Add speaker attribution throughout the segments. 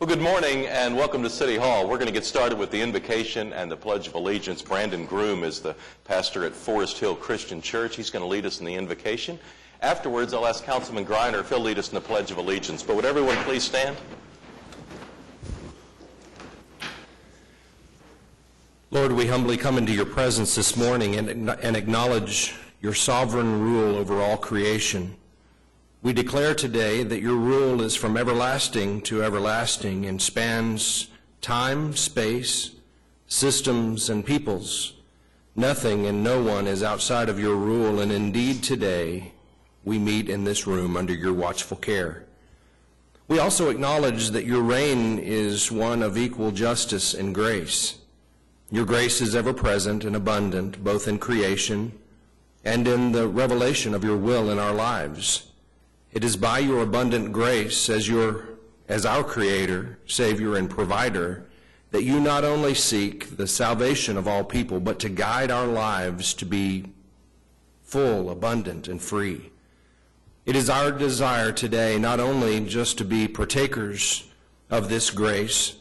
Speaker 1: Well, good morning and welcome to City Hall. We're going to get started with the invocation and the Pledge of Allegiance. Brandon Groom is the pastor at Forest Hill Christian Church. He's going to lead us in the invocation. Afterwards, I'll ask Councilman Greiner if he'll lead us in the Pledge of Allegiance. But would everyone please stand?
Speaker 2: Lord, we humbly come into your presence this morning and acknowledge your sovereign rule over all creation. We declare today that your rule is from everlasting to everlasting and spans time, space, systems, and peoples. Nothing and no one is outside of your rule, and indeed today we meet in this room under your watchful care. We also acknowledge that your reign is one of equal justice and grace. Your grace is ever present and abundant, both in creation and in the revelation of your will in our lives. It is by your abundant grace as our Creator, Savior, and Provider that you not only seek the salvation of all people, but to guide our lives to be full, abundant, and free. It is our desire today not only just to be partakers of this grace,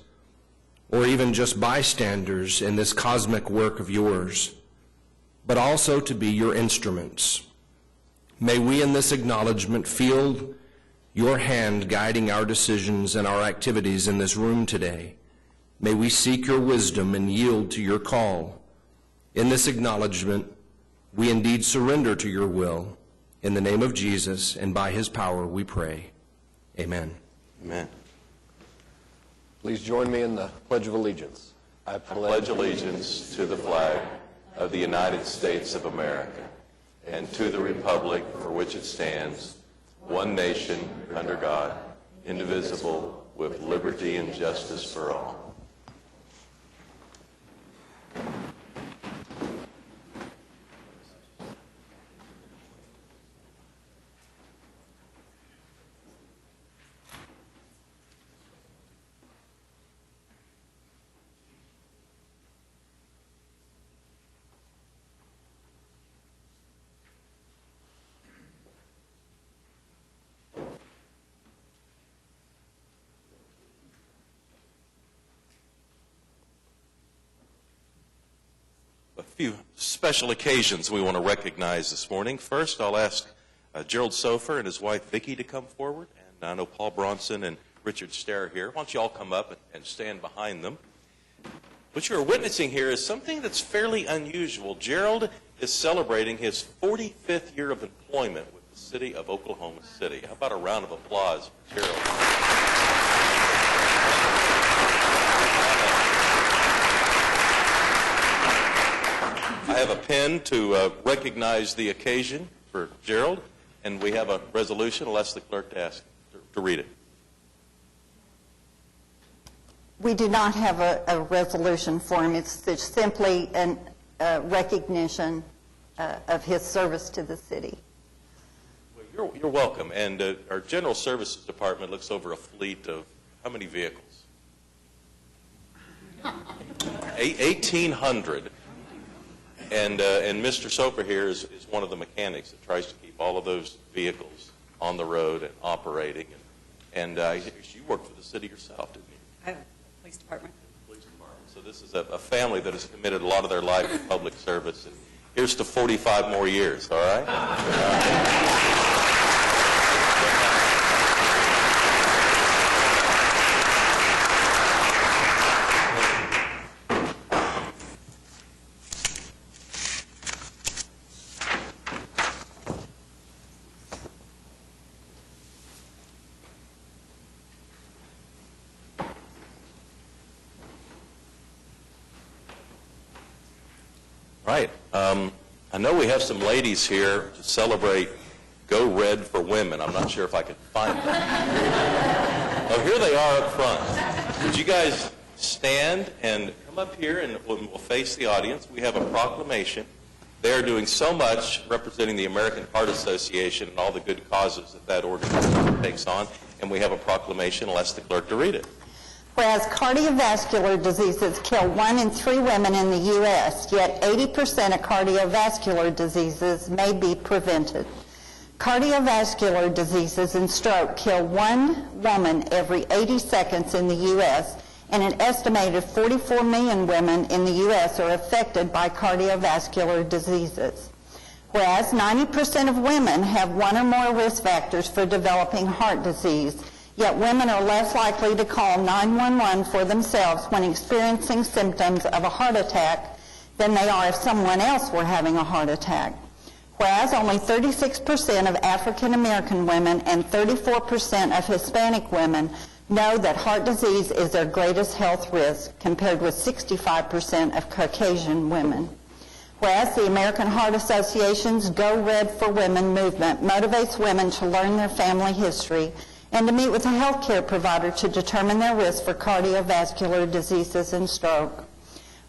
Speaker 2: or even just bystanders in this cosmic work of yours, but also to be your instruments. May we in this acknowledgement feel your hand guiding our decisions and our activities in this room today. May we seek your wisdom and yield to your call. In this acknowledgement, we indeed surrender to your will. In the name of Jesus and by his power we pray. Amen.
Speaker 1: Amen.
Speaker 3: Please join me in the Pledge of Allegiance.
Speaker 1: I pledge allegiance to the flag of the United States of America and to the republic for which it stands, one nation, under God, indivisible, with liberty and justice for all. A few special occasions we want to recognize this morning. First, I'll ask Gerald Sofer and his wife Vicki to come forward. And I know Paul Bronson and Richard Stair are here. Why don't you all come up and stand behind them? What you're witnessing here is something that's fairly unusual. Gerald is celebrating his 45th year of employment with the city of Oklahoma City. How about a round of applause for Gerald? I have a pen to recognize the occasion for Gerald, and we have a resolution. I'll ask the clerk to read it.
Speaker 4: We do not have a resolution for him. It's simply a recognition of his service to the city.
Speaker 1: Well, you're welcome. And our General Services Department looks over a fleet of how many vehicles? 1,800. And Mr. Soper here is one of the mechanics that tries to keep all of those vehicles on the road and operating. And you worked for the city yourself, didn't you?
Speaker 5: Police department.
Speaker 1: Police department. So this is a family that has committed a lot of their life to public service. And here's to 45 more years, all right? Right. I know we have some ladies here to celebrate Go Red for Women. I'm not sure if I can find them. Oh, here they are up front. Would you guys stand and come up here and we'll face the audience? We have a proclamation. They are doing so much representing the American Heart Association and all the good causes that organization takes on. And we have a proclamation. I'll ask the clerk to read it.
Speaker 4: Whereas cardiovascular diseases kill 1 in 3 women in the U.S., yet 80% of cardiovascular diseases may be prevented. Cardiovascular diseases and stroke kill one woman every 80 seconds in the U.S., and an estimated 44 million women in the U.S. are affected by cardiovascular diseases. Whereas 90% of women have one or more risk factors for developing heart disease, yet women are less likely to call 911 for themselves when experiencing symptoms of a heart attack than they are if someone else were having a heart attack. Whereas only 36% of African American women and 34% of Hispanic women know that heart disease is their greatest health risk, compared with 65% of Caucasian women. Whereas the American Heart Association's Go Red for Women movement motivates women to learn their family history and to meet with a health care provider to determine their risk for cardiovascular diseases and stroke.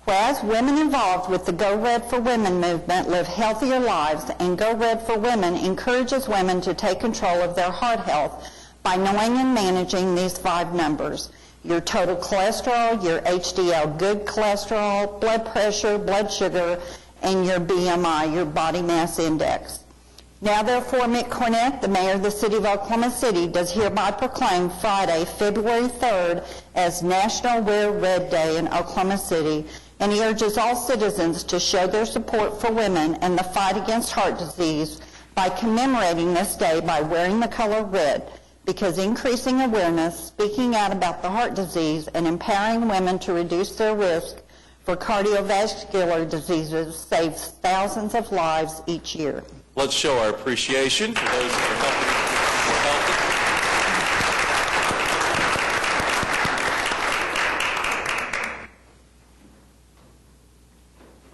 Speaker 4: Whereas women involved with the Go Red for Women movement live healthier lives, and Go Red for Women encourages women to take control of their heart health by knowing and managing these 5 numbers: your total cholesterol, your HDL good cholesterol, blood pressure, blood sugar, and your BMI, your body mass index. Now therefore, Mick Cornett, the mayor of the city of Oklahoma City, does hereby proclaim Friday, February 3rd as National Wear Red Day in Oklahoma City, and he urges all citizens to show their support for women and the fight against heart disease by commemorating this day by wearing the color red, because increasing awareness, speaking out about the heart disease, and empowering women to reduce their risk for cardiovascular diseases saves thousands of lives each year.
Speaker 1: Let's show our appreciation for those that are helping.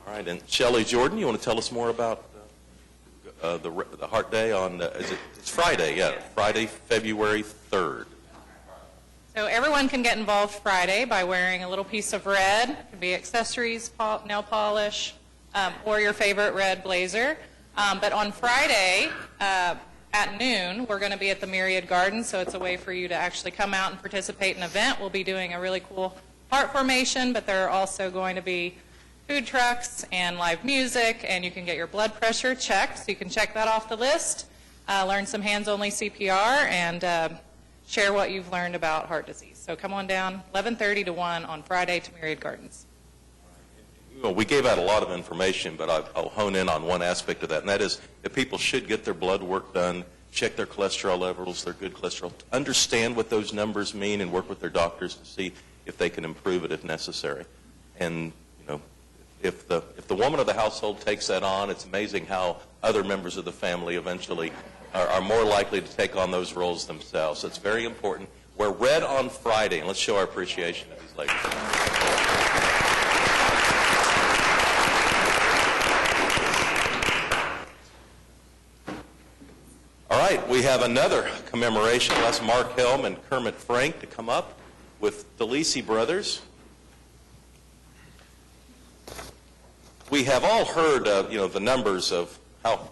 Speaker 1: All right, and Shelley Jordan, you want to tell us more about the Heart Day on, it's Friday, yeah, Friday, February 3rd.
Speaker 5: So everyone can get involved Friday by wearing a little piece of red. It could be accessories, nail polish, or your favorite red blazer. But on Friday at noon, we're going to be at the Myriad Garden, so it's a way for you to actually come out and participate in an event. We'll be doing a really cool heart formation, but there are also going to be food trucks and live music, and you can get your blood pressure checked, so you can check that off the list, learn some hands-only CPR, and share what you've learned about heart disease. So come on down, 11:30 to 1 on Friday to Myriad Gardens.
Speaker 1: Well, we gave out a lot of information, but I'll hone in on one aspect of that, and that is that people should get their blood work done, check their cholesterol levels, their good cholesterol, understand what those numbers mean, and work with their doctors to see if they can improve it if necessary. And, you know, if the woman of the household takes that on, it's amazing how other members of the family eventually are more likely to take on those roles themselves. So it's very important. We're red on Friday, and let's show our appreciation of these ladies. All right, we have another commemoration. We'll ask Mark Helm and Kermit Frank to come up with DeLisi Brothers. We have all heard the numbers of how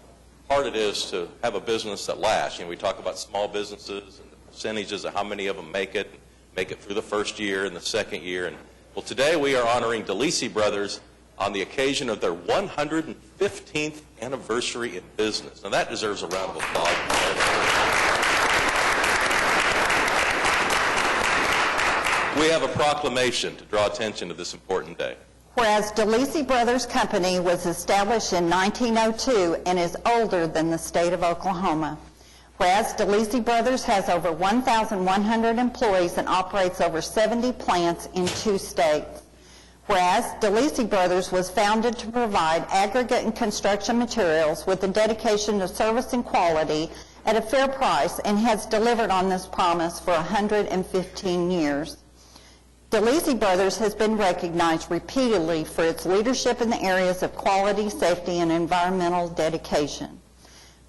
Speaker 1: hard it is to have a business that lasts. We talk about small businesses and the percentages of how many of them make it through the first year and the second year. And well, today we are honoring DeLisi Brothers on the occasion of their 115th anniversary in business. Now that deserves a round of applause. We have a proclamation to draw attention to this important day.
Speaker 4: Whereas DeLisi Brothers Company was established in 1902 and is older than the state of Oklahoma. Whereas DeLisi Brothers has over 1,100 employees and operates over 70 plants in 2 states. Whereas DeLisi Brothers was founded to provide aggregate and construction materials with a dedication to service and quality at a fair price, and has delivered on this promise for 115 years. DeLisi Brothers has been recognized repeatedly for its leadership in the areas of quality, safety, and environmental dedication.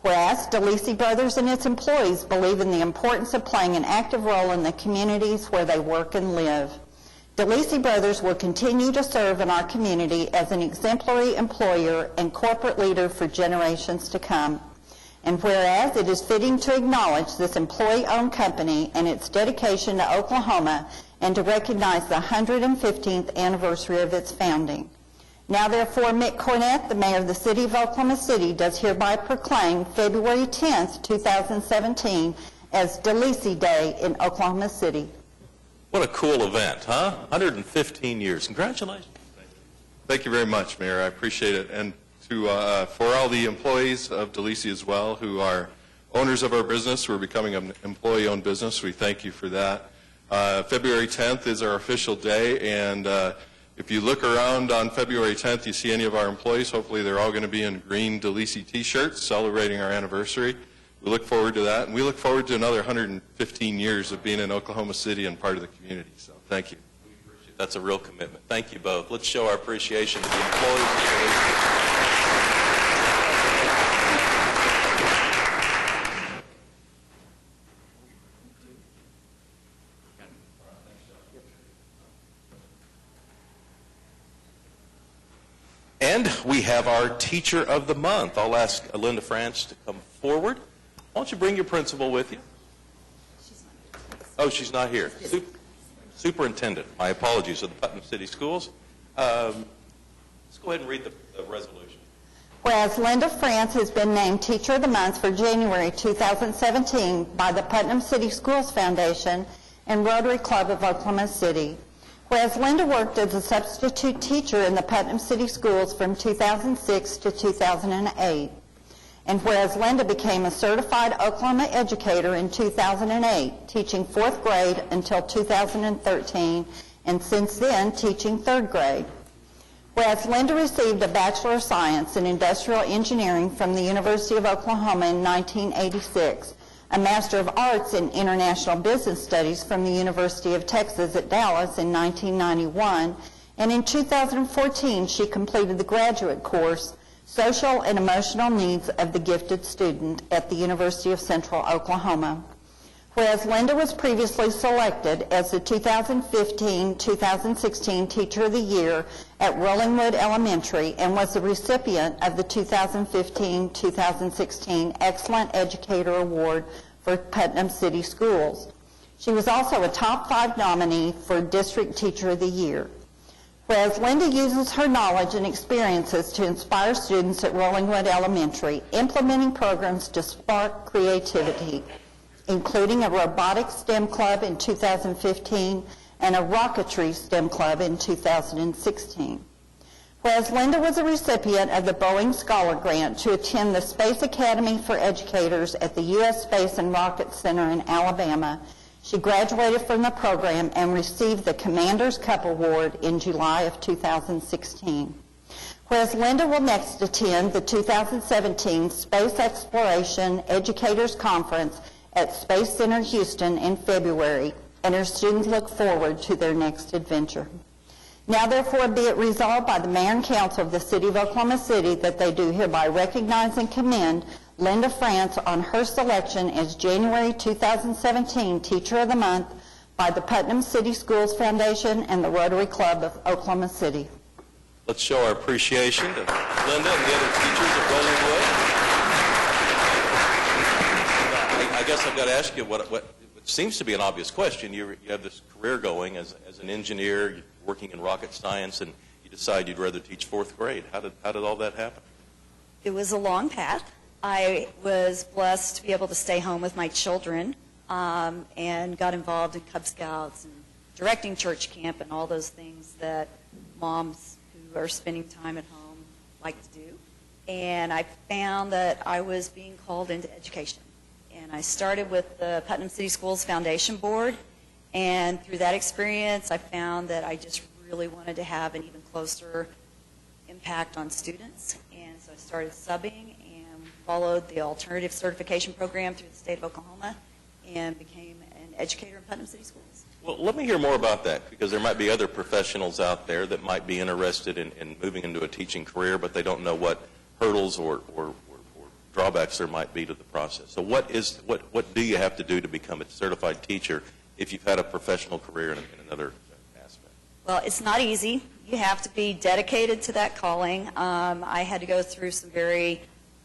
Speaker 4: Whereas DeLisi Brothers and its employees believe in the importance of playing an active role in the communities where they work and live. DeLisi Brothers will continue to serve in our community as an exemplary employer and corporate leader for generations to come. And whereas it is fitting to acknowledge this employee-owned company and its dedication to Oklahoma and to recognize the 115th anniversary of its founding. Now therefore, Mick Cornett, the mayor of the city of Oklahoma City, does hereby proclaim February 10th, 2017 as DeLisi Day in Oklahoma City.
Speaker 1: What a cool event, huh? 115 years. Congratulations.
Speaker 6: Thank you very much, Mayor. I appreciate it. And for all the employees of DeLisi as well, who are owners of our business, we're becoming an employee-owned business. We thank you for that. February 10th is our official day, and if you look around on February 10th, you see any of our employees, hopefully they're all going to be in green DeLisi t-shirts celebrating our anniversary. We look forward to that, and we look forward to another 115 years of being in Oklahoma City and part of the community. So thank you.
Speaker 1: That's a real commitment. Thank you both. Let's show our appreciation to the employees of DeLisi. And we have our Teacher of the Month. I'll ask Linda France to come forward. Why don't you bring your principal with you? Oh, she's not here. Superintendent, my apologies, of the Putnam City Schools. Let's go ahead and read the resolution.
Speaker 4: Whereas Linda France has been named Teacher of the Month for January 2017 by the Putnam City Schools Foundation and Rotary Club of Oklahoma City. Whereas Linda worked as a substitute teacher in the Putnam City Schools from 2006 to 2008. And whereas Linda became a certified Oklahoma educator in 2008, teaching 4th grade until 2013, and since then teaching 3rd grade. Whereas Linda received a Bachelor of Science in Industrial Engineering from the University of Oklahoma in 1986, a Master of Arts in International Business Studies from the University of Texas at Dallas in 1991, and in 2014 she completed the graduate course, Social and Emotional Needs of the Gifted Student at the University of Central Oklahoma. Whereas Linda was previously selected as the 2015-2016 Teacher of the Year at Rollingwood Elementary and was the recipient of the 2015-2016 Excellent Educator Award for Putnam City Schools. She was also a top 5 nominee for District Teacher of the Year. Whereas Linda uses her knowledge and experiences to inspire students at Rollingwood Elementary, implementing programs to spark creativity, including a robotics STEM club in 2015 and a rocketry STEM club in 2016. Whereas Linda was a recipient of the Boeing Scholar Grant to attend the Space Academy for Educators at the U.S. Space and Rocket Center in Alabama, she graduated from the program and received the Commander's Cup Award in July of 2016. Whereas Linda will next attend the 2017 Space Exploration Educators Conference at Space Center Houston in February, and her students look forward to their next adventure. Now therefore be it resolved by the Mayor and Council of the City of Oklahoma City that they do hereby recognize and commend Linda France on her selection as January 2017 Teacher of the Month by the Putnam City Schools Foundation and the Rotary Club of Oklahoma City.
Speaker 1: Let's show our appreciation to Linda and the other teachers at Rollingwood. I guess I've got to ask you what seems to be an obvious question. You have this career going as an engineer, you're working in rocket science, and you decide you'd rather teach 4th grade. How did all that happen?
Speaker 7: It was a long path. I was blessed to be able to stay home with my children and got involved in Cub Scouts and directing church camp and all those things that moms who are spending time at home like to do. And I found that I was being called into education. And I started with the Putnam City Schools Foundation Board, and through that experience I found that I just really wanted to have an even closer impact on students. And so I started subbing and followed the alternative certification program through the state of Oklahoma and became an educator in Putnam City Schools.
Speaker 1: Well, let me hear more about that, because there might be other professionals out there that might be interested in moving into a teaching career, but they don't know what hurdles or drawbacks there might be to the process. So what do you have to do to become a certified teacher if you've had a professional career in another aspect?
Speaker 7: Well, it's not easy. You have to be dedicated to that calling. I had to go through some very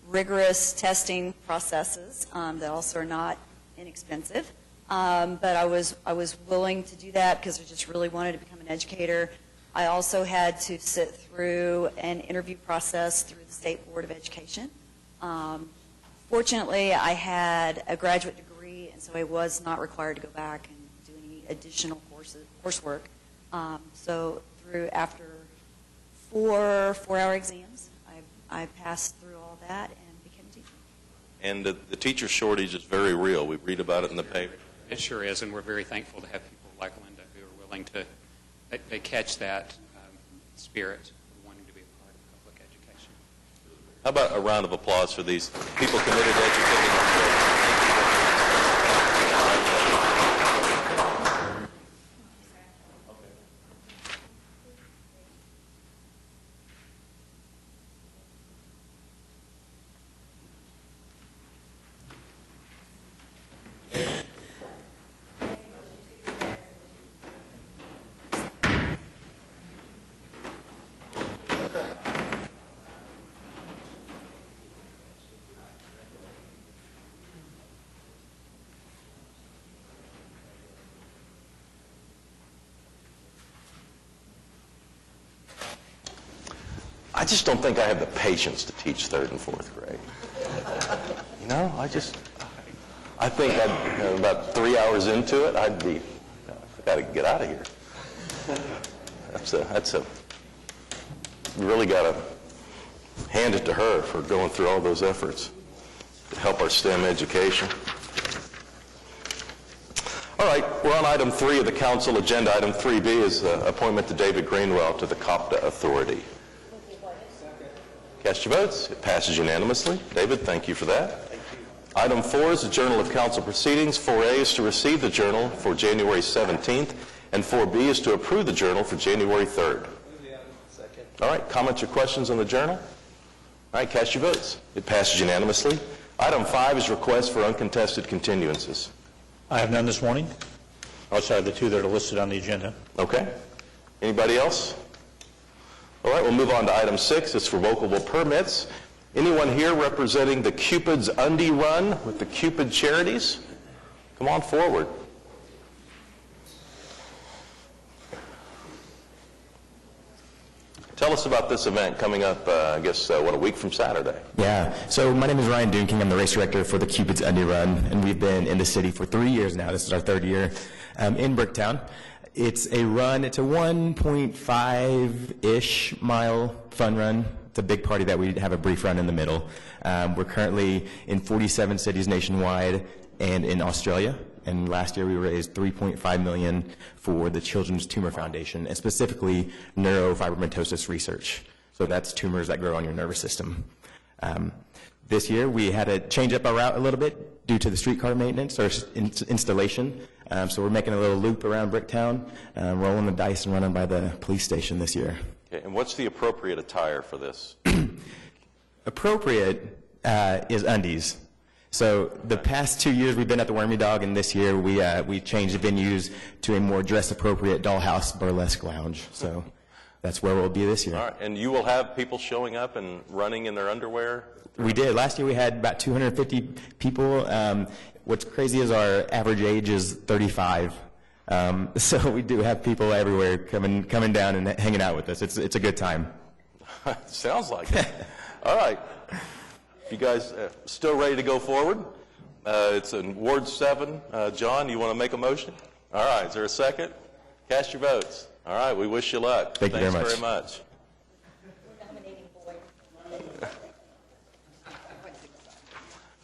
Speaker 7: rigorous testing processes that also are not inexpensive. But I was willing to do that because I just really wanted to become an educator. I also had to sit through an interview process through the State Board of Education. Fortunately, I had a graduate degree, and so I was not required to go back and do any additional coursework. So after four-hour exams, I passed through all that and became a teacher.
Speaker 1: And the teacher shortage is very real. We read about it in the paper.
Speaker 8: It sure is, and we're very thankful to have people like Linda who are willing to they catch that spirit of wanting to be a part of public education.
Speaker 1: How about a round of applause for these people committed to educating our children? I just don't think I have the patience to teach 3rd and 4th grade. You know, I think about 3 hours into it, I got to get out of here. You really got to hand it to her for going through all those efforts to help our STEM education. All right, we're on item 3 of the council agenda. Item 3B is appointment to David Greenwell to the COPTA Authority. Cast your votes. It passes unanimously. David, thank you for that. Item 4 is the Journal of Council Proceedings. 4A is to receive the journal for January 17th, and 4B is to approve the journal for January 3rd. All right, comments or questions on the journal? All right, cast your votes. It passes unanimously. Item 5 is request for uncontested continuances.
Speaker 9: I have none this morning, outside the 2 that are listed on the agenda.
Speaker 1: Okay. Anybody else? All right, we'll move on to item 6. It's revocable permits. Anyone here representing the Cupid's Undie Run with the Cupid Charities? Come on forward. Tell us about this event coming up, I guess, a week from Saturday.
Speaker 10: Yeah, so my name is Ryan Dunking. I'm the race director for the Cupid's Undie Run, and we've been in the city for 3 years now. This is our 3rd year in Bricktown. It's a 1.5-ish mile fun run. It's a big party that we have a brief run in the middle. We're currently in 47 cities nationwide and in Australia. And last year we raised $3.5 million for the Children's Tumor Foundation, and specifically neurofibromatosis research. So that's tumors that grow on your nervous system. This year we had to change up our route a little bit due to the streetcar maintenance or installation. So we're making a little loop around Bricktown, rolling the dice and running by the police station this year.
Speaker 1: Okay, and what's the appropriate attire for this?
Speaker 10: Appropriate is undies. So the past 2 years we've been at the Wormy Dog, and this year we changed the venues to a more dress-appropriate Dollhouse Burlesque Lounge. So that's where we'll be this year.
Speaker 1: All right, and you will have people showing up and running in their underwear?
Speaker 10: We did. Last year we had about 250 people. What's crazy is our average age is 35. So we do have people everywhere coming down and hanging out with us. It's a good time.
Speaker 1: Sounds like it. All right. You guys still ready to go forward? It's in Ward 7. John, you want to make a motion? All right. Is there a second? Cast your votes. All right. We wish you luck.
Speaker 10: Thank you very much.
Speaker 1: Thanks very much.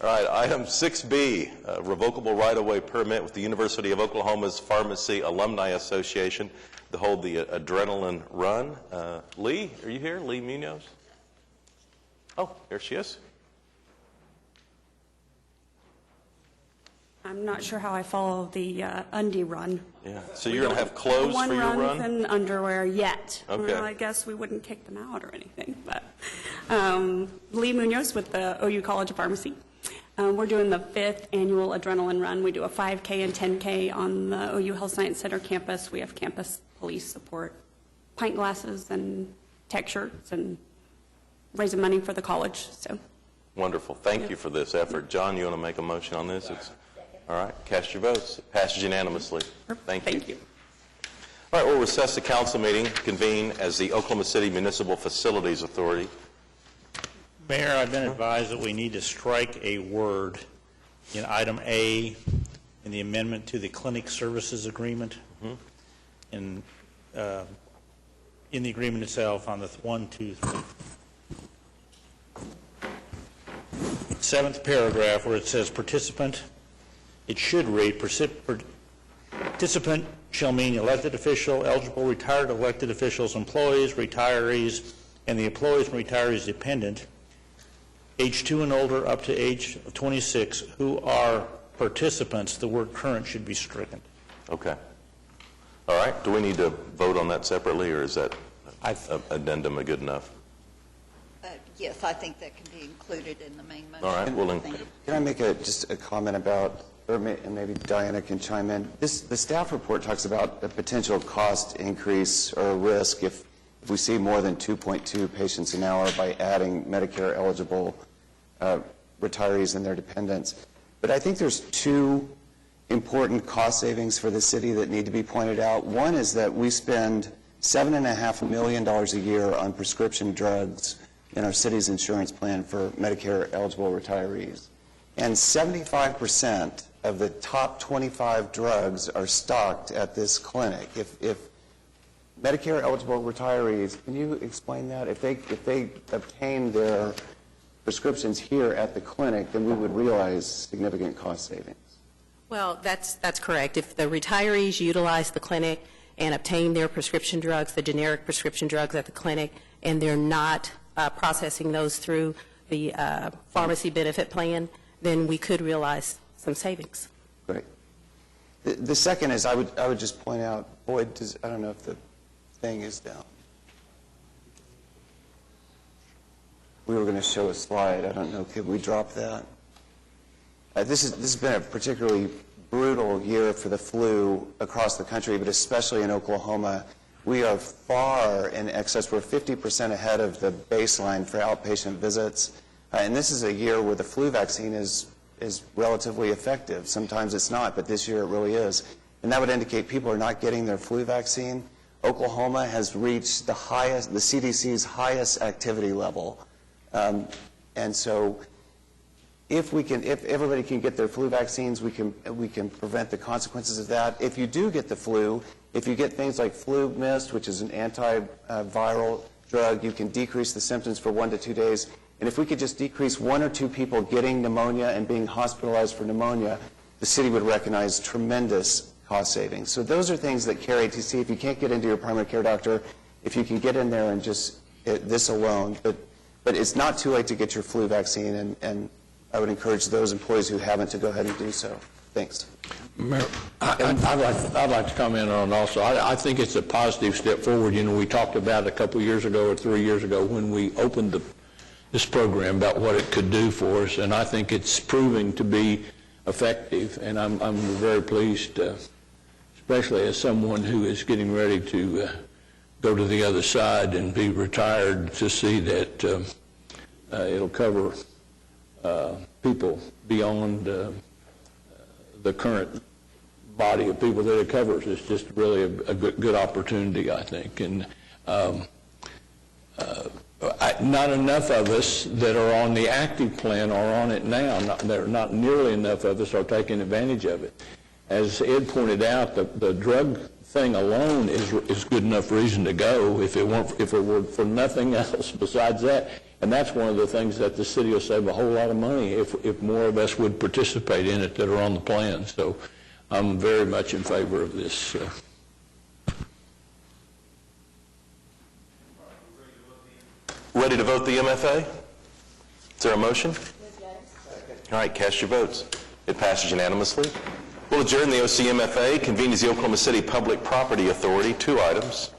Speaker 1: All right, item 6B, revocable right-of-way permit with the University of Oklahoma's Pharmacy Alumni Association to hold the Adrenaline Run. Lee, are you here? Lee Munoz? Oh, here she is.
Speaker 11: I'm not sure how I follow the undie run.
Speaker 1: Yeah, so you're going to have clothes
Speaker 11: One
Speaker 1: for your
Speaker 11: runs
Speaker 1: run?
Speaker 11: and underwear yet.
Speaker 1: Okay.
Speaker 11: Well, I guess we wouldn't kick them out or anything. But Lee Munoz with the OU College of Pharmacy. We're doing the 5th annual Adrenaline Run. We do a 5K and 10K on the OU Health Science Center campus. We have campus police support, pint glasses and tech shirts, and raising money for the college. So.
Speaker 1: Wonderful. Thank you for this effort. John, you want to make a motion on this? All right. Cast your votes. It passes unanimously. Thank you.
Speaker 11: Thank you.
Speaker 1: All right, we'll recess the council meeting, convene as the Oklahoma City Municipal Facilities Authority.
Speaker 9: Mayor, I've been advised that we need to strike a word in item A in the amendment to the clinic services agreement. In the agreement itself on the 1, 2, 3. Seventh paragraph where it says participant, it should read participant shall mean elected official, eligible retired elected officials, employees, retirees, and the employees and retirees dependent, age 2 and older up to age 26, who are participants. The word current should be stricken.
Speaker 1: Okay. All right. Do we need to vote on that separately, or is that addendum good enough?
Speaker 4: Yes, I think that can be included in the main motion.
Speaker 1: All right. We'll
Speaker 12: Can I make just a comment about, and maybe Diana can chime in? The staff report talks about a potential cost increase or risk if we see more than 2.2 patients an hour by adding Medicare-eligible retirees and their dependents. But I think there's two important cost savings for the city that need to be pointed out. One is that we spend $7.5 million a year on prescription drugs in our city's insurance plan for Medicare-eligible retirees. And 75% of the top 25 drugs are stocked at this clinic. If Medicare-eligible retirees, can you explain that? If they obtain their prescriptions here at the clinic, then we would realize significant cost savings.
Speaker 13: Well, that's correct. If the retirees utilize the clinic and obtain their prescription drugs, the generic prescription drugs at the clinic, and they're not processing those through the pharmacy benefit plan, then we could realize some savings.
Speaker 12: Great. The second is I would just point out, Boyd, I don't know if the thing is down. We were going to show a slide. I don't know. Could we drop that? This has been a particularly brutal year for the flu across the country, but especially in Oklahoma. We are far in excess. We're 50% ahead of the baseline for outpatient visits. And this is a year where the flu vaccine is relatively effective. Sometimes it's not, but this year it really is. And that would indicate people are not getting their flu vaccine. Oklahoma has reached the CDC's highest activity level. And so if everybody can get their flu vaccines, we can prevent the consequences of that. If you do get the flu, if you get things like flu mist, which is an antiviral drug, you can decrease the symptoms for 1 to 2 days. And if we could just decrease 1 or 2 people getting pneumonia and being hospitalized for pneumonia, the city would recognize tremendous cost savings. So those are things that carry to see if you can't get into your primary care doctor, if you can get in there and just this alone. But it's not too late to get your flu vaccine, and I would encourage those employees who haven't to go ahead and do so. Thanks.
Speaker 14: Mayor, I'd like to comment on it also. I think it's a positive step forward. You know, we talked about it a couple of years ago or 3 years ago when we opened this program about what it could do for us, and I think it's proving to be effective, and I'm very pleased, especially as someone who is getting ready to go to the other side and be retired, to see that it'll cover people beyond the current body of people that it covers. It's just really a good opportunity, I think. And not enough of us that are on the active plan are on it now. Not nearly enough of us are taking advantage of it. As Ed pointed out, the drug thing alone is good enough reason to go if it were for nothing else besides that. And that's one of the things that the city will save a whole lot of money if more of us would participate in it that are on the plan. So I'm very much in favor of this.
Speaker 1: Ready to vote the MFA? Is there a motion? All right, cast your votes. It passes unanimously. We'll adjourn the OCMFA, convene as the Oklahoma City Public Property Authority. 2 items.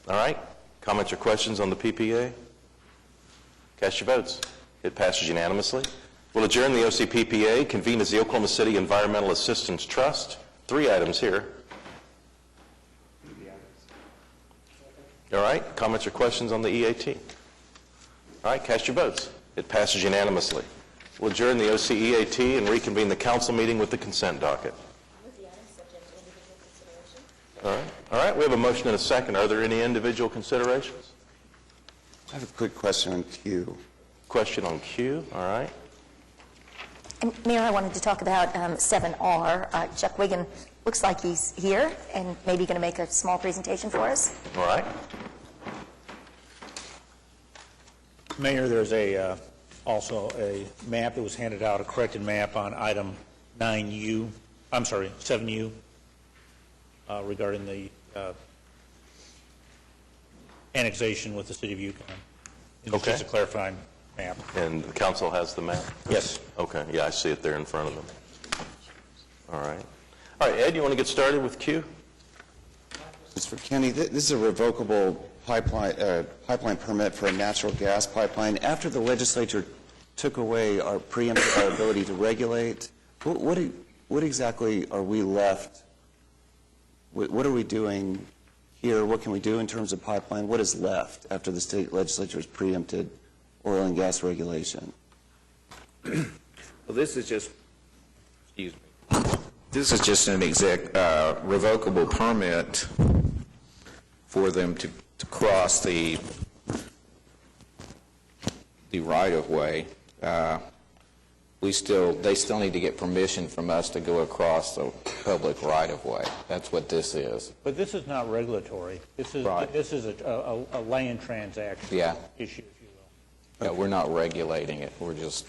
Speaker 1: All right. Comments or questions on the PPA? Cast your votes. It passes unanimously. We'll adjourn the OCPPA, convene as the Oklahoma City Environmental Assistance Trust. 3 items here. All right. Comments or questions on the EAT? All right. Cast your votes. It passes unanimously. We'll adjourn the OCEAT and reconvene the council meeting with the consent docket. All right, we have a motion and a second. Are there any individual considerations?
Speaker 12: I have a quick question on Q.
Speaker 1: Question on Q, all right.
Speaker 15: And Mayor, I wanted to talk about 7R. Chuck Wiggin looks like he's here and maybe going to make a small presentation for us.
Speaker 1: All right.
Speaker 9: Mayor, there's also a map that was handed out, a corrected map on item 7U, regarding the annexation with the city of Yukon. It's
Speaker 1: Okay.
Speaker 9: just a clarifying map.
Speaker 1: And the council has the map?
Speaker 9: Yes.
Speaker 1: Okay, yeah, I see it there in front of them. All right. All right, Ed, you want to get started with Q?
Speaker 12: It's for Kenny. This is a revocable pipeline permit for a natural gas pipeline. After the legislature took away our ability to regulate, what exactly are we left? What are we doing here? What can we do in terms of pipeline? What is left after the state legislature has preempted oil and gas regulation?
Speaker 16: Well, this is just, excuse me, this is just an revocable permit for them to cross the right-of-way. They still need to get permission from us to go across the public right-of-way. That's what this is.
Speaker 9: But this is not regulatory. This is
Speaker 16: Right.
Speaker 9: this is a land transaction
Speaker 16: Yeah.
Speaker 9: issue, if you will.
Speaker 16: Yeah, we're not regulating it. We're just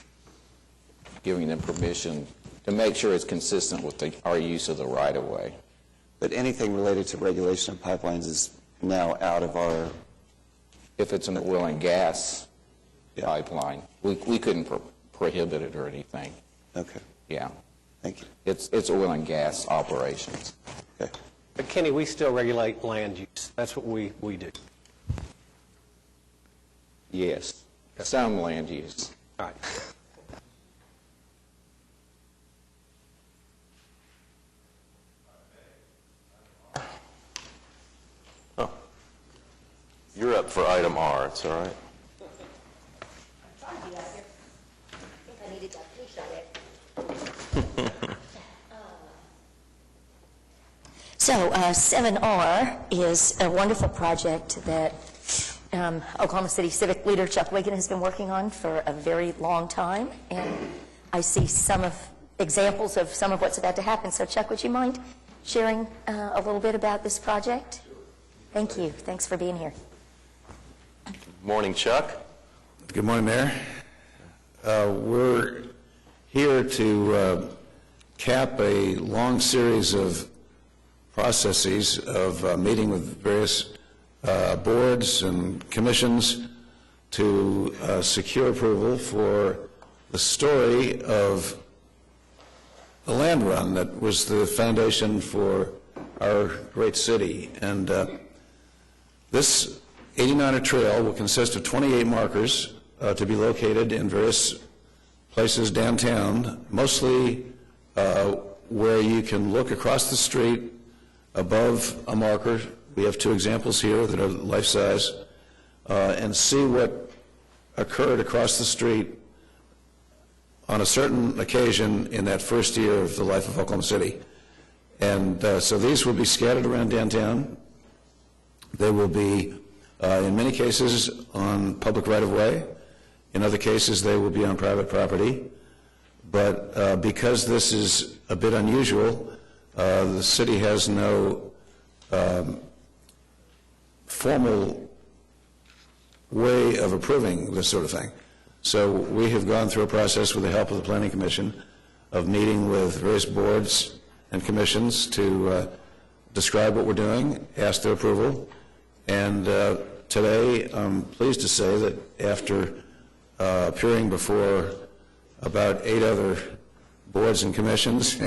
Speaker 16: giving them permission to make sure it's consistent with our use of the right-of-way.
Speaker 12: But anything related to regulation of pipelines is now out of our...
Speaker 16: If it's an oil and gas pipeline, we couldn't prohibit it or anything.
Speaker 12: Okay.
Speaker 16: Yeah.
Speaker 12: Thank you.
Speaker 16: It's oil and gas operations.
Speaker 12: Okay.
Speaker 3: But Kenny, we still regulate land use. That's what we do.
Speaker 16: Yes. Some land use.
Speaker 3: All right.
Speaker 1: Oh. You're up for item R, it's all right.
Speaker 15: So 7R is a wonderful project that Oklahoma City Civic Leader Chuck Wiggin has been working on for a very long time, and I see some of examples of some of what's about to happen. So Chuck, would you mind sharing a little bit about this project? Thank you. Thanks for being here.
Speaker 1: Morning, Chuck.
Speaker 17: Good morning, Mayor. We're here to cap a long series of processes of meeting with various boards and commissions to secure approval for the story of the land run that was the foundation for our great city. And this 89er trail will consist of 28 markers to be located in various places downtown, mostly where you can look across the street above a marker. We have two examples here that are life-size, and see what occurred across the street on a certain occasion in that first year of the life of Oklahoma City. And so these will be scattered around downtown. They will be, in many cases, on public right-of-way. In other cases, they will be on private property. But because this is a bit unusual, the city has no formal way of approving this sort of thing. So we have gone through a process with the help of the Planning Commission of meeting with various boards and commissions to describe what we're doing, ask their approval. And today, I'm pleased to say that after appearing before about 8 other boards and commissions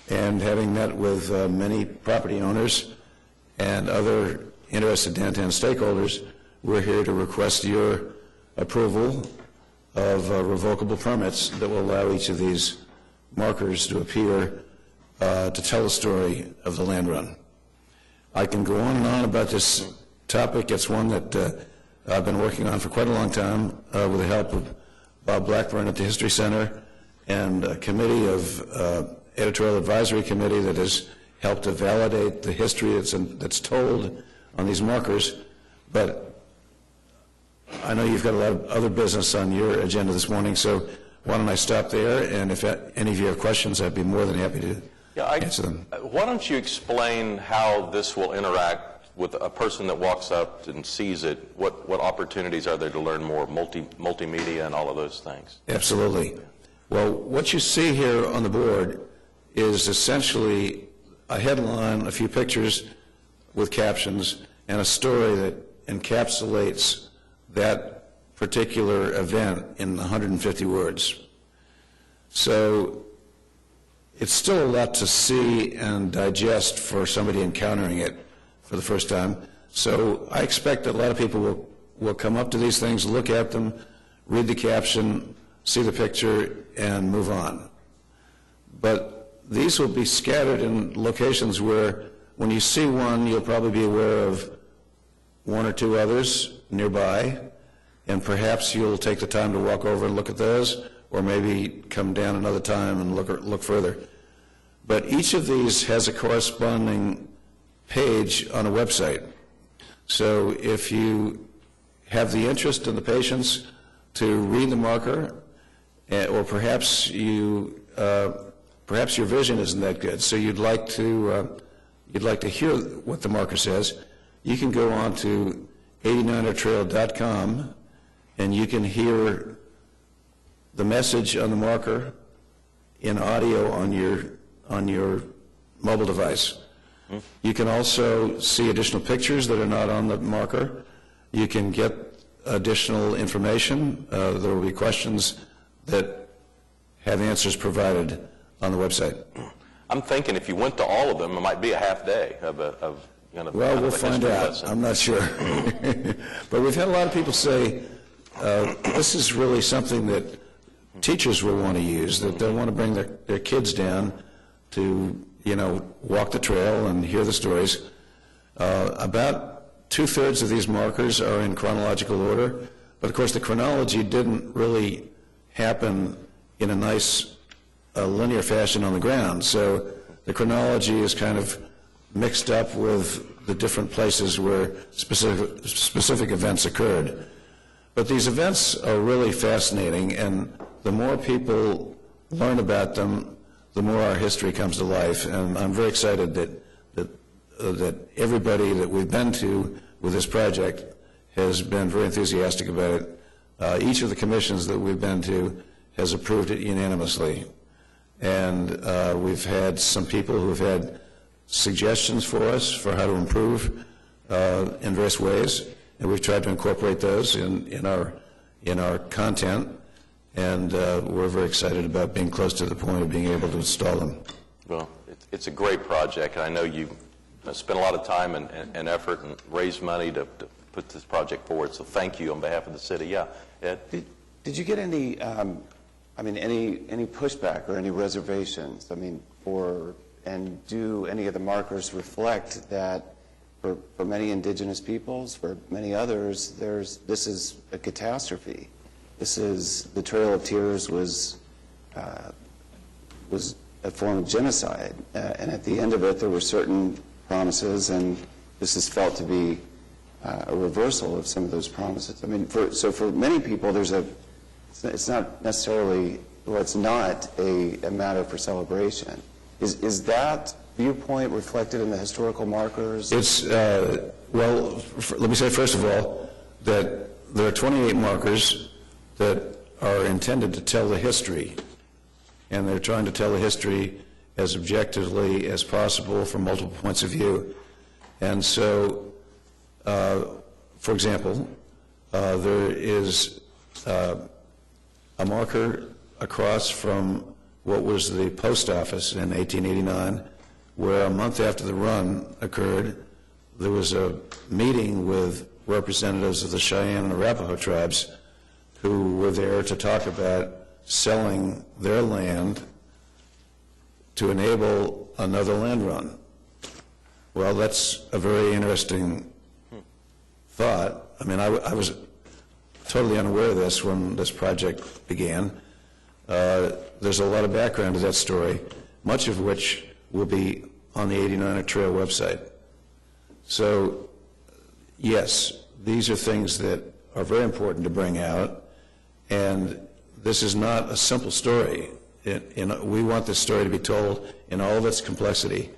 Speaker 17: and having met with many property owners and other interested downtown stakeholders, we're here to request your approval of revocable permits that will allow each of these markers to appear to tell the story of the land run. I can go on and on about this topic. It's one that I've been working on for quite a long time with the help of Bob Blackburn at the History Center and a committee of editorial advisory committee that has help to validate the history that's told on these markers. But I know you've got a lot of other business on your agenda this morning, so why don't I stop there? And if any of you have questions, I'd be more than happy to answer them.
Speaker 1: Why don't you explain how this will interact with a person that walks up and sees it? What opportunities are there to learn more, multimedia and all of those things?
Speaker 17: Absolutely. Well, what you see here on the board is essentially a headline, a few pictures with captions, and a story that encapsulates that particular event in 150 words. So it's still a lot to see and digest for somebody encountering it for the first time. So I expect that a lot of people will come up to these things, look at them, read the caption, see the picture, and move on. But these will be scattered in locations where when you see one, you'll probably be aware of one or two others nearby, and perhaps you'll take the time to walk over and look at those, or maybe come down another time and look further. But each of these has a corresponding page on a website. So if you have the interest and the patience to read the marker, or perhaps your vision isn't that good, so you'd like to hear what the marker says, you can go on to 89ertrail.com and you can hear the message on the marker in audio on your mobile device. You can also see additional pictures that are not on the marker. You can get additional information. There will be questions that have answers provided on the website.
Speaker 1: I'm thinking if you went to all of them, it might be a half day of
Speaker 17: Well, we'll find out.
Speaker 1: Lesson.
Speaker 17: I'm not sure. But we've had a lot of people say this is really something that teachers will want to use, that they'll want to bring their kids down to, walk the trail and hear the stories. About 2/3 of these markers are in chronological order, but of course the chronology didn't really happen in a nice linear fashion on the ground. So the chronology is kind of mixed up with the different places where specific events occurred. But these events are really fascinating, and the more people learn about them, the more our history comes to life. And I'm very excited that everybody that we've been to with this project has been very enthusiastic about it. Each of the commissions that we've been to has approved it unanimously. And we've had some people who've had suggestions for us for how to improve in various ways, and we've tried to incorporate those in our content, and we're very excited about being close to the point of being able to install them.
Speaker 1: Well, it's a great project. I know you spent a lot of time and effort and raised money to put this project forward, so thank you on behalf of the city. Yeah, Ed?
Speaker 12: Did you get any pushback or any reservations? And do any of the markers reflect that for many indigenous peoples, for many others, this is a catastrophe? The Trail of Tears was a form of genocide, and at the end of it, there were certain promises, and this is felt to be a reversal of some of those promises. So for many people, it's not necessarily, it's not a matter for celebration. Is that viewpoint reflected in the historical markers?
Speaker 17: It's, let me say first of all that there are 28 markers that are intended to tell the history, and they're trying to tell the history as objectively as possible from multiple points of view. And so, for example, there is a marker across from what was the post office in 1889, where a month after the run occurred, there was a meeting with representatives of the Cheyenne and Arapaho tribes who were there to talk about selling their land to enable another land run. Well, that's a very interesting thought. I was totally unaware of this when this project began. There's a lot of background to that story, much of which will be on the 89er Trail website. So, yes, these are things that are very important to bring out, and this is not a simple story. We want this story to be told in all of its complexity.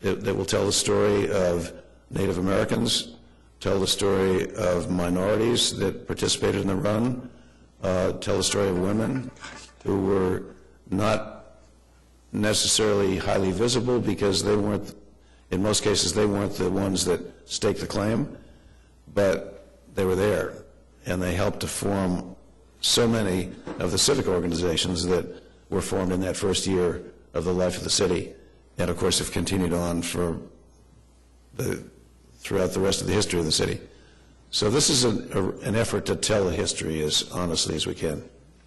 Speaker 17: That will tell the story of Native Americans, tell the story of minorities that participated in the run, tell the story of women who were not necessarily highly visible because they weren't, in most cases, they weren't the ones that staked the claim, but they were there, and they helped to form so many of the civic organizations that were formed in that first year of the life of the city, and of course have continued on for throughout the rest of the history of the city. So this is an effort to tell the history as honestly as we can.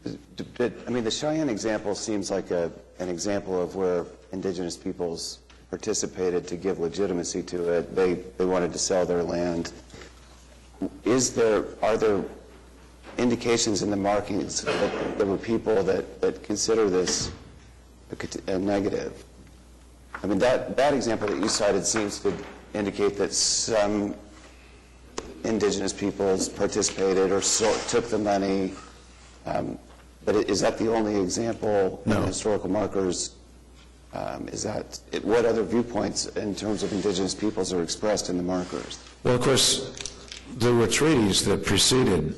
Speaker 12: I mean, the Cheyenne example seems like an example of where indigenous peoples participated to give legitimacy to it. They wanted to sell their land. Are there indications in the markings that there were people that consider this a negative? I mean, that example that you cited seems to indicate that some indigenous peoples participated or took the money. But is that the only example in historical markers? What other viewpoints in terms of indigenous peoples are expressed in the markers?
Speaker 17: Well, of course, there were treaties that preceded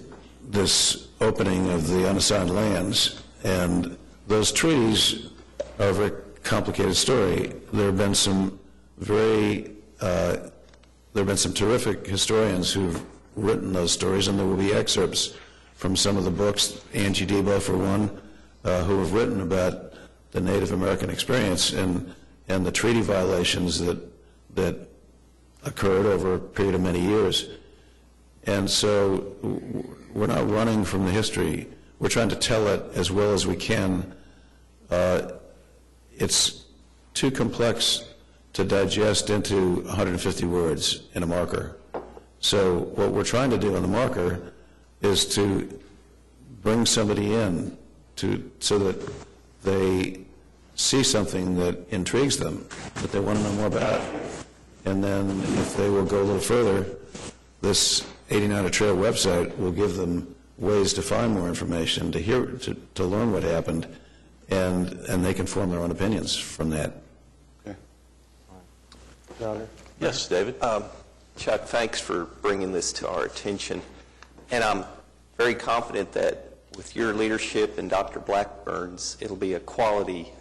Speaker 17: this opening of the unassigned lands, and those treaties are a very complicated story. There have been some terrific historians who've written those stories, and there will be excerpts from some of the books, Angie Debo for one, who have written about the Native American experience and the treaty violations that occurred over a period of many years. And so we're not running from the history. We're trying to tell it as well as we can. It's too complex to digest into 150 words in a marker. So what we're trying to do in the marker is to bring somebody in so that they see something that intrigues them, that they want to know more about. And then if they will go a little further, this 89er Trail website will give them ways to find more information, to learn what happened, and they can form their own opinions from that.
Speaker 12: Okay.
Speaker 1: Yes, David?
Speaker 18: Chuck, thanks for bringing this to our attention. And I'm very confident that with your leadership and Dr. Blackburn's, it'll be a quality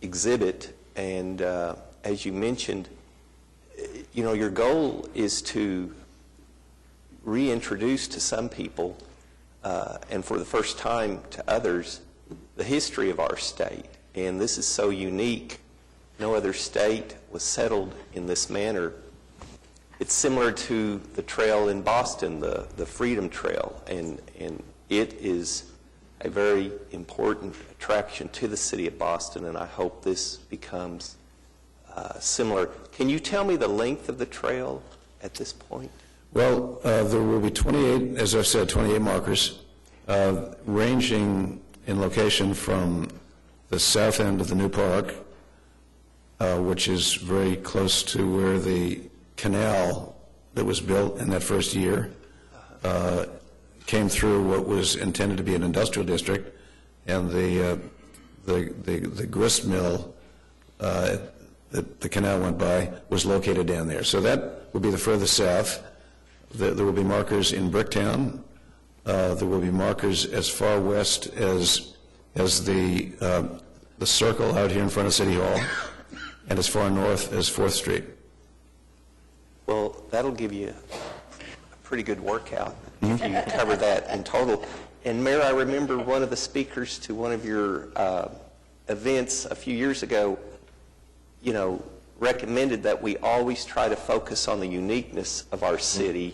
Speaker 18: exhibit. And as you mentioned, your goal is to reintroduce to some people, and for the first time to others, the history of our state. And this is so unique. No other state was settled in this manner. It's similar to the trail in Boston, the Freedom Trail, and it is a very important attraction to the city of Boston, and I hope this becomes similar. Can you tell me the length of the trail at this point?
Speaker 17: Well, there will be 28, as I've said, 28 markers, ranging in location from the south end of the new park, which is very close to where the canal that was built in that first year came through what was intended to be an industrial district, and the grist mill that the canal went by was located down there. So that will be the furthest south. There will be markers in Bricktown. There will be markers as far west as the circle out here in front of City Hall, and as far north as 4th Street.
Speaker 18: Well, that'll give you a pretty good workout if you cover that in total. And Mayor, I remember one of the speakers to one of your events a few years ago, recommended that we always try to focus on the uniqueness of our city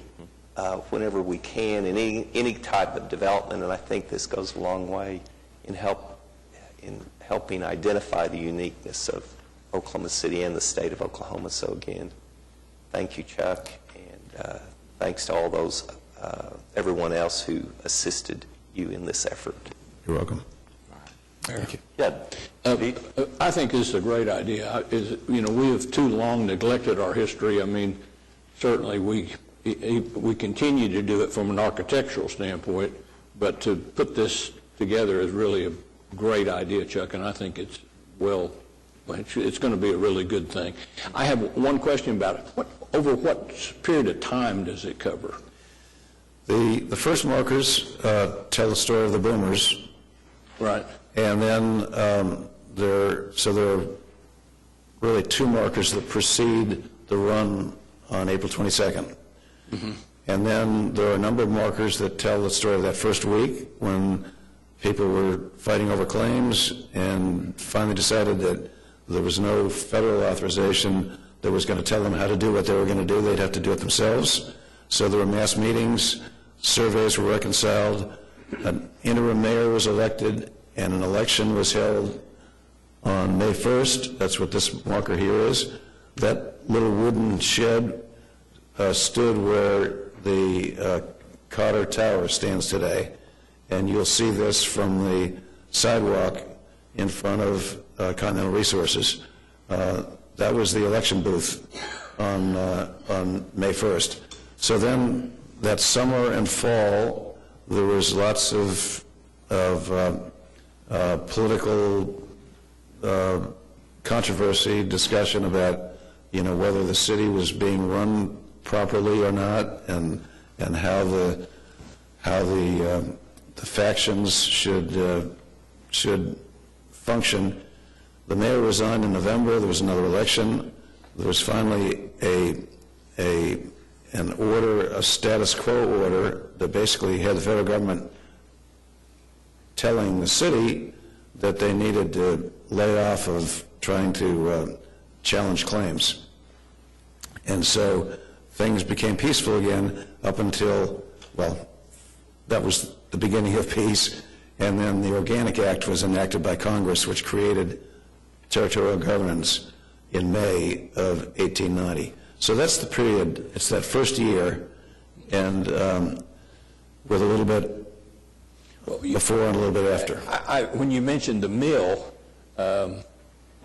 Speaker 18: whenever we can in any type of development, and I think this goes a long way in helping identify the uniqueness of Oklahoma City and the state of Oklahoma. So again, thank you, Chuck, and thanks to all those, everyone else who assisted you in this effort.
Speaker 17: You're welcome.
Speaker 14: Thank you.
Speaker 1: Yeah.
Speaker 14: I think this is a great idea. We have too long neglected our history. I mean, certainly we continue to do it from an architectural standpoint, but to put this together is really a great idea, Chuck, and I think it's going to be a really good thing. I have one question about it. Over what period of time does it cover?
Speaker 17: The first markers tell the story of the boomers.
Speaker 14: Right.
Speaker 17: And then there are really two markers that precede the run on April 22nd.
Speaker 14: Mm-hmm.
Speaker 17: And then there are a number of markers that tell the story of that first week when people were fighting over claims and finally decided that there was no federal authorization that was going to tell them how to do what they were going to do. They'd have to do it themselves. So there were mass meetings, surveys were reconciled, an interim mayor was elected, and an election was held on May 1st. That's what this marker here is. That little wooden shed stood where the Cotter Tower stands today. And you'll see this from the sidewalk in front of Continental Resources. That was the election booth on May 1st. So then that summer and fall, there was lots of political controversy, discussion about, whether the city was being run properly or not, and how the factions should function. The mayor resigned in November. There was another election. There was finally an order, a status quo order, that basically had the federal government telling the city that they needed to lay off of trying to challenge claims. And so things became peaceful again up until, that was the beginning of peace, and then the Organic Act was enacted by Congress, which created territorial governance in May of 1890. So that's the period. It's that first year, and with a little bit before and a little bit after.
Speaker 14: When you mentioned the mill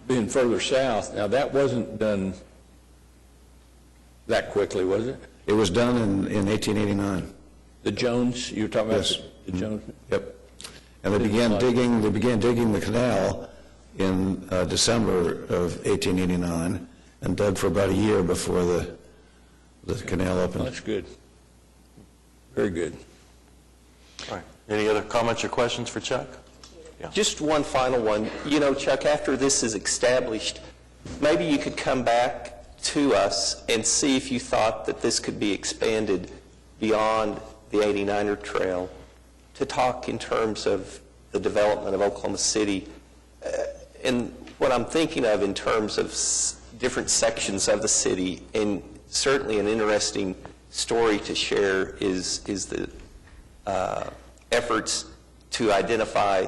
Speaker 14: being further south, now that wasn't done that quickly, was it?
Speaker 17: It was done in 1889.
Speaker 14: The Jones, you were talking about?
Speaker 17: Yes.
Speaker 14: The Jones?
Speaker 17: Yep. And they began digging the canal in December of 1889 and dug for about a year before the canal opened.
Speaker 14: That's good. Very good.
Speaker 1: All right. Any other comments or questions for Chuck? Yeah.
Speaker 18: Just one final one. Chuck, after this is established, maybe you could come back to us and see if you thought that this could be expanded beyond the 89er Trail to talk in terms of the development of Oklahoma City. And what I'm thinking of in terms of different sections of the city, and certainly an interesting story to share is the efforts to identify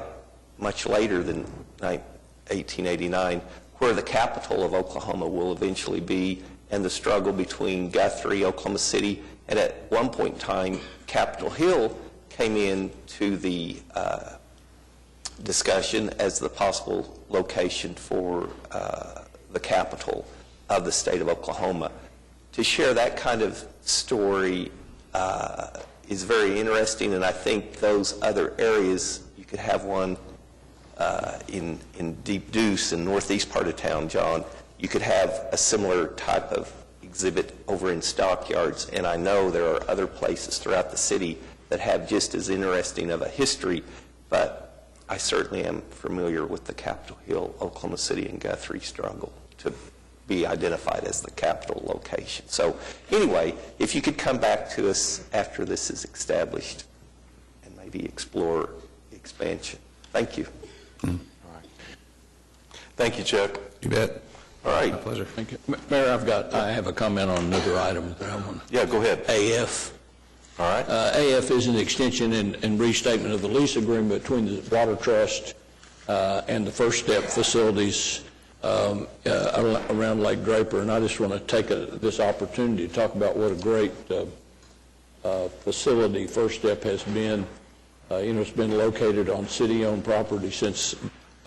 Speaker 18: much later than 1889 where the capital of Oklahoma will eventually be, and the struggle between Guthrie, Oklahoma City, and at one point in time, Capitol Hill came into the discussion as the possible location for the capital of the state of Oklahoma. To share that kind of story is very interesting, and I think those other areas, you could have one in Deep Deuce in northeast part of town, John. You could have a similar type of exhibit over in Stockyards, and I know there are other places throughout the city that have just as interesting of a history, but I certainly am familiar with the Capitol Hill, Oklahoma City, and Guthrie struggle to be identified as the capital location. So anyway, if you could come back to us after this is established and maybe explore expansion. Thank you.
Speaker 1: All right. Thank you, Chuck.
Speaker 17: You bet.
Speaker 1: All right.
Speaker 17: My pleasure.
Speaker 14: Thank you. Mayor, I have a comment on another item that I want to.
Speaker 1: Yeah, go ahead.
Speaker 14: AF.
Speaker 1: All right.
Speaker 14: AF is an extension and restatement of the lease agreement between the Water Trust and the First Step facilities around Lake Draper. And I just want to take this opportunity to talk about what a great facility First Step has been. It's been located on city-owned property since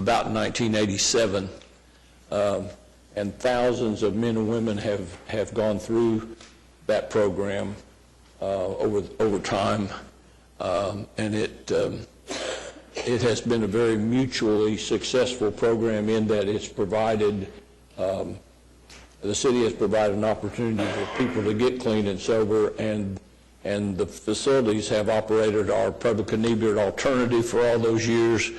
Speaker 14: about 1987, and thousands of men and women have gone through that program over time, and it has been a very mutually successful program in that it's provided, the city has provided an opportunity for people to get clean and sober, and the facilities have operated our public inebriate alternative for all those years.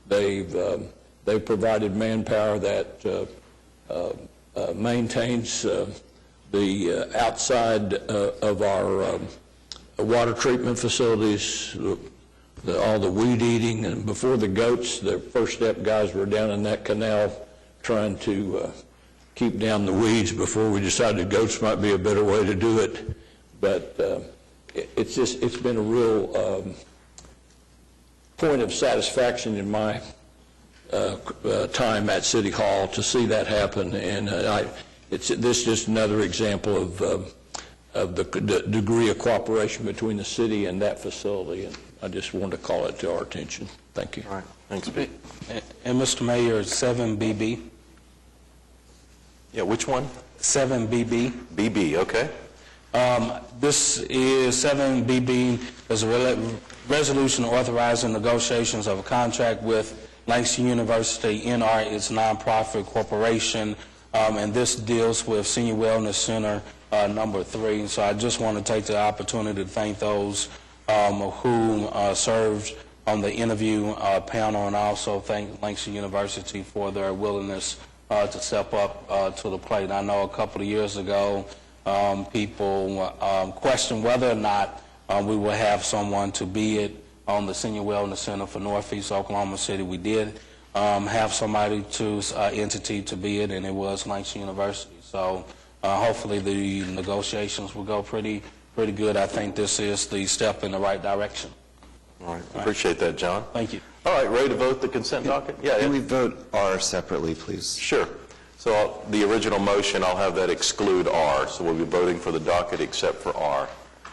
Speaker 14: They've provided manpower that maintains the outside of our water treatment facilities, all the weed eating, and before the goats, the First Step guys were down in that canal trying to keep down the weeds before we decided goats might be a better way to do it. But it's been a real point of satisfaction in my time at City Hall to see that happen, and this is just another example of the degree of cooperation between the city and that facility, and I just wanted to call it to our attention. Thank you.
Speaker 1: All right. Thanks, Pete.
Speaker 19: And Mr. Mayor, 7BB.
Speaker 1: Yeah, which one?
Speaker 19: 7BB.
Speaker 1: BB, okay.
Speaker 19: This is 7BB is a resolution authorizing negotiations of a contract with Langston University. NR is a nonprofit corporation, and this deals with Senior Wellness Center number 3. So I just want to take the opportunity to thank those who served on the interview panel, and also thank Langston University for their willingness to step up to the plate. I know a couple of years ago people questioned whether or not we will have someone to be it on the Senior Wellness Center for Northeast Oklahoma City. We did have somebody entity to be it, and it was Langston University. So hopefully the negotiations will go pretty good. I think this is the step in the right direction.
Speaker 1: All right. Appreciate that, John.
Speaker 19: Thank you.
Speaker 1: All right. Ready to vote the consent docket? Yeah.
Speaker 12: Can we vote R separately, please?
Speaker 1: Sure. So the original motion, I'll have that exclude R. So we'll be voting for the docket except for R.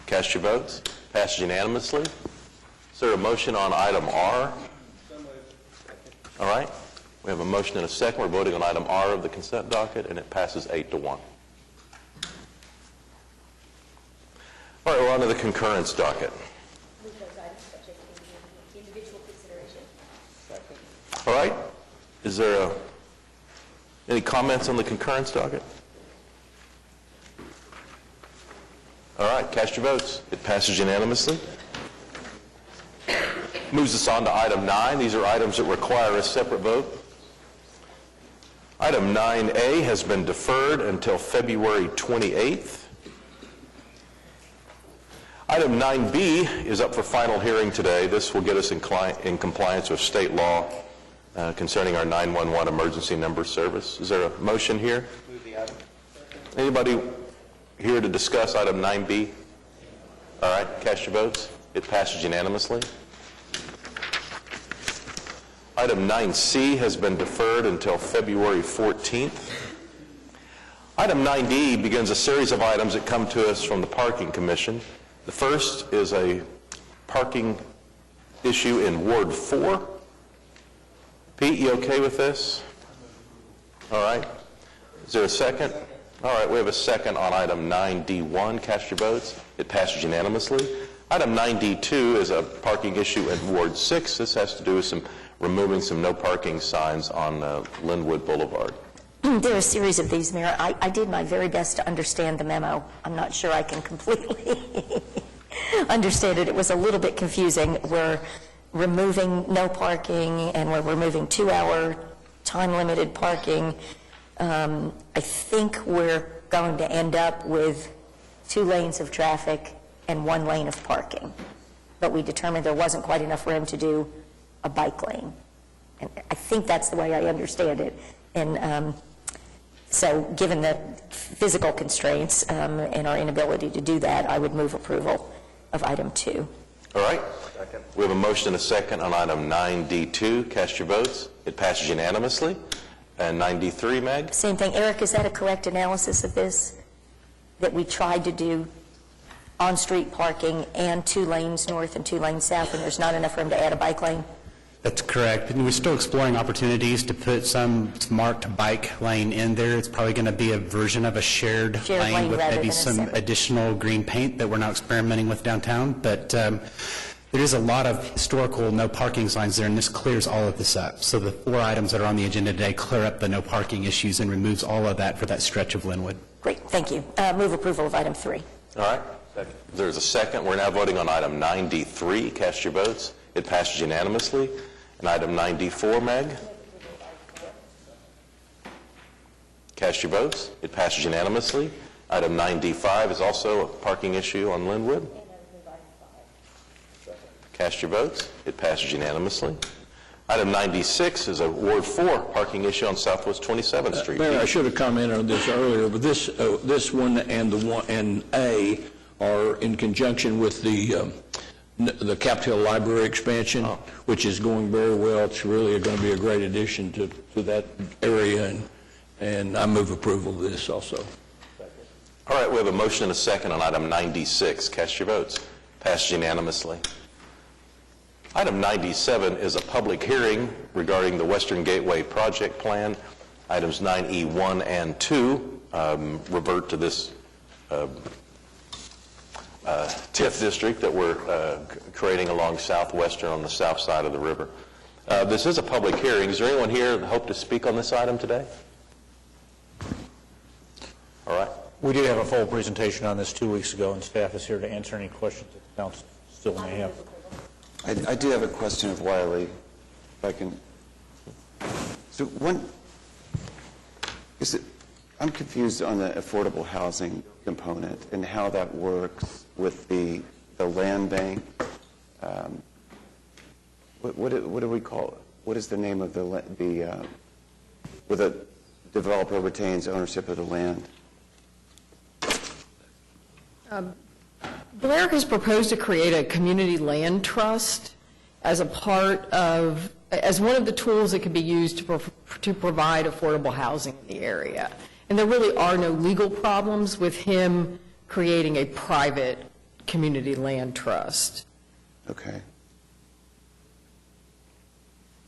Speaker 1: Cast your votes. Passed unanimously. Is there a motion on item R? All right. We have a motion and a second. We're voting on item R of the consent docket, and it passes 8-1. All right, we're on to the concurrence docket. All right. Is there any comments on the concurrence docket? All right, cast your votes. It passes unanimously. Moves us on to item 9. These are items that require a separate vote. Item 9A has been deferred until February 28th. Item 9B is up for final hearing today. This will get us in compliance with state law concerning our 911 emergency number service. Is there a motion here?
Speaker 18: Move the item.
Speaker 1: Anybody here to discuss item 9B? All right, cast your votes. It passes unanimously. Item 9C has been deferred until February 14th. Item 9D begins a series of items that come to us from the Parking Commission. The first is a parking issue in Ward 4. Pete, you okay with this? All right. Is there a second? All right, we have a second on item 9D1. Cast your votes. It passes unanimously. Item 9D2 is a parking issue in Ward 6. This has to do with removing some no parking signs on Linwood Boulevard.
Speaker 15: There are a series of these, Mayor. I did my very best to understand the memo. I'm not sure I can completely understand it. It was a little bit confusing. We're removing no parking, and we're removing 2-hour time-limited parking. I think we're going to end up with 2 lanes of traffic and 1 lane of parking. But we determined there wasn't quite enough room to do a bike lane. And I think that's the way I understand it. And so given the physical constraints and our inability to do that, I would move approval of item 2.
Speaker 1: All right. We have a motion and a second on item 9D2. Cast your votes. It passes unanimously. And 9D3, Meg?
Speaker 15: Same thing. Eric, is that a correct analysis of this? That we tried to do on-street parking and 2 lanes north and 2 lanes south, and there's not enough room to add a bike lane?
Speaker 20: That's correct. And we're still exploring opportunities to put some marked bike lane in there. It's probably going to be a version of a shared lane with maybe some additional green paint that we're now experimenting with downtown. But there is a lot of historical no parking signs there, and this clears all of this up. So the 4 items that are on the agenda today clear up the no parking issues and removes all of that for that stretch of Linwood.
Speaker 15: Great, thank you. Move approval of item 3.
Speaker 1: All right. There's a second. We're now voting on item 9D3. Cast your votes. It passes unanimously. And item 9D4, Meg? Cast your votes. It passes unanimously. Item 9D5 is also a parking issue on Linwood. Cast your votes. It passes unanimously. Item 9D6 is a Ward 4 parking issue on Southwest 27th Street.
Speaker 14: Mayor, I should have commented on this earlier, but this one and A are in conjunction with the Capitol Library expansion, which is going very well. It's really going to be a great addition to that area, and I move approval of this also.
Speaker 1: All right, we have a motion and a second on item 9D6. Cast your votes. Passed unanimously. Item 9D7 is a public hearing regarding the Western Gateway Project Plan. Items 9E1 and 2 revert to this TIF district that we're creating along Southwestern on the south side of the river. This is a public hearing. Is there anyone here that hope to speak on this item today? All right.
Speaker 9: We did have a full presentation on this 2 weeks ago, and staff is here to answer any questions that the council still may have.
Speaker 12: I do have a question of Wiley, if I can. So I'm confused on the affordable housing component and how that works with the land bank. What do we call it? What is the name of where the developer retains ownership of the land?
Speaker 21: Blair has proposed to create a community land trust as a part of, as one of the tools that can be used to provide affordable housing in the area. And there really are no legal problems with him creating a private community land trust.
Speaker 12: Okay.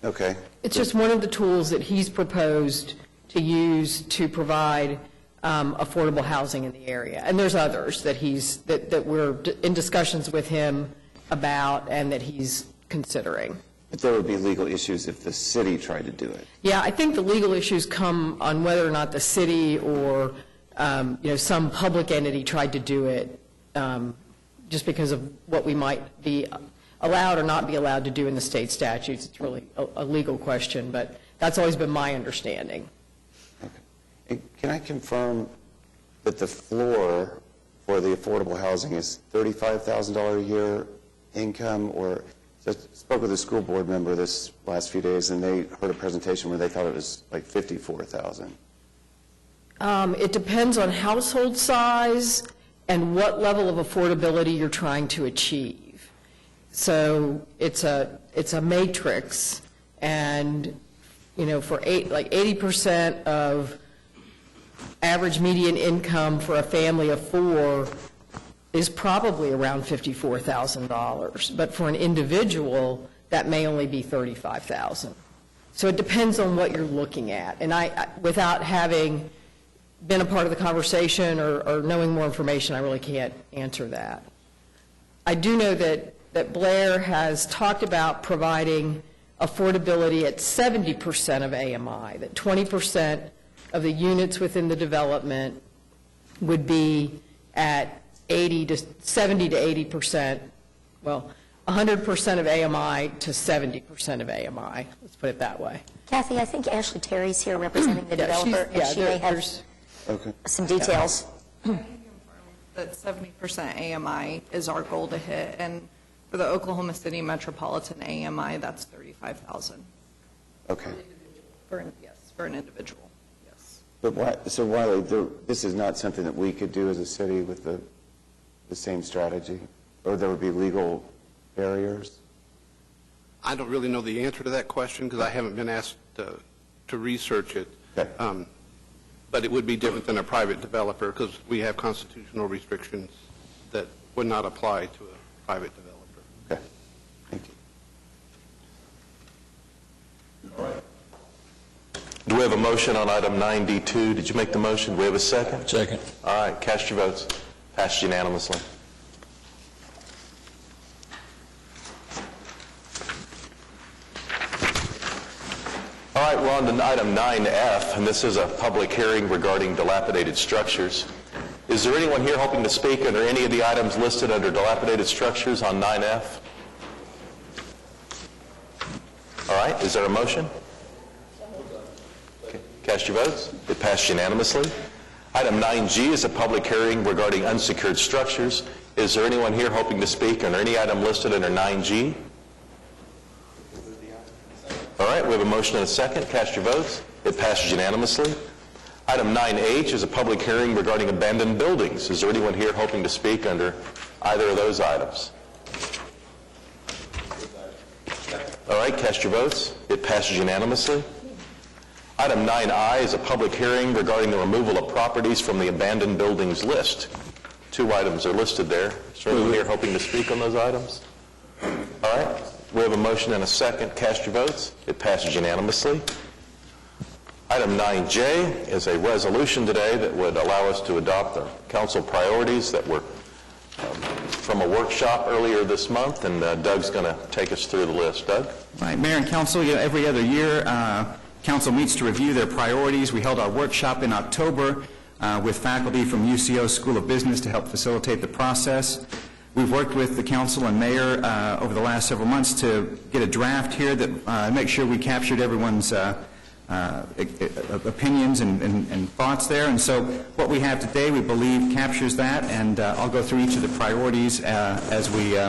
Speaker 12: Okay.
Speaker 21: It's just one of the tools that he's proposed to use to provide affordable housing in the area. And there's others that that we're in discussions with him about and that he's considering.
Speaker 12: But there would be legal issues if the city tried to do it.
Speaker 21: Yeah, I think the legal issues come on whether or not the city or some public entity tried to do it, just because of what we might be allowed or not be allowed to do in the state statutes. It's really a legal question, but that's always been my understanding.
Speaker 12: Okay. Can I confirm that the floor for the affordable housing is $35,000 a year income, or I spoke with a school board member this last few days, and they heard a presentation where they thought it was like $54,000.
Speaker 21: It depends on household size and what level of affordability you're trying to achieve. So it's a matrix, and for 80% of average median income for a family of 4 is probably around $54,000. But for an individual, that may only be $35,000. So it depends on what you're looking at. And I without having been a part of the conversation or knowing more information, I really can't answer that. I do know that Blair has talked about providing affordability at 70% of AMI, that 20% of the units within the development would be at 70 to 80%, well, 100% of AMI to 70% of AMI. Let's put it that way.
Speaker 15: Kathy, I think Ashley Terry's here representing the developer, and she may have some details.
Speaker 22: That 70% AMI is our goal to hit, and for the Oklahoma City Metropolitan AMI, that's $35,000.
Speaker 12: Okay.
Speaker 22: For an individual. Yes.
Speaker 12: But so Wiley, this is not something that we could do as a city with the same strategy, or there would be legal barriers?
Speaker 23: I don't really know the answer to that question because I haven't been asked to research it.
Speaker 12: Okay.
Speaker 23: But it would be different than a private developer because we have constitutional restrictions that would not apply to a private developer.
Speaker 12: Okay. Thank you.
Speaker 1: we have a motion on item 9D2? Did you make the motion? Do we have a second?
Speaker 14: Second.
Speaker 1: All right, cast your votes. Passed unanimously. All right, we're on to item 9F, and this is a public hearing regarding dilapidated structures. Is there anyone here hoping to speak under any of the items listed under dilapidated structures on 9F? All right, is there a motion? Okay. Cast your votes. It passed unanimously. Item 9G is a public hearing regarding unsecured structures. Is there anyone here hoping to speak under any item listed under 9G? All right, we have a motion and a second. Cast your votes. It passes unanimously. Item 9H is a public hearing regarding abandoned buildings. Is there anyone here hoping to speak under either of those items? All right, cast your votes. It passes unanimously. Item 9I is a public hearing regarding the removal of properties from the abandoned buildings list. 2 items are listed there. Is there anyone here hoping to speak on those items? All right. We have a motion and a second. Cast your votes. It passes unanimously. Item 9J is a resolution today that would allow us to adopt the council priorities that were from a workshop earlier this month, and Doug's going to take us through the list. Doug?
Speaker 2: Right. Mayor and council, every other year, council meets to review their priorities. We held our workshop in October with faculty from UCO School of Business to help facilitate the process. We've worked with the council and mayor over the last several months to get a draft here that make sure we captured everyone's opinions and thoughts there. And so what we have today, we believe, captures that, and I'll go through each of the priorities as we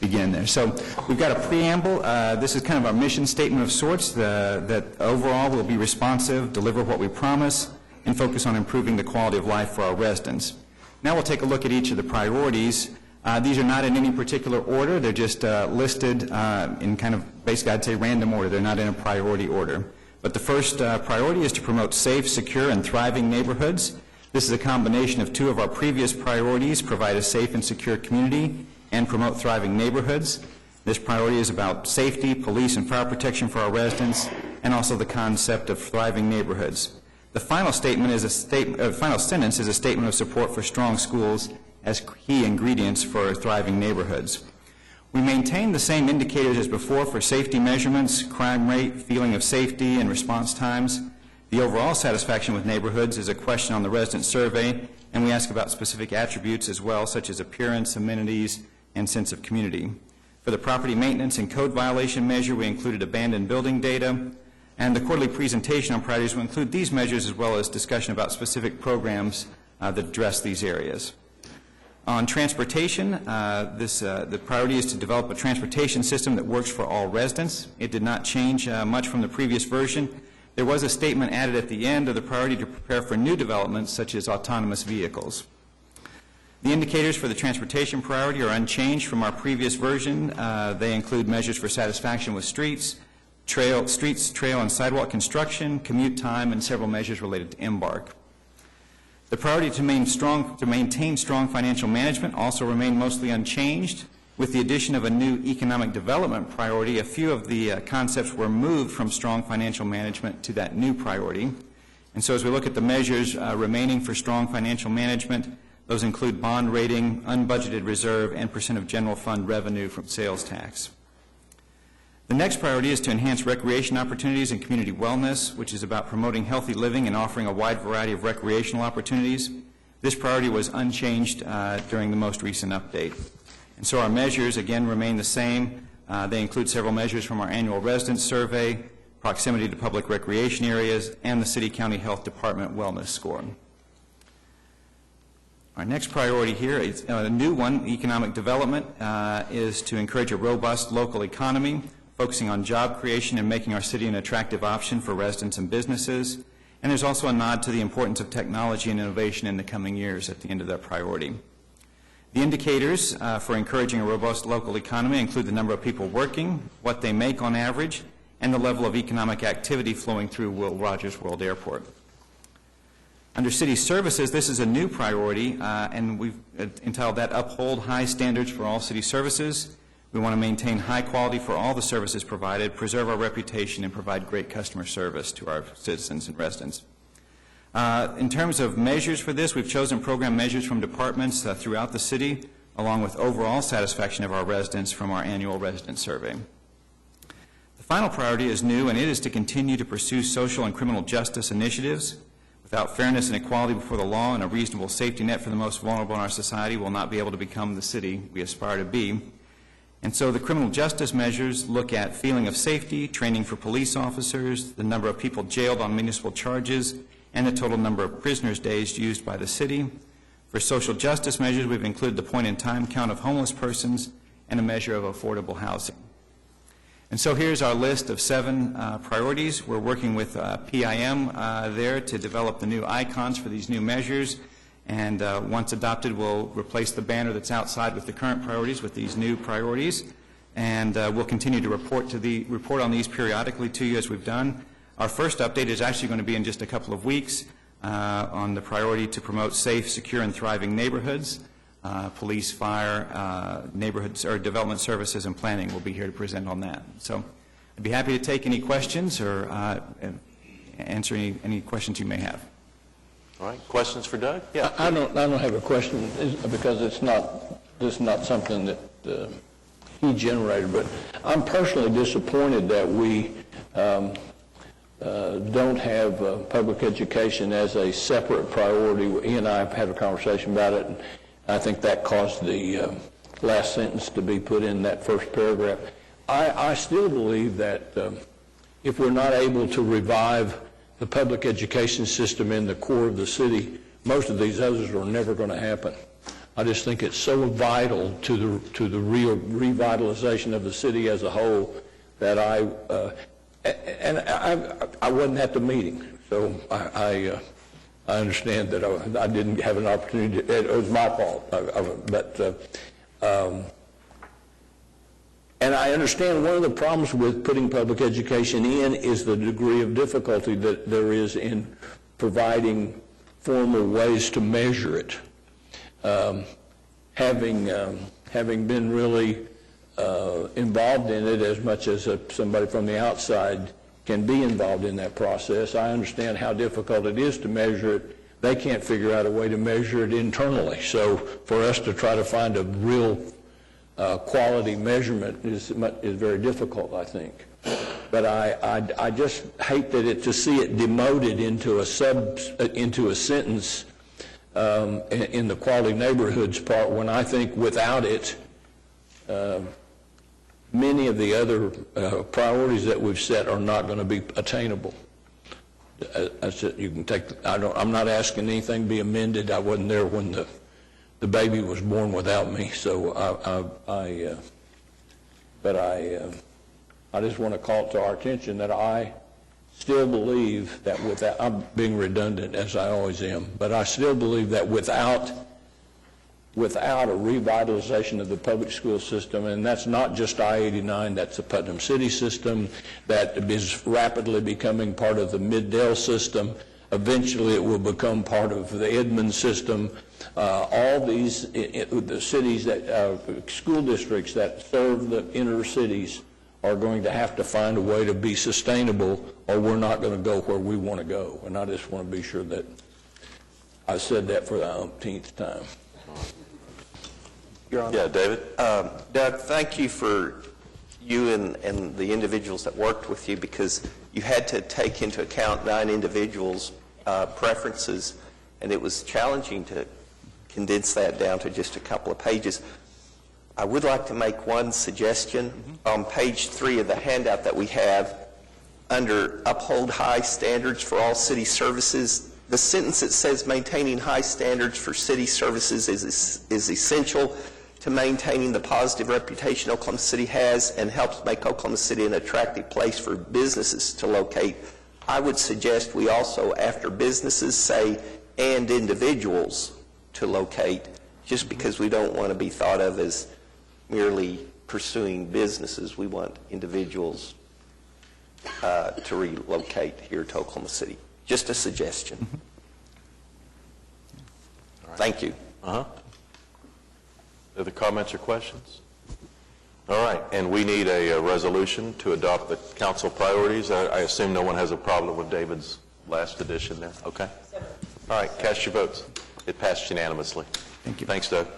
Speaker 2: begin there. So we've got a preamble. This is kind of our mission statement of sorts, that overall we'll be responsive, deliver what we promise, and focus on improving the quality of life for our residents. Now we'll take a look at each of the priorities. These are not in any particular order. They're just listed in kind of, basically, I'd say random order. They're not in a priority order. But the first priority is to promote safe, secure, and thriving neighborhoods. This is a combination of 2 of our previous priorities: provide a safe and secure community and promote thriving neighborhoods. This priority is about safety, police, and fire protection for our residents, and also the concept of thriving neighborhoods. The final statement is final sentence is a statement of support for strong schools as key ingredients for thriving neighborhoods. We maintain the same indicators as before for safety measurements, crime rate, feeling of safety, and response times. The overall satisfaction with neighborhoods is a question on the resident survey, and we ask about specific attributes as well, such as appearance, amenities, and sense of community. For the property maintenance and code violation measure, we included abandoned building data, and the quarterly presentation on priorities will include these measures as well as discussion about specific programs that address these areas. On transportation, the priority is to develop a transportation system that works for all residents. It did not change much from the previous version. There was a statement added at the end of the priority to prepare for new developments such as autonomous vehicles. The indicators for the transportation priority are unchanged from our previous version. They include measures for satisfaction with streets, trail and sidewalk construction, commute time, and several measures related to Embark. The priority to maintain strong financial management also remained mostly unchanged. With the addition of a new economic development priority, a few of the concepts were moved from strong financial management to that new priority. And so as we look at the measures remaining for strong financial management, those include bond rating, unbudgeted reserve, and % of general fund revenue from sales tax. The next priority is to enhance recreation opportunities and community wellness, which is about promoting healthy living and offering a wide variety of recreational opportunities. This priority was unchanged during the most recent update. And so our measures, again, remain the same. They include several measures from our annual residence survey, proximity to public recreation areas, and the City-County Health Department wellness score. Our next priority here is a new one, economic development, is to encourage a robust local economy, focusing on job creation and making our city an attractive option for residents and businesses. And there's also a nod to the importance of technology and innovation in the coming years at the end of that priority. The indicators for encouraging a robust local economy include the number of people working, what they make on average, and the level of economic activity flowing through Will Rogers World Airport. Under city services, this is a new priority, and we've entitled that Uphold High Standards for All City Services. We want to maintain high quality for all the services provided, preserve our reputation, and provide great customer service to our citizens and residents. In terms of measures for this, we've chosen program measures from departments throughout the city, along with overall satisfaction of our residents from our annual resident survey. The final priority is new, and it is to continue to pursue social and criminal justice initiatives. Without fairness and equality before the law and a reasonable safety net for the most vulnerable in our society, we'll not be able to become the city we aspire to be. And so the criminal justice measures look at feeling of safety, training for police officers, the number of people jailed on municipal charges, and the total number of prisoners' days used by the city. For social justice measures, we've included the point-in-time count of homeless persons and a measure of affordable housing. And so here's our list of 7 priorities. We're working with PIM there to develop the new icons for these new measures. And once adopted, we'll replace the banner that's outside with the current priorities with these new priorities. And we'll continue to report on these periodically to you as we've done. Our first update is actually going to be in just a couple of weeks on the priority to promote safe, secure, and thriving neighborhoods. Police, fire, neighborhoods, or development services and planning will be here to present on that. So I'd be happy to take any questions or answer any questions you may have.
Speaker 1: All right, questions for Doug? Yeah.
Speaker 14: I don't have a question because this is not something that he generated, but I'm personally disappointed that we don't have public education as a separate priority. He and I have had a conversation about it, and I think that caused the last sentence to be put in that first paragraph. I still believe that if we're not able to revive the public education system in the core of the city, most of these others are never going to happen. I just think it's so vital to the real revitalization of the city as a whole that I wasn't at the meeting, so I understand that I didn't have an opportunity. It was my fault, and I understand one of the problems with putting public education in is the degree of difficulty that there is in providing formal ways to measure it. Having been really involved in it as much as somebody from the outside can be involved in that process, I understand how difficult it is to measure it. They can't figure out a way to measure it internally. So for us to try to find a real quality measurement is very difficult, I think. But I just hate to see it demoted into a sentence in the quality neighborhoods part, when I think without it, many of the other priorities that we've set are not going to be attainable. You can take. I'm not asking anything be amended. I wasn't there when the baby was born without me, so I just want to call it to our attention that I still believe that without, I'm being redundant as I always am, but I still believe that without a revitalization of the public school system, and that's not just I-89, that's the Putnam City system that is rapidly becoming part of the Middale system. Eventually it will become part of the Edmond system. All these the cities that school districts that serve the inner cities are going to have to find a way to be sustainable, or we're not going to go where we want to go. And I just want to be sure that I said that for the umpteenth time.
Speaker 18: Your Honor.
Speaker 1: Yeah, David.
Speaker 18: Doug, thank you for you and the individuals that worked with you, because you had to take into account 9 individuals' preferences, and it was challenging to condense that down to just a couple of pages. I would like to make one suggestion. On page 3 of the handout that we have, under uphold high standards for all city services, the sentence that says maintaining high standards for city services is essential to maintaining the positive reputation Oklahoma City has and helps make Oklahoma City an attractive place for businesses to locate. I would suggest we also, after businesses, say, and individuals to locate, just because we don't want to be thought of as merely pursuing businesses. We want individuals to relocate here to Oklahoma City. Just a suggestion. Thank you.
Speaker 1: Other comments or questions? All right, and we need a resolution to adopt the council priorities. I assume no one has a problem with David's last addition there? Okay. All right, cast your votes. It passed unanimously.
Speaker 2: Thank you.
Speaker 1: Thanks, Doug.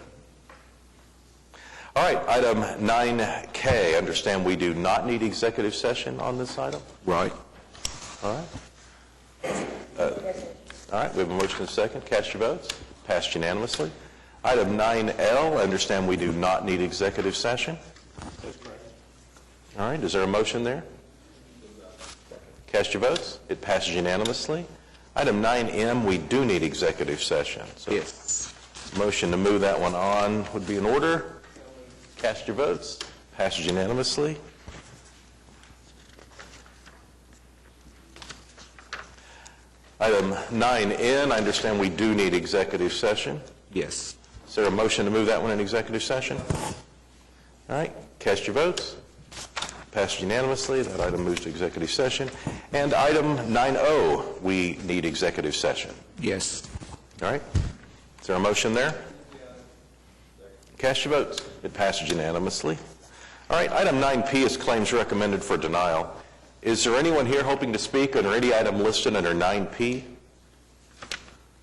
Speaker 1: All right, item 9K. Understand we do not need executive session on this item?
Speaker 14: Right.
Speaker 1: All right. All right, we have a motion and a second. Cast your votes. Passed unanimously. Item 9L. Understand we do not need executive session? That's correct. All right, is there a motion there? Cast your votes. It passes unanimously. Item 9M, we do need executive session. So
Speaker 16: Yes.
Speaker 1: motion to move that one on would be in order. Cast your votes. Passes unanimously. Item 9N, I understand we do need executive session.
Speaker 16: Yes.
Speaker 1: Is there a motion to move that one in executive session? All right, cast your votes. Passed unanimously. That item moves to executive session. And item 9O, we need executive session.
Speaker 16: Yes.
Speaker 1: All right. Is there a motion there? Cast your votes. It passes unanimously. All right, item 9P is claims recommended for denial. Is there anyone here hoping to speak under any item listed under 9P?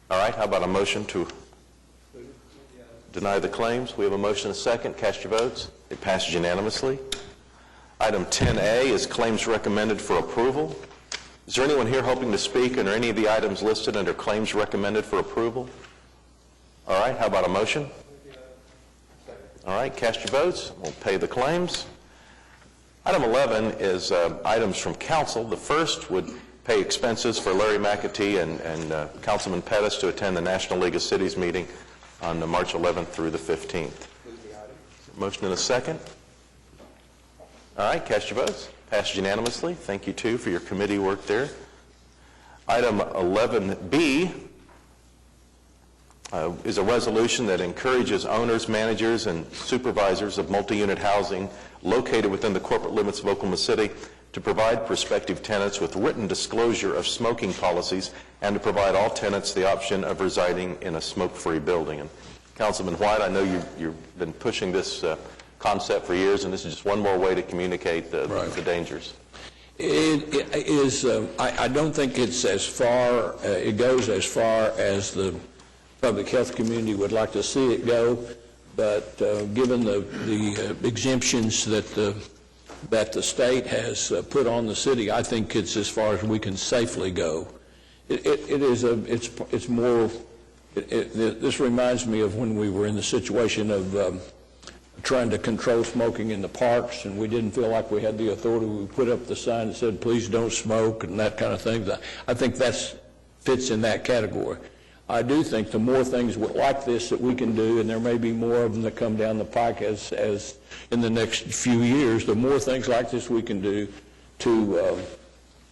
Speaker 1: All right, how about a motion to deny the claims? We have a motion and a second. Cast your votes. It passes unanimously. Item 10A is claims recommended for approval. Is there anyone here hoping to speak under any of the items listed under claims recommended for approval? All right, how about a motion? All right, cast your votes. We'll pay the claims. Item 11 is items from council. The first would pay expenses for Larry McAtee and Councilman Pettis to attend the National League of Cities meeting on March 11th through the 15th. Motion and a second. All right, cast your votes. Passed unanimously. Thank you, too, for your committee work there. Item 11B is a resolution that encourages owners, managers, and supervisors of multi-unit housing located within the corporate limits of Oklahoma City to provide prospective tenants with written disclosure of smoking policies and to provide all tenants the option of residing in a smoke-free building. And Councilman White, I know you've been pushing this concept for years, and this is just one more way to communicate the dangers.
Speaker 14: It is, I don't think it's as far, it goes as far as the public health community would like to see it go, but given the exemptions that the state has put on the city, I think it's as far as we can safely go. It's more, this reminds me of when we were in the situation of trying to control smoking in the parks, and we didn't feel like we had the authority. We put up the sign that said, please don't smoke, and that kind of thing. I think that fits in that category. I do think the more things like this that we can do, and there may be more of them that come down the pike as in the next few years, the more things like this we can do to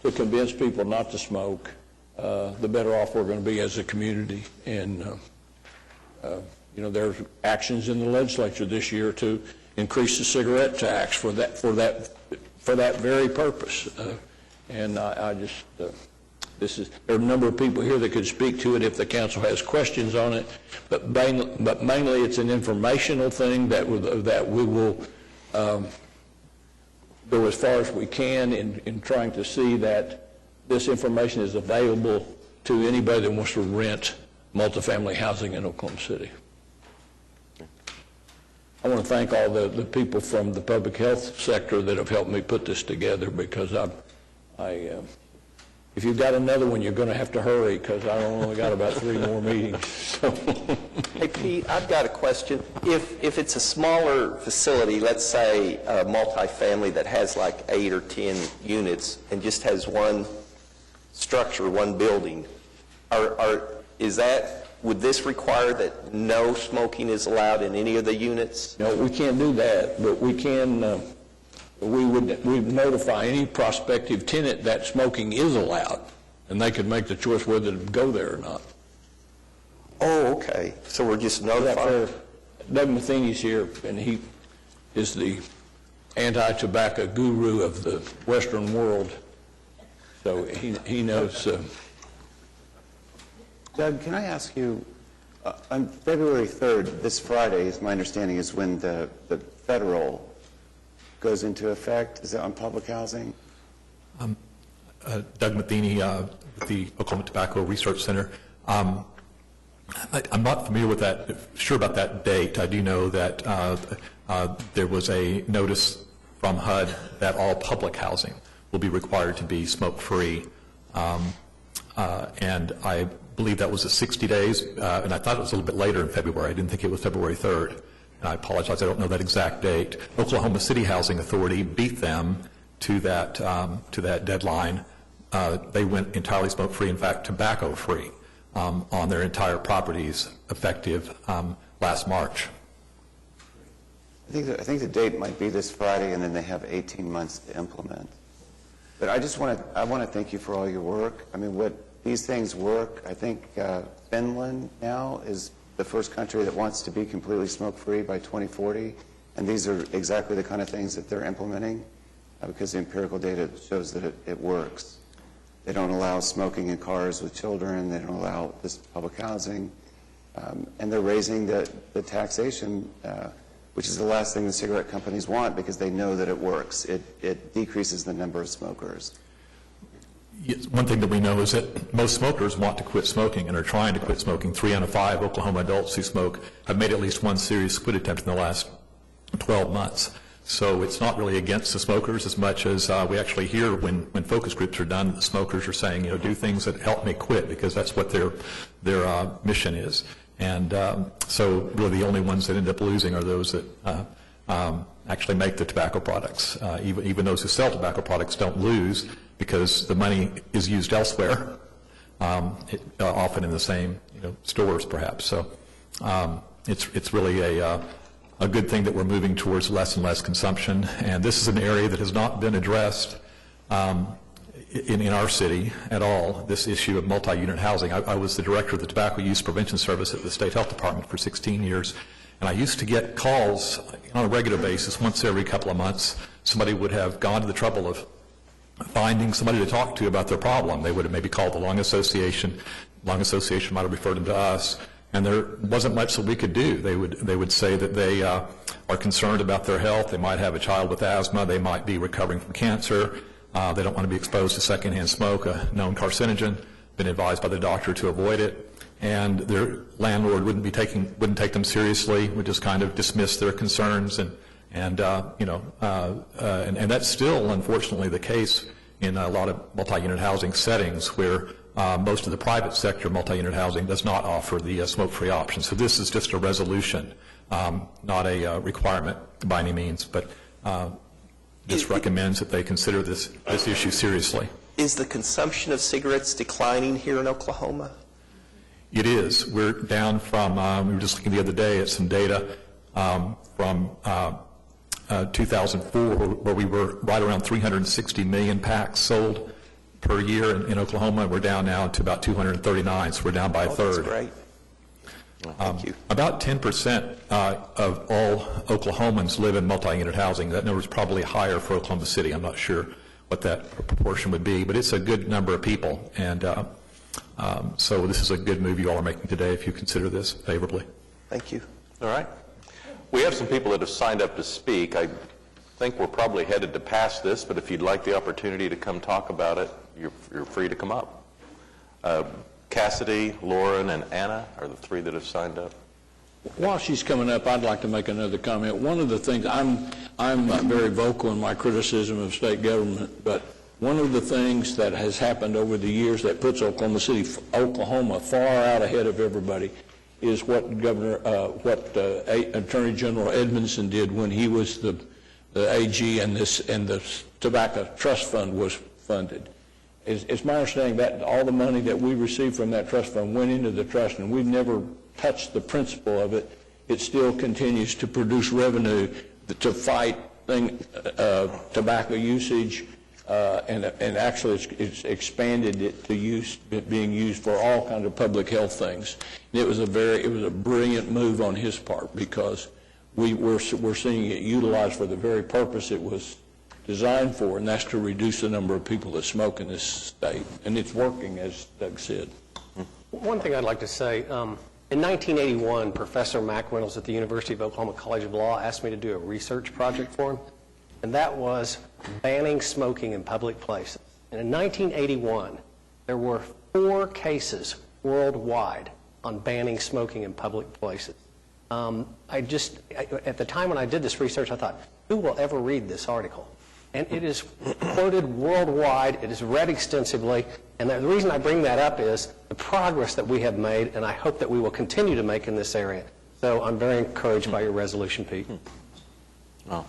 Speaker 14: convince people not to smoke, the better off we're going to be as a community. And there's actions in the legislature this year to increase the cigarette tax for that very purpose. And I just there are a number of people here that could speak to it if the council has questions on it. But mainly it's an informational thing that we will go as far as we can in trying to see that this information is available to anybody that wants to rent multifamily housing in Oklahoma City. I want to thank all the people from the public health sector that have helped me put this together, because if you've got another one, you're going to have to hurry, because I only got about 3 more meetings. So.
Speaker 18: Hey, Pete, I've got a question. If it's a smaller facility, let's say a multifamily that has like 8 or 10 units and just has one structure, one building, would this require that no smoking is allowed in any of the units?
Speaker 14: No, we can't do that, but we can. We would notify any prospective tenant that smoking is allowed, and they could make the choice whether to go there or not.
Speaker 18: Oh, okay. So we're just notifying.
Speaker 14: Doug Matheny's here, and he is the anti-tobacco guru of the Western world, so he knows.
Speaker 12: Doug, can I ask you, on February 3rd, this Friday, is my understanding, is when the federal goes into effect? Is it on public housing?
Speaker 5: Doug Matheny with the Oklahoma Tobacco Research Center. I'm not familiar with that, sure about that date. I do know that there was a notice from HUD that all public housing will be required to be smoke-free. And I believe that was 60 days, and I thought it was a little bit later in February. I didn't think it was February 3rd. And I apologize, I don't know that exact date. Oklahoma City Housing Authority beat them to that deadline. They went entirely smoke-free, in fact, tobacco-free on their entire properties effective last March.
Speaker 12: I think the date might be this Friday, and then they have 18 months to implement. But I want to thank you for all your work. I mean, these things work. I think Finland now is the first country that wants to be completely smoke-free by 2040, and these are exactly the kind of things that they're implementing because the empirical data shows that it works. They don't allow smoking in cars with children. They don't allow this public housing, and they're raising the taxation, which is the last thing the cigarette companies want because they know that it works. It decreases the number of smokers.
Speaker 5: Yes, one thing that we know is that most smokers want to quit smoking and are trying to quit smoking. 3 out of 5 Oklahoma adults who smoke have made at least one serious quit attempt in the last 12 months. So it's not really against the smokers as much as we actually hear when focus groups are done, the smokers are saying, do things that help me quit because that's what their mission is. And so really the only ones that end up losing are those that actually make the tobacco products. Even those who sell tobacco products don't lose because the money is used elsewhere, often in the same stores perhaps. So it's really a good thing that we're moving towards less and less consumption. And this is an area that has not been addressed in our city at all, this issue of multi-unit housing. I was the director of the Tobacco Use Prevention Service at the State Health Department for 16 years, and I used to get calls on a regular basis, once every couple of months. Somebody would have gone to the trouble of finding somebody to talk to about their problem. They would have maybe called the Lung Association. Lung Association might have referred them to us, and there wasn't much that we could do. They would say that they are concerned about their health. They might have a child with asthma. They might be recovering from cancer. They don't want to be exposed to secondhand smoke, a known carcinogen. Been advised by the doctor to avoid it, and their landlord wouldn't take them seriously. Would just kind of dismiss their concerns, and that's still unfortunately the case in a lot of multi-unit housing settings where most of the private sector multi-unit housing does not offer the smoke-free option. So this is just a resolution, not a requirement by any means, but this recommends that they consider this issue seriously.
Speaker 18: Is the consumption of cigarettes declining here in Oklahoma?
Speaker 5: It is. We're down from, we were just looking the other day at some data from 2004 where we were right around 360 million packs sold per year in Oklahoma. We're down now to about 239, so we're down by a third.
Speaker 18: That's great. Well, thank you.
Speaker 5: About 10% of all Oklahomans live in multi-unit housing. That number is probably higher for Oklahoma City. I'm not sure what that proportion would be, but it's a good number of people. And so this is a good move you all are making today if you consider this favorably.
Speaker 18: Thank you.
Speaker 1: All right. We have some people that have signed up to speak. I think we're probably headed to pass this, but if you'd like the opportunity to come talk about it, you're free to come up. Cassidy, Lauren, and Anna are the 3 that have signed up.
Speaker 14: While she's coming up, I'd like to make another comment. One of the things, I'm very vocal in my criticism of state government, but one of the things that has happened over the years that puts Oklahoma far out ahead of everybody is what Attorney General Edmondson did when he was the AG and the Tobacco Trust Fund was funded. It's my understanding that all the money that we received from that trust fund went into the trust, and we've never touched the principle of it. It still continues to produce revenue to fight tobacco usage, and actually it's expanded it to being used for all kinds of public health things. And it was a brilliant move on his part because we're seeing it utilized for the very purpose it was designed for, and that's to reduce the number of people that smoke in this state. And it's working, as Doug said.
Speaker 3: One thing I'd like to say, in 1981, Professor Mac Reynolds at the University of Oklahoma College of Law asked me to do a research project for him.
Speaker 6: and that was banning smoking in public places. And in 1981, there were 4 cases worldwide on banning smoking in public places. At the time when I did this research, I thought, who will ever read this article? And it is quoted worldwide, it is read extensively, and the reason I bring that up is the progress that we have made, and I hope that we will continue to make in this area. So I'm very encouraged by your resolution, Pete.
Speaker 1: Oh.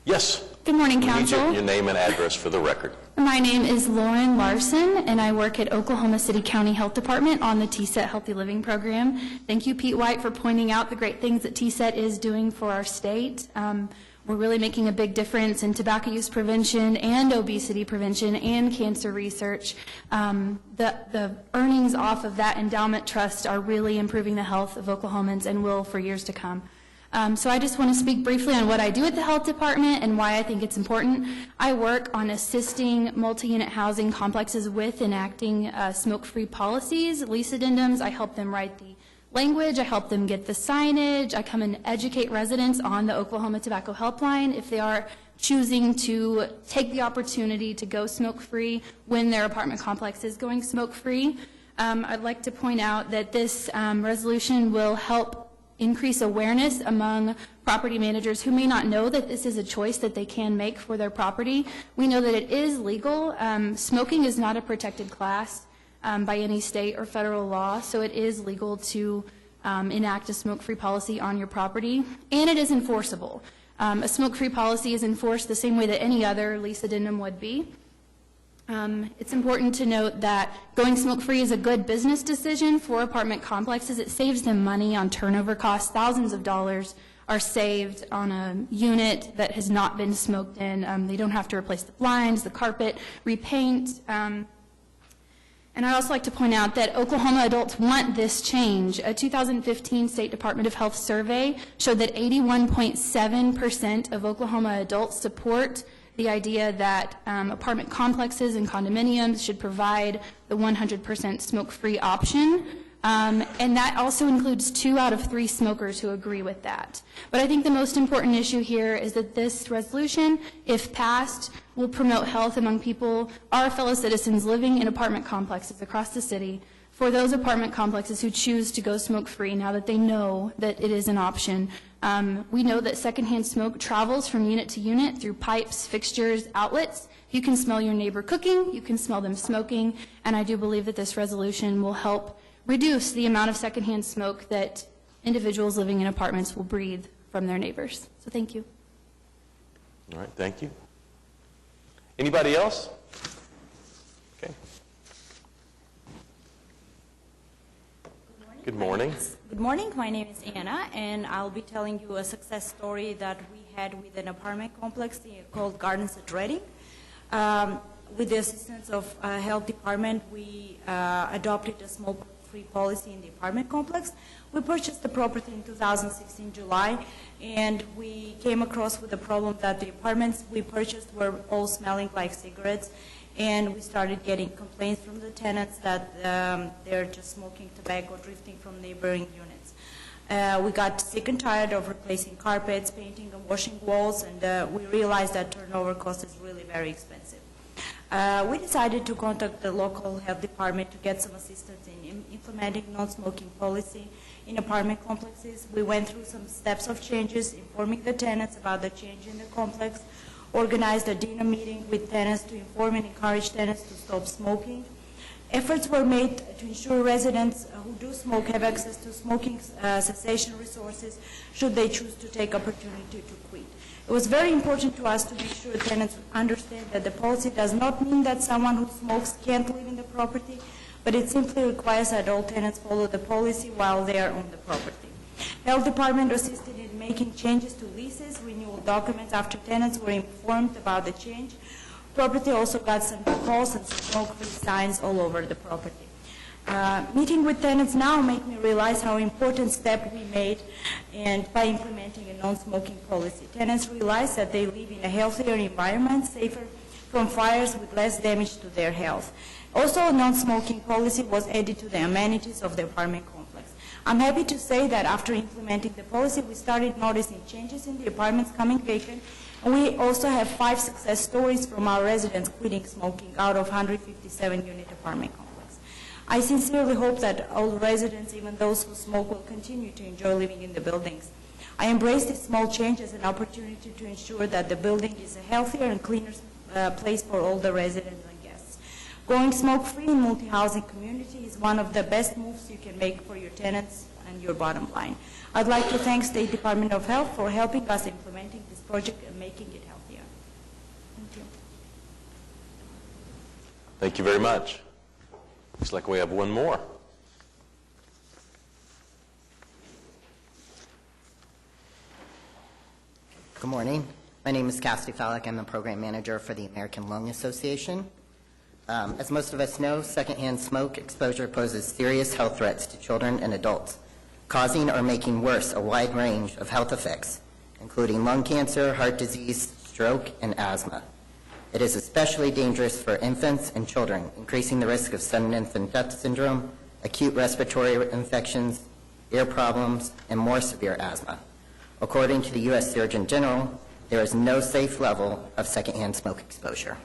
Speaker 1: Yes?
Speaker 7: Good morning,
Speaker 1: We need
Speaker 7: Council.
Speaker 1: your name and address for the record.
Speaker 7: My name is Lauren Larson, and I work at Oklahoma City County Health Department on the TSET Healthy Living Program. Thank you, Pete White, for pointing out the great things that TSET is doing for our state. We're really making a big difference in tobacco use prevention and obesity prevention and cancer research. The earnings off of that endowment trust are really improving the health of Oklahomans and will for years to come. So I just want to speak briefly on what I do at the health department and why I think it's important. I work on assisting multi-unit housing complexes with enacting smoke-free policies, lease addendums. I help them write the language, I help them get the signage, I come and educate residents on the Oklahoma Tobacco Helpline if they are choosing to take the opportunity to go smoke-free when their apartment complex is going smoke-free. I'd like to point out that this resolution will help increase awareness among property managers who may not know that this is a choice that they can make for their property. We know that it is legal. Smoking is not a protected class by any state or federal law, so it is legal to enact a smoke-free policy on your property, and it is enforceable. A smoke-free policy is enforced the same way that any other lease addendum would be. It's important to note that going smoke-free is a good business decision for apartment complexes. It saves them money on turnover costs. Thousands of dollars are saved on a unit that has not been smoked in. They don't have to replace the blinds, the carpet, repaint. And I'd also like to point out that Oklahoma adults want this change. A 2015 State Department of Health survey showed that 81.7% of Oklahoma adults support the idea that apartment complexes and condominiums should provide the 100% smoke-free option. And that also includes 2 out of 3 smokers who agree with that. But I think the most important issue here is that this resolution, if passed, will promote health among people, our fellow citizens living in apartment complexes across the city, for those apartment complexes who choose to go smoke-free now that they know that it is an option. We know that secondhand smoke travels from unit to unit through pipes, fixtures, outlets. You can smell your neighbor cooking, you can smell them smoking, and I do believe that this resolution will help reduce the amount of secondhand smoke that individuals living in apartments will breathe from their neighbors. So thank you.
Speaker 1: All right, thank you. Anybody else? Okay. Good morning.
Speaker 8: Good morning. My name is Anna, and I'll be telling you a success story that we had with an apartment complex called Gardens at Reading. With the assistance of health department, we adopted a smoke-free policy in the apartment complex. We purchased the property in 2016 July, and we came across with the problem that the apartments we purchased were all smelling like cigarettes, and we started getting complaints from the tenants that they're just smoking tobacco drifting from neighboring units. We got sick and tired of replacing carpets, painting and washing walls, and we realized that turnover cost is really very expensive. We decided to contact the local health department to get some assistance in implementing non-smoking policy in apartment complexes. We went through some steps of changes, informing the tenants about the change in the complex, organized a dinner meeting with tenants to inform and encourage tenants to stop smoking. Efforts were made to ensure residents who do smoke have access to smoking cessation resources should they choose to take opportunity to quit. It was very important to us to make sure tenants understand that the policy does not mean that someone who smokes can't live in the property, but it simply requires that all tenants follow the policy while they are on the property. Health department assisted in making changes to leases, renewal documents after tenants were informed about the change. Property also got some calls and smoke-free signs all over the property. Meeting with tenants now make me realize how important step we made and by implementing a non-smoking policy. Tenants realize that they live in a healthier environment, safer from fires with less damage to their health. Also, a non-smoking policy was added to the amenities of the apartment complex. I'm happy to say that after implementing the policy, we started noticing changes in the apartments coming vacant We also have 5 success stories from our residents quitting smoking out of 157-unit apartment complex. I sincerely hope that all residents, even those who smoke, will continue to enjoy living in the buildings. I embrace this small change as an opportunity to ensure that the building is a healthier and cleaner place for all the residents and guests. Going smoke-free in multi-housing community is one of the best moves you can make for your tenants and your bottom line. I'd like to thank State Department of Health for helping us implementing this project and making it healthier. Thank you.
Speaker 1: Thank you very much. Looks like we have one more.
Speaker 4: Good morning. My name is Cassie Fallick. I'm the program manager for the American Lung Association. As most of us know, secondhand smoke exposure poses serious health threats to children and adults, causing or making worse a wide range of health effects, including lung cancer, heart disease, stroke, and asthma. It is especially dangerous for infants and children, increasing the risk of sudden infant death syndrome, acute respiratory infections, ear problems, and more severe asthma. According to the U.S. Surgeon General, there is no safe level of secondhand smoke exposure.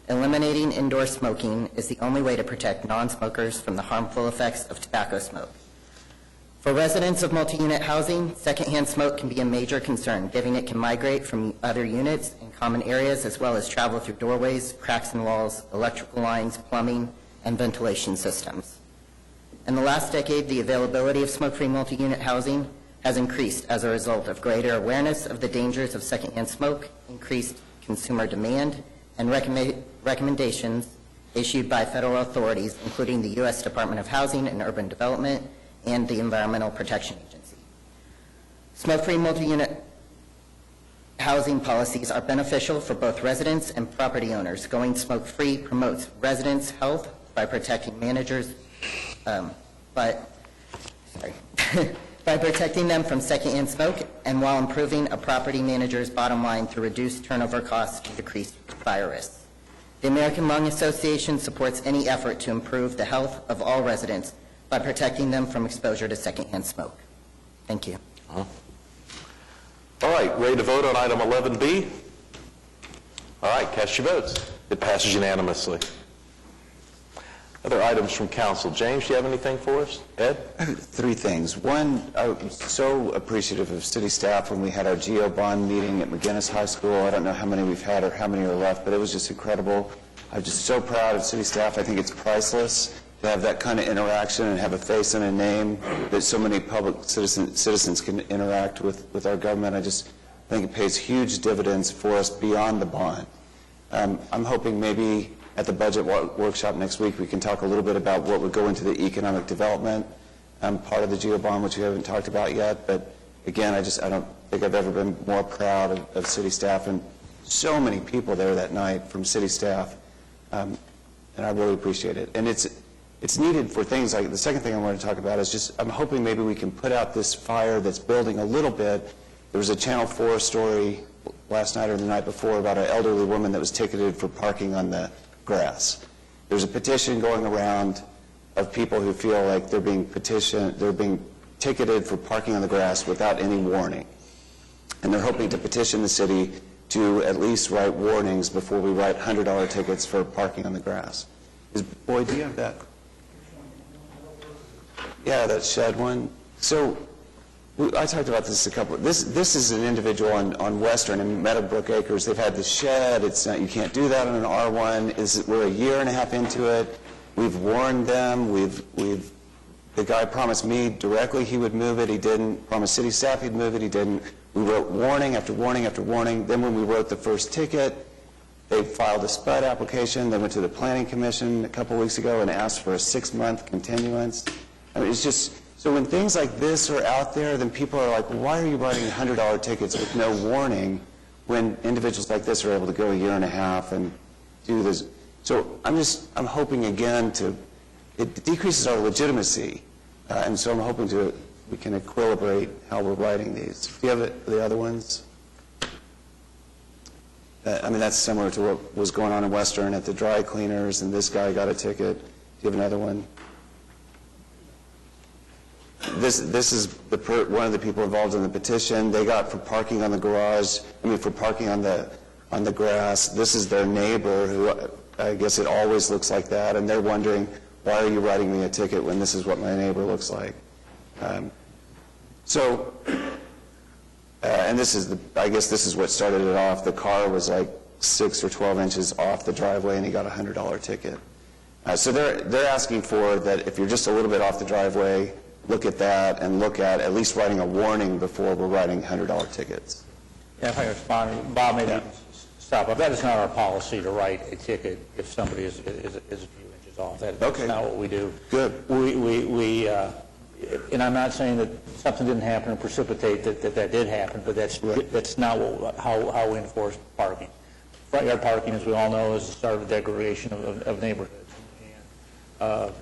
Speaker 4: Eliminating indoor smoking is the only way to protect non-smokers from the harmful effects of tobacco smoke. For residents of multi-unit housing, secondhand smoke can be a major concern, given it can migrate from other units and common areas, as well as travel through doorways, cracks in walls, electrical lines, plumbing, and ventilation systems. In the last decade, the availability of smoke-free multi-unit housing has increased as a result of greater awareness of the dangers of secondhand smoke, increased consumer demand, and recommendations issued by federal authorities, including the U.S. Department of Housing and Urban Development and the Environmental Protection Agency. Smoke-free multi-unit housing policies are beneficial for both residents and property owners. Going smoke-free promotes residents' health by protecting managers, by protecting them from secondhand smoke, and while improving a property manager's bottom line through reduced turnover costs and decreased fire risks. The American Lung Association supports any effort to improve the health of all residents by protecting them from exposure to secondhand smoke. Thank you.
Speaker 1: All right, ready to vote on item 11B? All right, cast your votes. It passes unanimously. Other items from council. James, do you have anything for us? Ed?
Speaker 12: I have 3 things. One, I was so appreciative of city staff when we had our GEO bond meeting at McGinnis High School. I don't know how many we've had or how many are left, but it was just incredible. I'm just so proud of city staff. I think it's priceless to have that kind of interaction and have a face and a name that so many public citizens can interact with our government. I just think it pays huge dividends for us beyond the bond. I'm hoping maybe at the budget workshop next week we can talk a little bit about what would go into the economic development part of the GEO bond, which we haven't talked about yet. But again, I don't think I've ever been more proud of city staff, and so many people there that night from city staff, and I really appreciate it. And it's needed for things like, the second thing I want to talk about is just, I'm hoping maybe we can put out this fire that's building a little bit. There was a Channel 4 story last night or the night before about an elderly woman that was ticketed for parking on the grass. There's a petition going around of people who feel like they're being ticketed for parking on the grass without any warning. And they're hoping to petition the city to at least write warnings before we write $100 tickets for parking on the grass. Boyd, do you have that? Yeah, that shed one. So I talked about this a couple. This is an individual on Western in Meadowbrook Acres. They've had the shed. It's not, you can't do that on an R1. We're a year and a half into it. We've warned them. The guy promised me directly he would move it. He didn't. Promised city staff he'd move it. He didn't. We wrote warning after warning after warning. Then when we wrote the first ticket, they filed a SPUD application. They went to the Planning Commission a couple weeks ago and asked for a 6-month continuance. I mean, it's just, so when things like this are out there, then people are like, why are you writing $100 tickets with no warning when individuals like this are able to go a year and a half and do this? So I'm hoping again it decreases our legitimacy. And so I'm hoping we can equilibrate how we're writing these. Do you have the other ones? I mean, that's similar to what was going on in Western at the dry cleaners, and this guy got a ticket. Do you have another one? this is one of the people involved in the petition. They got for parking on the for parking on the grass. This is their neighbor who, I guess it always looks like that, and they're wondering, why are you writing me a ticket when this is what my neighbor looks like? And I guess this is what started it off. The car was like 6 or 12 inches off the driveway, and he got a $100 ticket. So they're asking for that if you're just a little bit off the driveway, look at that and look at least writing a warning before we're writing $100 tickets.
Speaker 9: Yeah, if I respond, Bob, maybe stop. That is not our policy to write a ticket if somebody is a few inches off. That's not what we do.
Speaker 12: Good.
Speaker 9: And I'm not saying that something didn't happen or precipitate that did happen, but that's not how we enforce parking. Front yard parking, as we all know, is the start of the degradation of neighborhoods. Bob,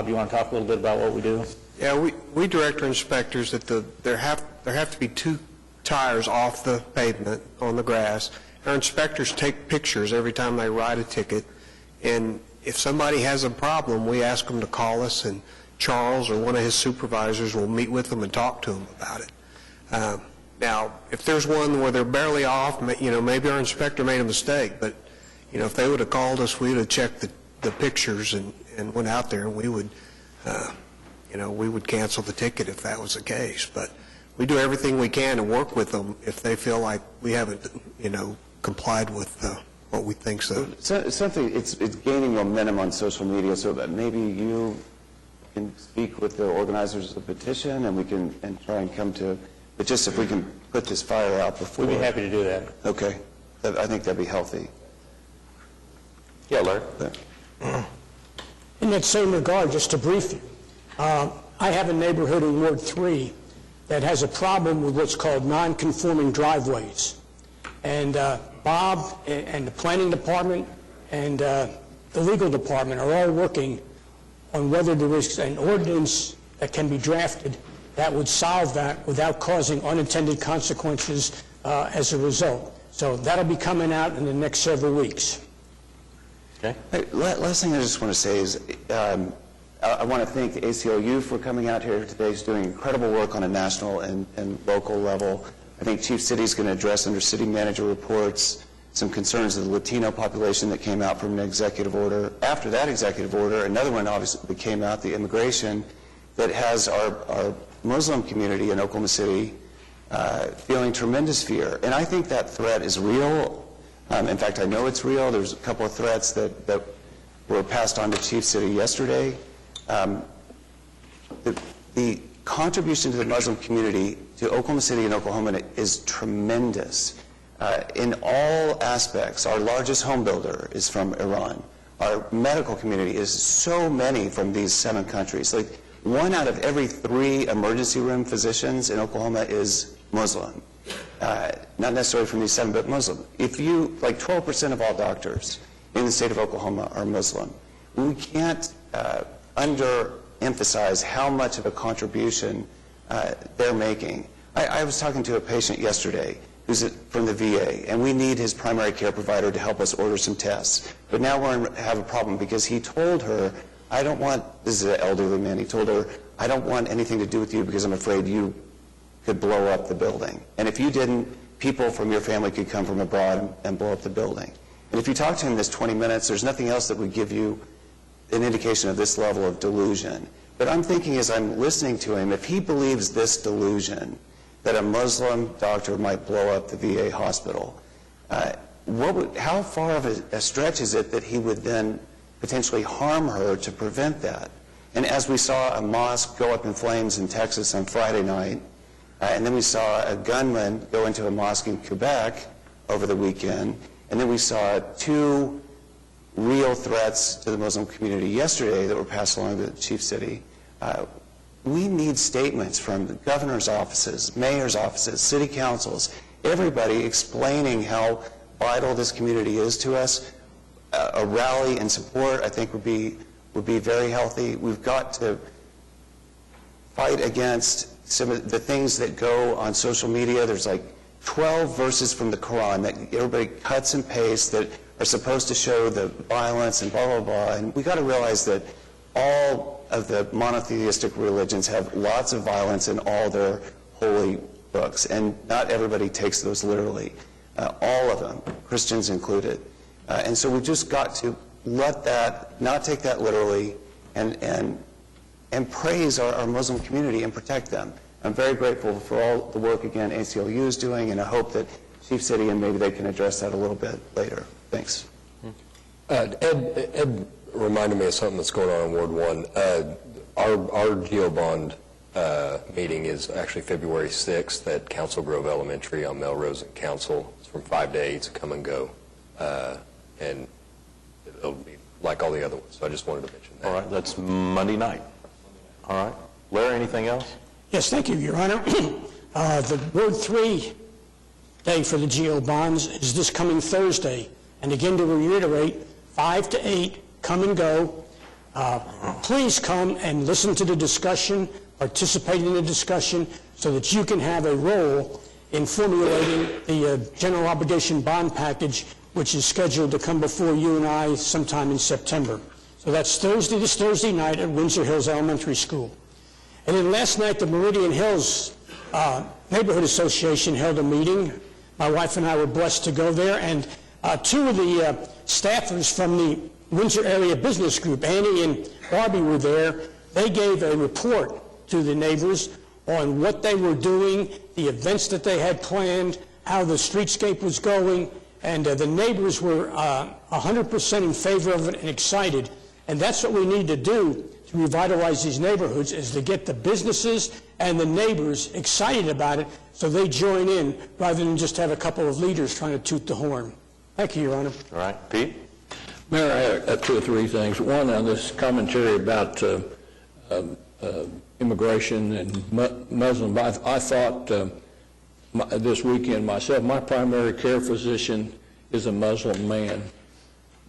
Speaker 9: you want to talk a little bit about what we do?
Speaker 10: Yeah, we direct our inspectors that there have to be 2 tires off the pavement on the grass. Our inspectors take pictures every time they write a ticket, and if somebody has a problem, we ask them to call us, and Charles or one of his supervisors will meet with them and talk to them about it. Now, if there's one where they're barely off, maybe our inspector made a mistake, but if they would have called us, we would have checked the pictures and went out there, and we would cancel the ticket if that was the case. But we do everything we can to work with them if they feel like we haven't, complied with what we think so.
Speaker 12: It's gaining momentum on social media, so that maybe you can speak with the organizers of the petition, and we can try and come to. But just if we can put this fire out before.
Speaker 9: We'd be happy to do that.
Speaker 12: Okay, I think that'd be healthy.
Speaker 1: Yeah, Larry.
Speaker 11: In that same regard, just to brief you, I have a neighborhood in Ward 3 that has a problem with what's called non-conforming driveways. And Bob and the planning department and the legal department are all working on whether there is an ordinance that can be drafted that would solve that without causing unintended consequences as a result. So that'll be coming out in the next several weeks.
Speaker 12: Okay. Hey, last thing I just want to say is I want to thank the ACLU for coming out here today. It's doing incredible work on a national and local level. I think Chief City is going to address under city manager reports some concerns of the Latino population that came out from an executive order. After that executive order, another one obviously that came out, the immigration, that has our Muslim community in Oklahoma City feeling tremendous fear. And I think that threat is real. In fact, I know it's real. There's a couple of threats that were passed on to Chief City yesterday. The contribution to the Muslim community, to Oklahoma City and Oklahoma, is tremendous. In all aspects, our largest home builder is from Iran. Our medical community is so many from these 7 countries. Like 1 out of every 3 emergency room physicians in Oklahoma is Muslim. Not necessarily from these 7, but Muslim. If you, like 12% of all doctors in the state of Oklahoma are Muslim. We can't underemphasize how much of a contribution they're making. I was talking to a patient yesterday who's from the VA, and we need his primary care provider to help us order some tests. But now we're going to have a problem because he told her, this is an elderly man, he told her, I don't want anything to do with you because I'm afraid you could blow up the building. And if you didn't, people from your family could come from abroad and blow up the building. And if you talk to him this 20 minutes, there's nothing else that would give you an indication of this level of delusion. But I'm thinking as I'm listening to him, if he believes this delusion, that a Muslim doctor might blow up the VA hospital, how far of a stretch is it that he would then potentially harm her to prevent that? And as we saw a mosque go up in flames in Texas on Friday night, and then we saw a gunman go into a mosque in Quebec over the weekend, and then we saw 2 real threats to the Muslim community yesterday that were passed along to Chief City. We need statements from the governor's offices, mayor's offices, city councils, everybody explaining how vital this community is to us. A rally and support, I think, would be very healthy. We've got to fight against some of the things that go on social media. There's like 12 verses from the Quran that everybody cuts and pastes that are supposed to show the violence and blah, blah, blah. And we've got to realize that all of the monotheistic religions have lots of violence in all their holy books, and not everybody takes those literally. All of them, Christians included. And so we've just got to let that, not take that literally, and praise our Muslim community and protect them. I'm very grateful for all the work, again, ACLU is doing, and I hope that Chief City, and maybe they can address that a little bit later. Thanks.
Speaker 3: Ed reminded me of something that's going on in Ward 1. Our GeoBond meeting is actually February 6th at Council Grove Elementary on Melrose and Council. It's from 5 to 8, it's come and go. And it'll be like all the other ones, so I just wanted to mention that.
Speaker 1: All right, that's Monday night. All right. Larry, anything else?
Speaker 11: Yes, thank you, Your Honor. The Ward 3 day for the GO bonds is this coming Thursday. And again, to reiterate, 5 to 8, come and go. Please come and listen to the discussion, participate in the discussion, so that you can have a role in formulating the general obligation bond package, which is scheduled to come before you and I sometime in September. So that's this Thursday night at Windsor Hills Elementary School. And then last night, the Meridian Hills Neighborhood Association held a meeting. My wife and I were blessed to go there, and two of the staffers from the Windsor Area Business Group, Annie and Barbie, were there. They gave a report to the neighbors on what they were doing, the events that they had planned, how the streetscape was going, and the neighbors were 100% in favor of it and excited. And that's what we need to do to revitalize these neighborhoods, is to get the businesses and the neighbors excited about it so they join in rather than just have a couple of leaders trying to toot the horn. Thank you, Your Honor.
Speaker 1: All right. Pete?
Speaker 14: Mayor, I have two or three things. One, on this commentary about immigration and Muslim, I thought this weekend myself, my primary care physician is a Muslim man.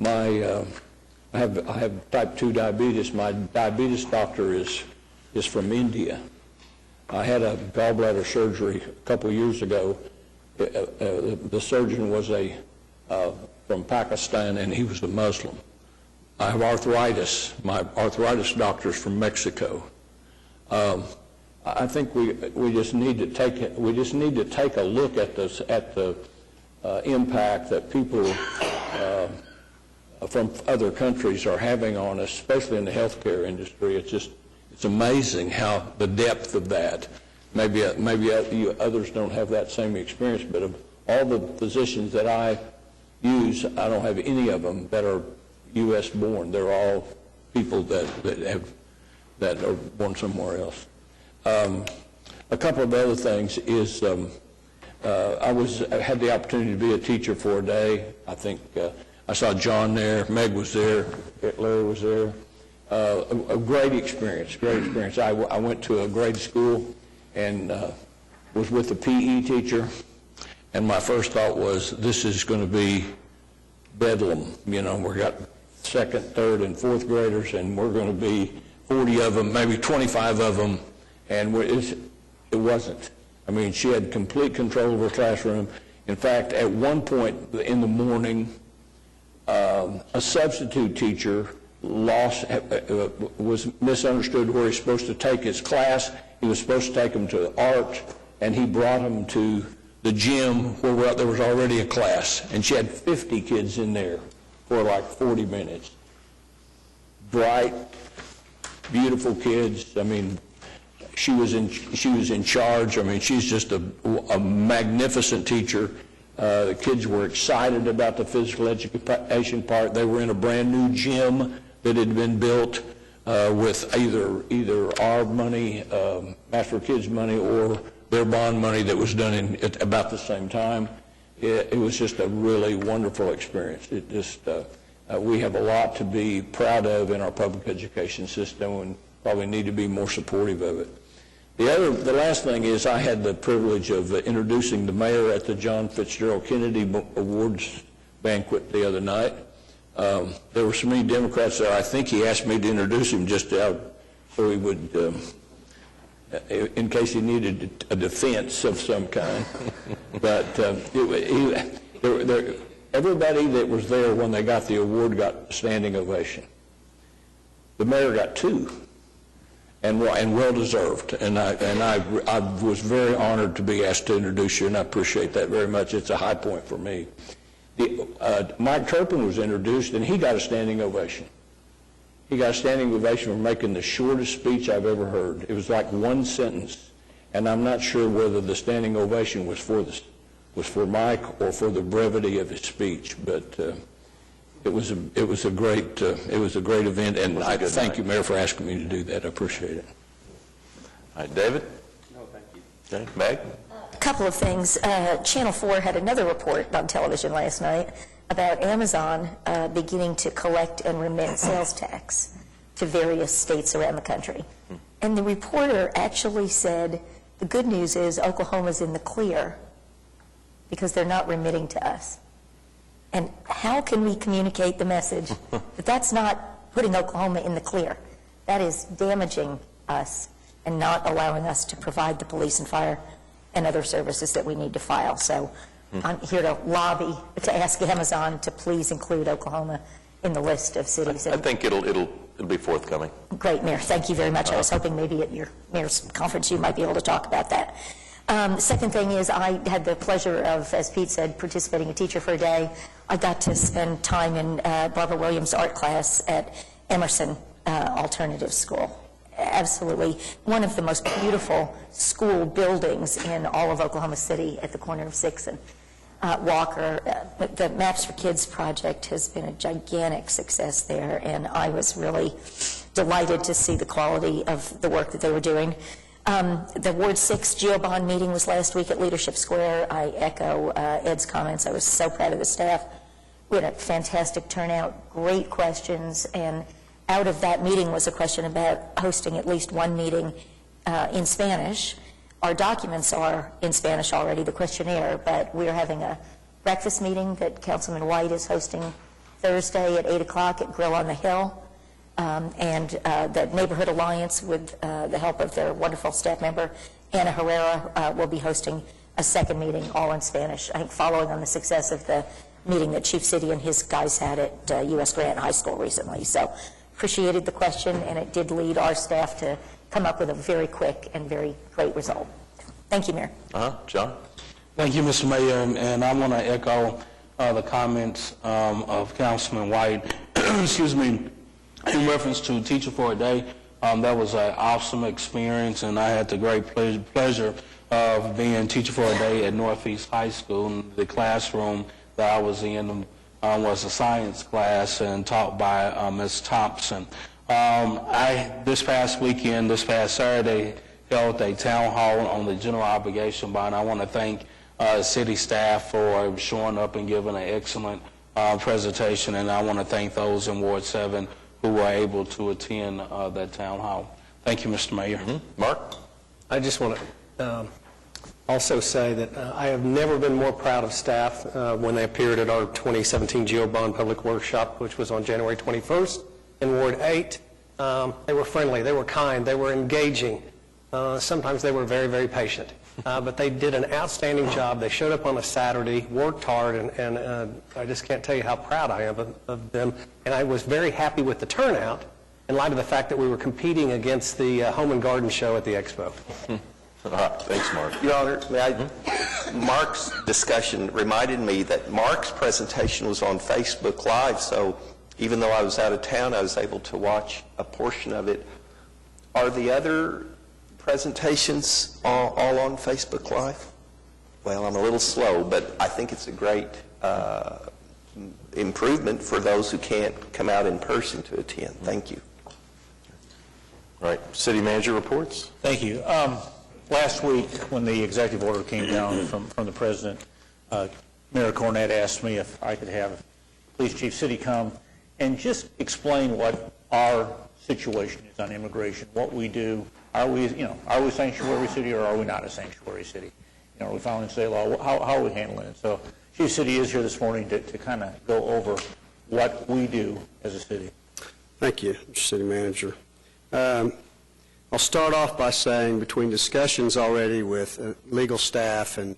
Speaker 14: I have type 2 diabetes. My diabetes doctor is from India. I had a gallbladder surgery a couple of years ago. The surgeon was from Pakistan, and he was a Muslim. I have arthritis. My arthritis doctor is from Mexico. I think we just need to take a look at this, at the impact that people from other countries are having on us, especially in the healthcare industry. It's amazing how the depth of that. Maybe you others don't have that same experience, but of all the physicians that I use, I don't have any of them that are U.S. born. They're all people that are born somewhere else. A couple of other things is I had the opportunity to be a teacher for a day. I think I saw John there, Meg was there, Larry was there. A great experience, great experience. I went to a grade school and was with a PE teacher, and my first thought was, this is going to be bedlam. You know, we've got second, third, and fourth graders, and we're going to be 40 of them, maybe 25 of them, and it wasn't. I mean, she had complete control of her classroom. In fact, at one point in the morning, a substitute teacher was misunderstood where he's supposed to take his class. He was supposed to take them to art, and he brought them to the gym where there was already a class, and she had 50 kids in there for like 40 minutes. Bright, beautiful kids. I mean, she was in charge. I mean, she's just a magnificent teacher. The kids were excited about the physical education part. They were in a brand new gym that had been built with either our money, Master Kids money, or their bond money that was done at about the same time. It was just a really wonderful experience. We have a lot to be proud of in our public education system, and probably need to be more supportive of it. The last thing is, I had the privilege of introducing the mayor at the John Fitzgerald Kennedy Awards banquet the other night. There were so many Democrats there, I think he asked me to introduce him just so he would, in case he needed a defense of some kind. But everybody that was there when they got the award got a standing ovation. The mayor got two. and well-deserved. And I was very honored to be asked to introduce you, and I appreciate that very much. It's a high point for me. Mike Turpin was introduced, and he got a standing ovation. He got a standing ovation for making the shortest speech I've ever heard. It was like one sentence, and I'm not sure whether the standing ovation was for Mike or for the brevity of his speech, but it was a great event, and I thank you, Mayor, for asking me to do that. I appreciate it.
Speaker 1: All right, David?
Speaker 23: No, thank you.
Speaker 1: Okay, Meg?
Speaker 15: A couple of things. Channel 4 had another report on television last night about Amazon beginning to collect and remit sales tax to various states around the country. And the reporter actually said, the good news is Oklahoma's in the clear because they're not remitting to us. And how can we communicate the message that that's not putting Oklahoma in the clear? That is damaging us and not allowing us to provide the police and fire and other services that we need to file. So I'm here to lobby to ask Amazon to please include Oklahoma in the list of cities.
Speaker 1: I think it'll be forthcoming.
Speaker 15: Great, Mayor. Thank you very much. I was hoping maybe at your mayor's conference you might be able to talk about that. The second thing is I had the pleasure of, as Pete said, participating a teacher for a day. I got to spend time in Barbara Williams' art class at Emerson Alternative School. Absolutely one of the most beautiful school buildings in all of Oklahoma City at the corner of 6th and Walker. The Maps for Kids project has been a gigantic success there, and I was really delighted to see the quality of the work that they were doing. The Ward 6 GeoBond meeting was last week at Leadership Square. I echo Ed's comments. I was so proud of the staff. We had a fantastic turnout, great questions, and out of that meeting was a question about hosting at least one meeting in Spanish. Our documents are in Spanish already, the questionnaire, but we're having a breakfast meeting that Councilman White is hosting Thursday at 8 o'clock at Grill on the Hill. And the Neighborhood Alliance, with the help of their wonderful staff member, Anna Herrera, will be hosting a second meeting, all in Spanish, I think following on the success of the meeting that Chief City and his guys had at U.S. Grant High School recently. So appreciated the question, and it did lead our staff to come up with a very quick and very great result. Thank you, Mayor.
Speaker 1: John?
Speaker 13: Thank you, Mr. Mayor, and I want to echo the comments of Councilman White, excuse me, in reference to Teacher for a Day. That was an awesome experience, and I had the great pleasure of being Teacher for a Day at Northeast High School. And the classroom that I was in was a science class and taught by Ms. Thompson. This past weekend, this past Saturday, held a town hall on the general obligation bond. I want to thank city staff for showing up and giving an excellent presentation, and I want to thank those in Ward 7 who were able to attend that town hall. Thank you, Mr. Mayor.
Speaker 1: Mark?
Speaker 6: I just want to also say that I have never been more proud of staff when they appeared at our 2017 GeoBond Public Workshop, which was on January 21st in Ward 8. They were friendly, they were kind, they were engaging. Sometimes they were very, very patient. But they did an outstanding job. They showed up on a Saturday, worked hard, and I just can't tell you how proud I am of them. And I was very happy with the turnout in light of the fact that we were competing against the Home and Garden Show at the Expo.
Speaker 1: Thanks, Mark.
Speaker 18: Your Honor, Mark's discussion reminded me that Mark's presentation was on Facebook Live, so even though I was out of town, I was able to watch a portion of it. Are the other presentations all on Facebook Live? Well, I'm a little slow, but I think it's a great improvement for those who can't come out in person to attend. Thank you.
Speaker 1: All right, City Manager reports.
Speaker 9: Thank you. Last week, when the executive order came down from the President, Mayor Cornett asked me if I could have Police Chief City come and just explain what our situation is on immigration, what we do. Are we a sanctuary city or are we not a sanctuary city? Are we following state law? How are we handling it? So Chief City is here this morning to kind of go over what we do as a city.
Speaker 10: Thank you, Mr. City Manager. I'll start off by saying between discussions already with legal staff and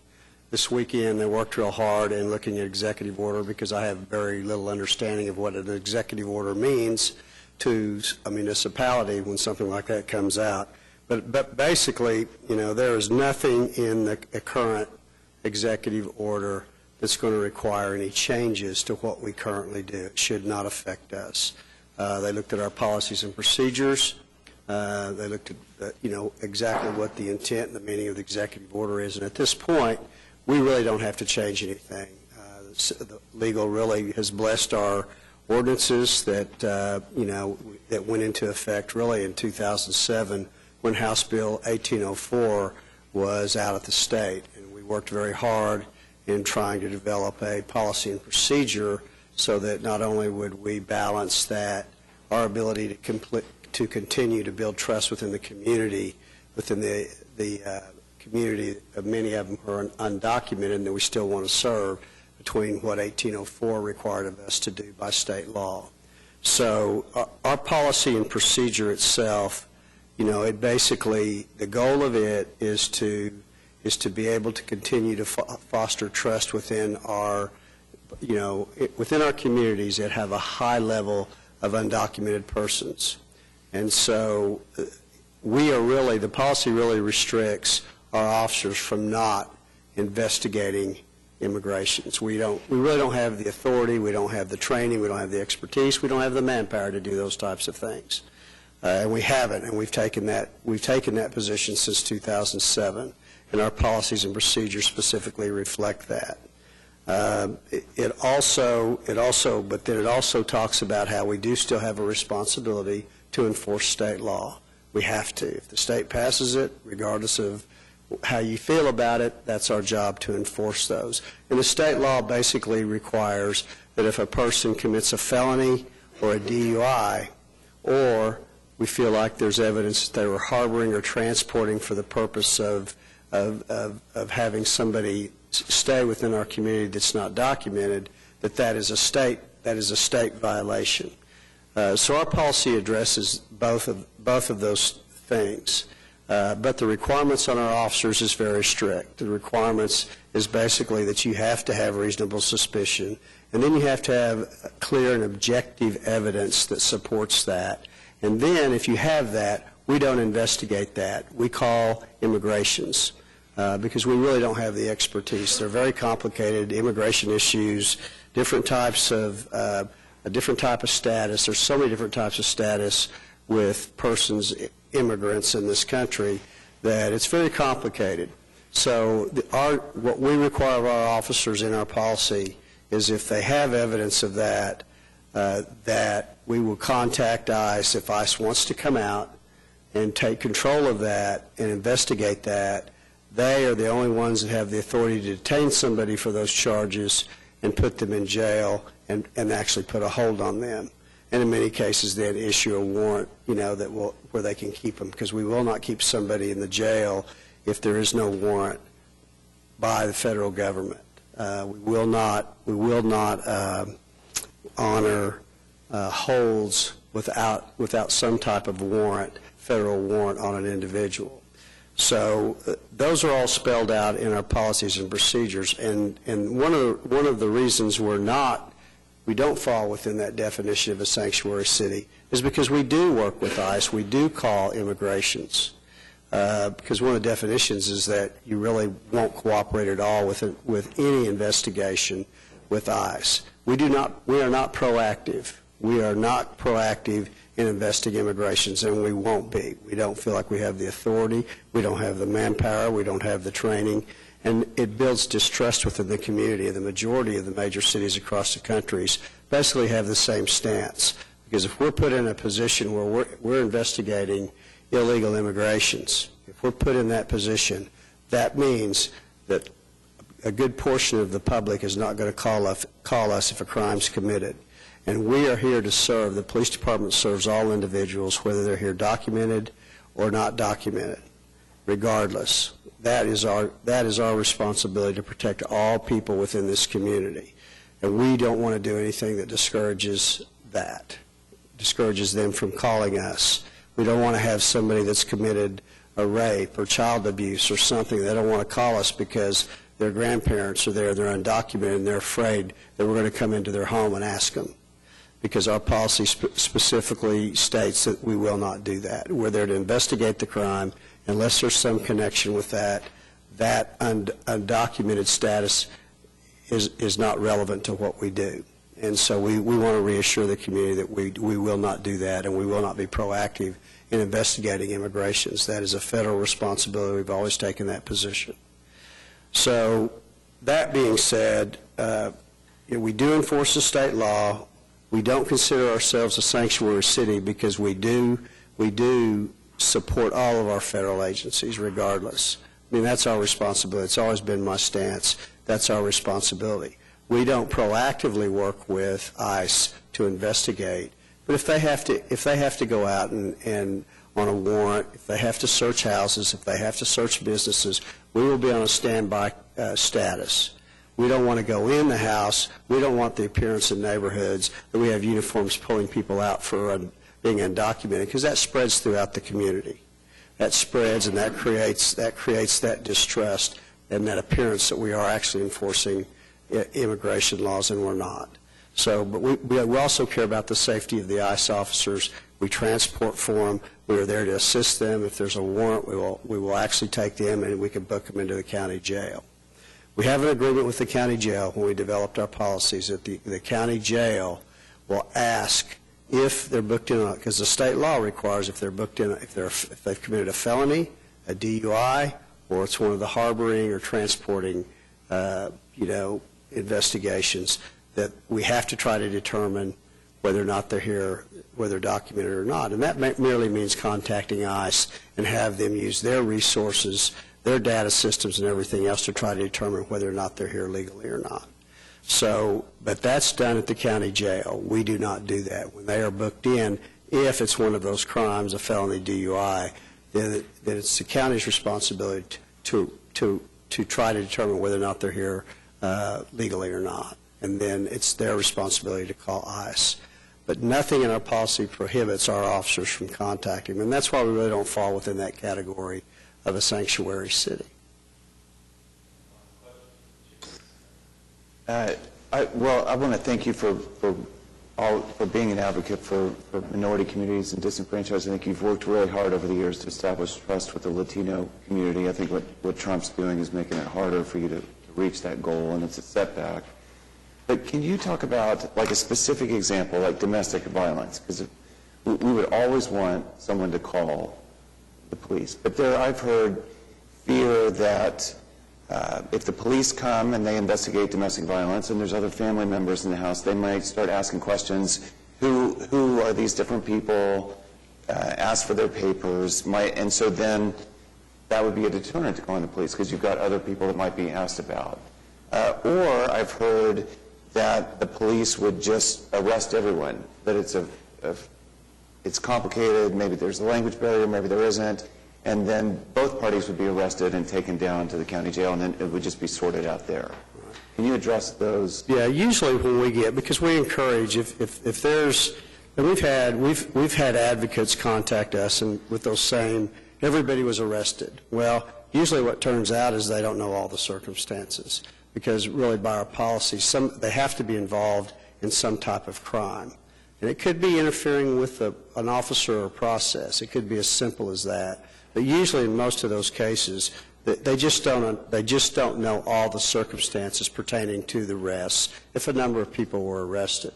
Speaker 10: this weekend they worked real hard in looking at executive order because I have very little understanding of what an executive order means.
Speaker 17: to a municipality when something like that comes out. But basically, there is nothing in the current executive order that's going to require any changes to what we currently do. It should not affect us. They looked at our policies and procedures. They looked at, exactly what the intent and the meaning of the executive order is. And at this point, we really don't have to change anything. The legal really has blessed our ordinances that, that went into effect really in 2007 when House Bill 1804 was out at the state. And we worked very hard in trying to develop a policy and procedure so that not only would we balance that, our ability to continue to build trust within the community, within the community of many of them who are undocumented and that we still want to serve, between what 1804 required of us to do by state law. So our policy and procedure itself, it basically, the goal of it is to be able to continue to foster trust within our, within our communities that have a high level of undocumented persons. And so the policy really restricts our officers from not investigating immigrations. We really don't have the authority, we don't have the training, we don't have the expertise, we don't have the manpower to do those types of things. And we haven't, and we've taken that position since 2007, and our policies and procedures specifically reflect that. It also talks about how we do still have a responsibility to enforce state law. We have to. If the state passes it, regardless of how you feel about it, that's our job to enforce those. And the state law basically requires that if a person commits a felony or a DUI, or we feel like there's evidence that they were harboring or transporting for the purpose of having somebody stay within our community that's not documented, that is a state violation. So our policy addresses both of those things. But the requirements on our officers is very strict. The requirements is basically that you have to have reasonable suspicion, and then you have to have clear and objective evidence that supports that. And then if you have that, we don't investigate that. We call immigrations because we really don't have the expertise. They're very complicated immigration issues, different types of a different type of status. There's so many different types of status with persons, immigrants in this country, that it's very complicated. So what we require of our officers in our policy is if they have evidence of that, that we will contact ICE if ICE wants to come out and take control of that and investigate that. They are the only ones that have the authority to detain somebody for those charges and put them in jail and actually put a hold on them. And in many cases, then issue a warrant, where they can keep them, because we will not keep somebody in the jail if there is no warrant by the federal government. We will not honor holds without some type of warrant, federal warrant on an individual. So those are all spelled out in our policies and procedures. And one of the reasons we don't fall within that definition of a sanctuary city is because we do work with ICE. We do call immigrations because one of the definitions is that you really won't cooperate at all with any investigation with ICE. We are not proactive. We are not proactive in investigating immigrations, and we won't be. We don't feel like we have the authority. We don't have the manpower. We don't have the training. And it builds distrust within the community. The majority of the major cities across the country basically have the same stance. Because if we're put in a position where we're investigating illegal immigrations, if we're put in that position, that means that a good portion of the public is not going to call us if a crime's committed. And we are here to serve. The police department serves all individuals, whether they're here documented or not documented, regardless. That is our responsibility to protect all people within this community. And we don't want to do anything that discourages them from calling us. We don't want to have somebody that's committed a rape or child abuse or something. They don't want to call us because their grandparents are there, they're undocumented, and they're afraid that we're going to come into their home and ask them. because our policy specifically states that we will not do that. We're there to investigate the crime. Unless there's some connection with that, that undocumented status is not relevant to what we do. And so we want to reassure the community that we will not do that, and we will not be proactive in investigating immigrations. That is a federal responsibility. We've always taken that position. So that being said, we do enforce the state law. We don't consider ourselves a sanctuary city because we do support all of our federal agencies regardless. I mean, that's our responsibility. It's always been my stance. That's our responsibility. We don't proactively work with ICE to investigate, but if they have to go out and on a warrant, if they have to search houses, if they have to search businesses, we will be on a standby status. We don't want to go in the house. We don't want the appearance in neighborhoods that we have uniforms pulling people out for being undocumented, because that spreads throughout the community. That spreads, and that creates that distrust and that appearance that we are actually enforcing immigration laws, and we're not. So, but we also care about the safety of the ICE officers. We transport for them. We are there to assist them. If there's a warrant, we will actually take them and we can book them into the county jail. We have an agreement with the county jail when we developed our policies that the county jail will ask if they're booked in, because the state law requires if they're booked in, if they've committed a felony, a DUI, or it's one of the harboring or transporting, investigations, that we have to try to determine whether or not they're here, whether they're documented or not. And that merely means contacting ICE and have them use their resources, their data systems and everything else to try to determine whether or not they're here legally or not. So, but that's done at the county jail. We do not do that. When they are booked in, if it's one of those crimes, a felony DUI, then it's the county's responsibility to try to determine whether or not they're here legally or not. And then it's their responsibility to call ICE. But nothing in our policy prohibits our officers from contacting them, and that's why we really don't fall within that category of a sanctuary city.
Speaker 12: I want to thank you for being an advocate for minority communities and disenfranchised. I think you've worked really hard over the years to establish trust with the Latino community. I think what Trump's doing is making it harder for you to reach that goal, and it's a setback. But can you talk about like a specific example, like domestic violence? Because we would always want someone to call the police. But there I've heard fear that if the police come and they investigate domestic violence and there's other family members in the house, they might start asking questions. Who are these different people? Ask for their papers. And so then that would be a deterrent to calling the police because you've got other people that might be asked about. Or I've heard that the police would just arrest everyone, that it's complicated, maybe there's a language barrier, maybe there isn't, and then both parties would be arrested and taken down to the county jail, and then it would just be sorted out there. Can you address those?
Speaker 17: Yeah, usually when we get, because we encourage, if there's, and we've had advocates contact us and with those saying, everybody was arrested. Well, usually what turns out is they don't know all the circumstances, because really by our policy, they have to be involved in some type of crime. And it could be interfering with an officer or process. It could be as simple as that. But usually in most of those cases, they just don't know all the circumstances pertaining to the arrests if a number of people were arrested.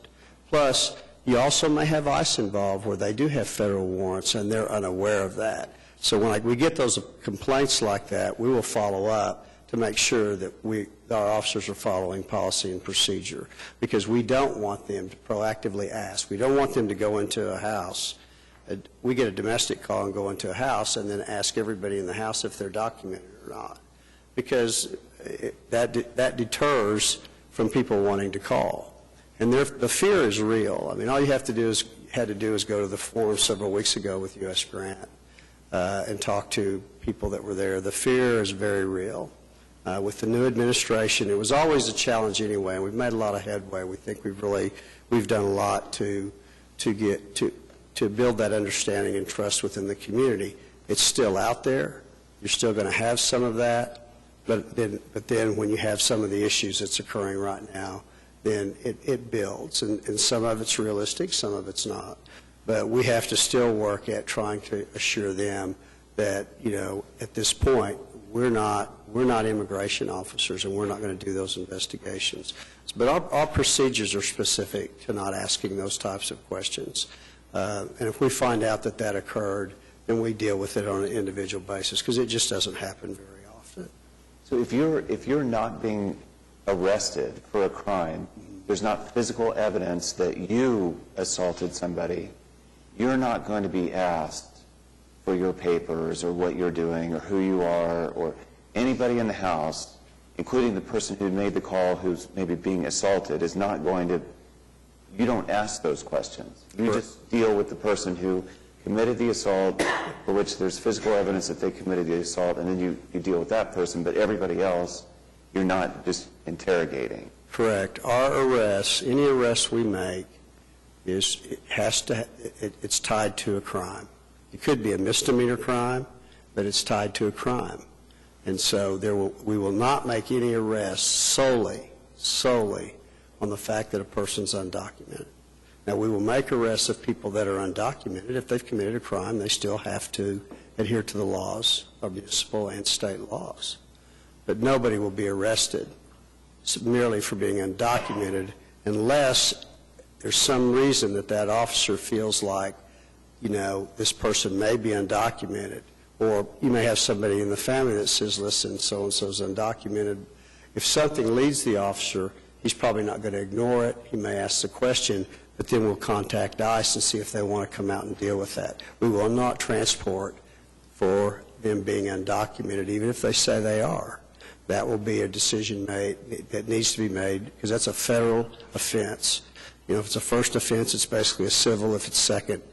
Speaker 17: Plus, you also may have ICE involved where they do have federal warrants and they're unaware of that. So when we get those complaints like that, we will follow up to make sure that our officers are following policy and procedure, because we don't want them to proactively ask. We don't want them to go into a house. We get a domestic call and go into a house and then ask everybody in the house if they're documented or not, because that deters from people wanting to call. And the fear is real. I mean, all you had to do is go to the forum several weeks ago with U.S. Grant and talk to people that were there. The fear is very real. With the new administration, it was always a challenge anyway, and we've made a lot of headway. We think we've done a lot to build that understanding and trust within the community. It's still out there. You're still going to have some of that, but then when you have some of the issues that's occurring right now, then it builds. And some of it's realistic, some of it's not. But we have to still work at trying to assure them that, at this point, we're not immigration officers, and we're not going to do those investigations. But our procedures are specific to not asking those types of questions. And if we find out that occurred, then we deal with it on an individual basis, because it just doesn't happen very often.
Speaker 12: So if you're not being arrested for a crime, there's not physical evidence that you assaulted somebody, you're not going to be asked for your papers or what you're doing or who you are, or anybody in the house, including the person who made the call who's maybe being assaulted, is not going to, you don't ask those questions. You just deal with the person who committed the assault, for which there's physical evidence that they committed the assault, and then you deal with that person, but everybody else, you're not just interrogating.
Speaker 17: Correct. Our arrests, any arrest we make, it's tied to a crime. It could be a misdemeanor crime, but it's tied to a crime. And so we will not make any arrests solely on the fact that a person's undocumented. Now, we will make arrests of people that are undocumented. If they've committed a crime, they still have to adhere to the laws, our municipal and state laws. But nobody will be arrested merely for being undocumented unless there's some reason that officer feels like, this person may be undocumented. Or you may have somebody in the family that says, listen, so-and-so's undocumented. If something leads the officer, he's probably not going to ignore it. He may ask the question, but then we'll contact ICE and see if they want to come out and deal with that. We will not transport for them being undocumented, even if they say they are. That will be a decision that needs to be made, because that's a federal offense. If it's a first offense, it's basically a civil. If it's second,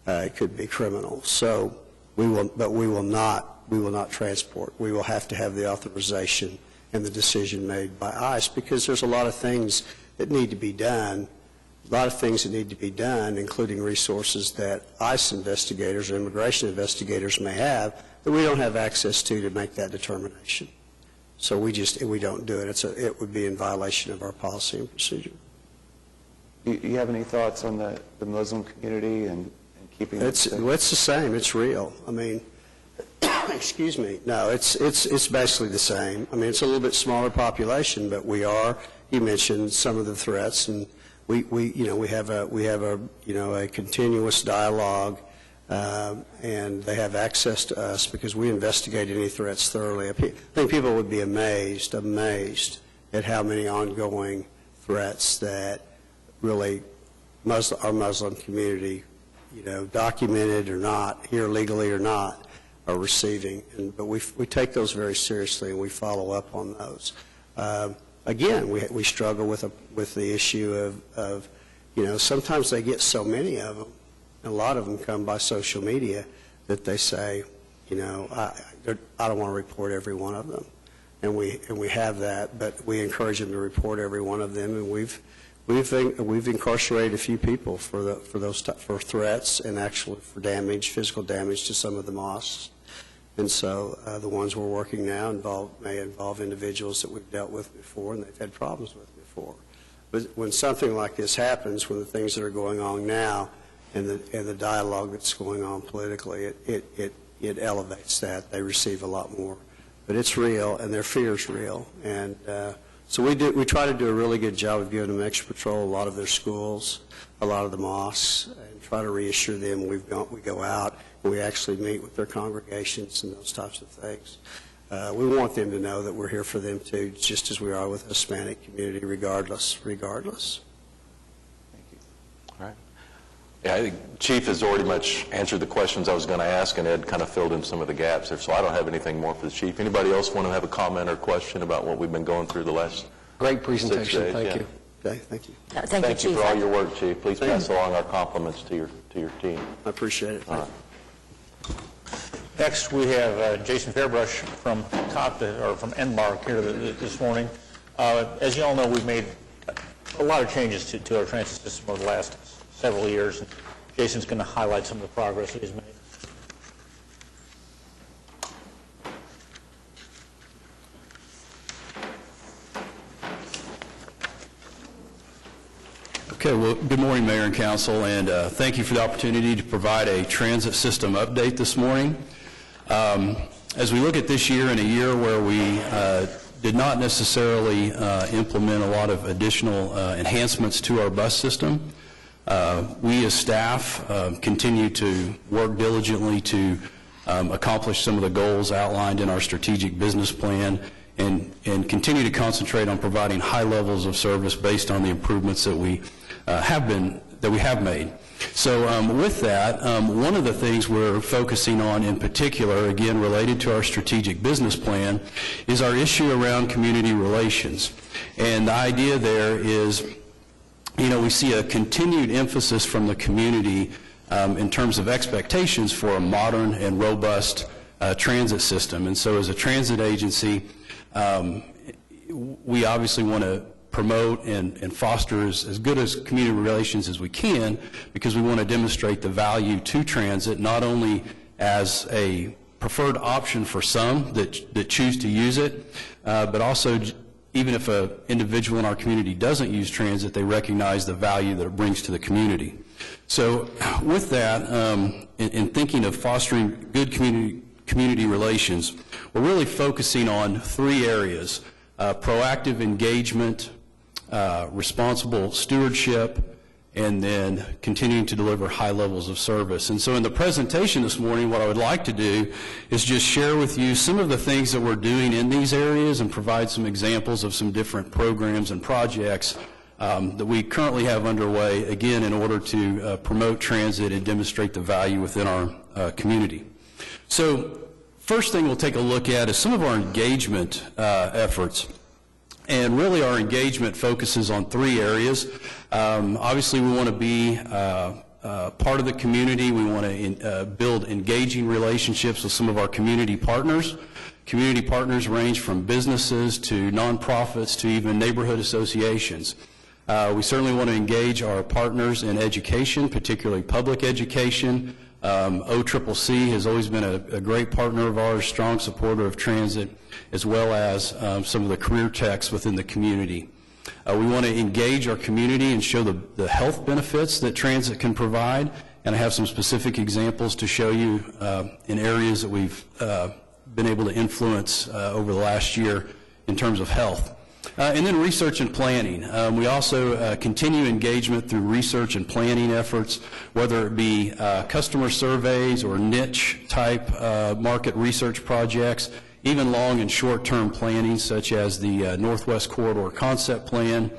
Speaker 17: it could be criminal. So we will not transport. We will have to have the authorization and the decision made by ICE, because there's a lot of things that need to be done, including resources that ICE investigators or immigration investigators may have that we don't have access to make that determination. So we don't do it. It would be in violation of our policy and procedure.
Speaker 12: Do you have any thoughts on the Muslim community and keeping it safe?
Speaker 17: It's the same. It's real. I mean, excuse me. No, it's basically the same. I mean, it's a little bit smaller population, but you mentioned some of the threats, and we have a continuous dialogue, and they have access to us because we investigate any threats thoroughly. I think people would be amazed at how many ongoing threats that really our Muslim community, documented or not, here legally or not, are receiving. But we take those very seriously, and we follow up on those. Again, we struggle with the issue of sometimes they get so many of them, and a lot of them come by social media, that they say, I don't want to report every one of them. And we have that, but we encourage them to report every one of them, and we've incarcerated a few people for threats and actually for physical damage to some of the mosques. And so the ones we're working now may involve individuals that we've dealt with before and they've had problems with before. But when something like this happens, when the things that are going on now and the dialogue that's going on politically, it elevates that. They receive a lot more. But it's real, and their fear is real. And so we try to do a really good job of giving them extra patrol, a lot of their schools, a lot of the mosques, and try to reassure them we go out and we actually meet with their congregations and those types of things. We want them to know that we're here for them too, just as we are with the Hispanic community, regardless.
Speaker 1: Thank you. All right. Yeah, I think Chief has already much answered the questions I was going to ask, and Ed kind of filled in some of the gaps there, so I don't have anything more for the Chief. Anybody else want to have a comment or question about what we've been going through the last
Speaker 6: Great presentation.
Speaker 1: 6 days?
Speaker 6: Thank
Speaker 1: Yeah.
Speaker 6: you.
Speaker 17: Okay, thank you.
Speaker 1: Thank you for all your work, Chief. Please pass along our compliments to your team.
Speaker 17: I appreciate it.
Speaker 1: All right.
Speaker 9: Next, we have Jason Fairbrush from NBARC here this morning. As you all know, we've made a lot of changes to our transit system over the last several years. And Jason's going to highlight some of the progress that he's made.
Speaker 19: Okay, well, good morning, Mayor and Council, and thank you for the opportunity to provide a transit system update this morning. As we look at this year, in a year where we did not necessarily implement a lot of additional enhancements to our bus system, we as staff continue to work diligently to accomplish some of the goals outlined in our strategic business plan and continue to concentrate on providing high levels of service based on the improvements that we have made. So with that, one of the things we're focusing on in particular, again related to our strategic business plan, is our issue around community relations. And the idea there is, we see a continued emphasis from the community in terms of expectations for a modern and robust transit system. And so as a transit agency, we obviously want to promote and foster as good as community relations as we can, because we want to demonstrate the value to transit, not only as a preferred option for some that choose to use it, but also even if an individual in our community doesn't use transit, they recognize the value that it brings to the community. So with that, in thinking of fostering good community relations, we're really focusing on three areas: proactive engagement, responsible stewardship, and then continuing to deliver high levels of service. And so in the presentation this morning, what I would like to do is just share with you some of the things that we're doing in these areas and provide some examples of some different programs and projects that we currently have underway, again, in order to promote transit and demonstrate the value within our community. So first thing we'll take a look at is some of our engagement efforts. And really our engagement focuses on three areas. Obviously we want to be part of the community. We want to build engaging relationships with some of our community partners. Community partners range from businesses to nonprofits to even neighborhood associations. We certainly want to engage our partners in education, particularly public education. OCCC has always been a great partner of ours, strong supporter of transit, as well as some of the career techs within the community. We want to engage our community and show the health benefits that transit can provide, and I have some specific examples to show you in areas that we've been able to influence over the last year in terms of health. And then research and planning. We also continue engagement through research and planning efforts, whether it be customer surveys or niche type market research projects, even long and short-term planning such as the Northwest Corridor Concept Plan,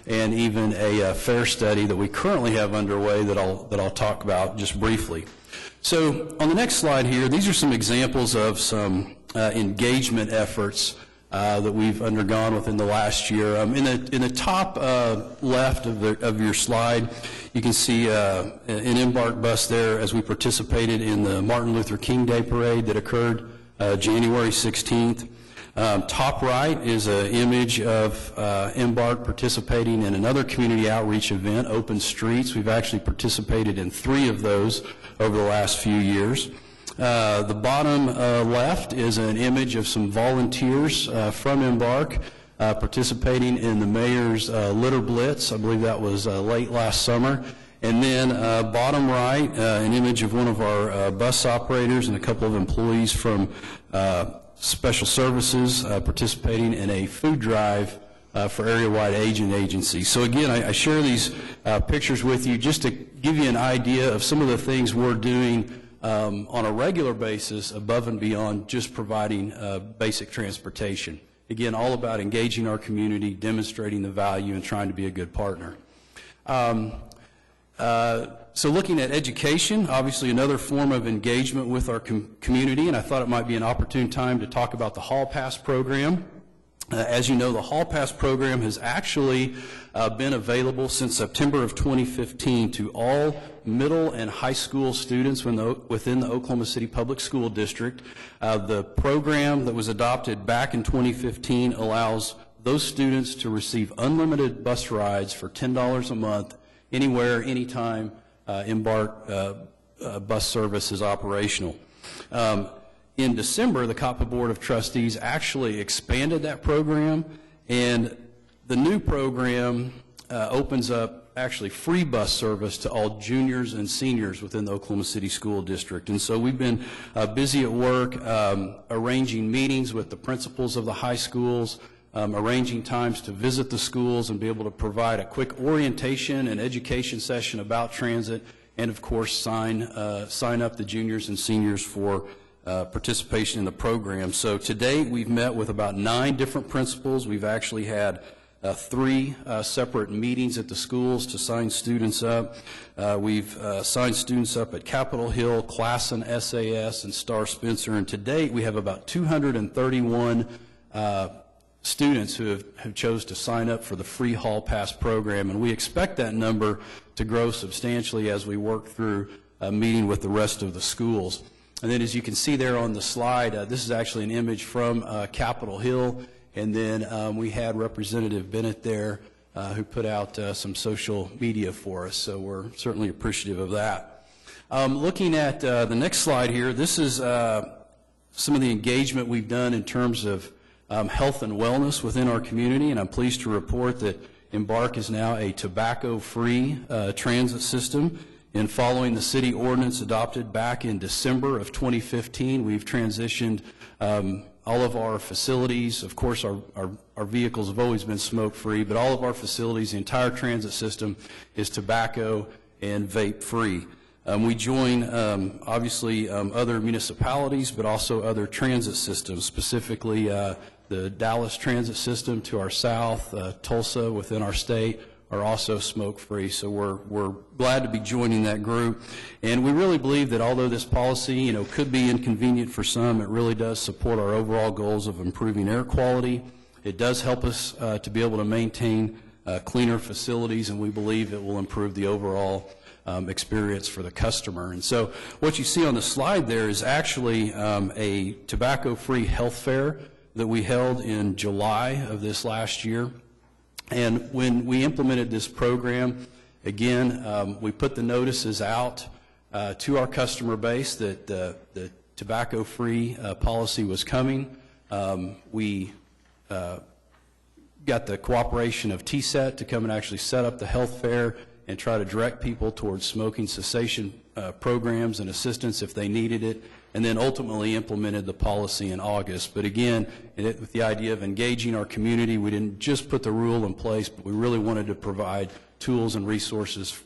Speaker 19: and even a fare study that we currently have underway that I'll talk about just briefly. So on the next slide here, these are some examples of some engagement efforts that we've undergone within the last year. In the top left of your slide, you can see an Embark bus there as we participated in the Martin Luther King Day Parade that occurred January 16th. Top right is an image of Embark participating in another community outreach event, Open Streets. We've actually participated in 3 of those over the last few years. The bottom left is an image of some volunteers from Embark participating in the mayor's litter blitz. I believe that was late last summer. And then bottom right, an image of one of our bus operators and a couple of employees from Special Services participating in a food drive for area-wide agent agencies. So again, I share these pictures with you just to give you an idea of some of the things we're doing on a regular basis above and beyond just providing basic transportation. Again, all about engaging our community, demonstrating the value, and trying to be a good partner. So looking at education, obviously another form of engagement with our community, and I thought it might be an opportune time to talk about the Hall Pass program. As you know, the Hall Pass program has actually been available since September of 2015 to all middle and high school students within the Oklahoma City Public School District. The program that was adopted back in 2015 allows those students to receive unlimited bus rides for $10 a month, anywhere, anytime Embark bus service is operational. In December, the COPPA Board of Trustees actually expanded that program, and the new program opens up actually free bus service to all juniors and seniors within the Oklahoma City School District. And so we've been busy at work arranging meetings with the principals of the high schools, arranging times to visit the schools and be able to provide a quick orientation and education session about transit, and of course sign up the juniors and seniors for participation in the program. So to date, we've met with about 9 different principals. We've actually had 3 separate meetings at the schools to sign students up. We've signed students up at Capitol Hill, Classen, SAS, and Star Spencer. And to date, we have about 231 students who have chose to sign up for the free hall pass program. And we expect that number to grow substantially as we work through meeting with the rest of the schools. And then as you can see there on the slide, this is actually an image from Capitol Hill. And then we had Representative Bennett there who put out some social media for us. So we're certainly appreciative of that. Looking at the next slide here, this is some of the engagement we've done in terms of health and wellness within our community. And I'm pleased to report that Embark is now a tobacco-free transit system. And following the city ordinance adopted back in December of 2015, we've transitioned all of our facilities. Of course, our vehicles have always been smoke-free, but all of our facilities, the entire transit system, is tobacco and vape-free. We join, obviously, other municipalities, but also other transit systems, specifically the Dallas Transit System to our south, Tulsa within our state, are also smoke-free. So we're glad to be joining that group. And we really believe that although this policy, could be inconvenient for some, it really does support our overall goals of improving air quality. It does help us to be able to maintain cleaner facilities, and we believe it will improve the overall experience for the customer. And so what you see on the slide there is actually a tobacco-free health fair that we held in July of this last year. And when we implemented this program, again, we put the notices out to our customer base that the tobacco-free policy was coming. We got the cooperation of TSET to come and actually set up the health fair and try to direct people towards smoking cessation programs and assistance if they needed it, and then ultimately implemented the policy in August. But again, with the idea of engaging our community, we didn't just put the rule in place, but we really wanted to provide tools and resources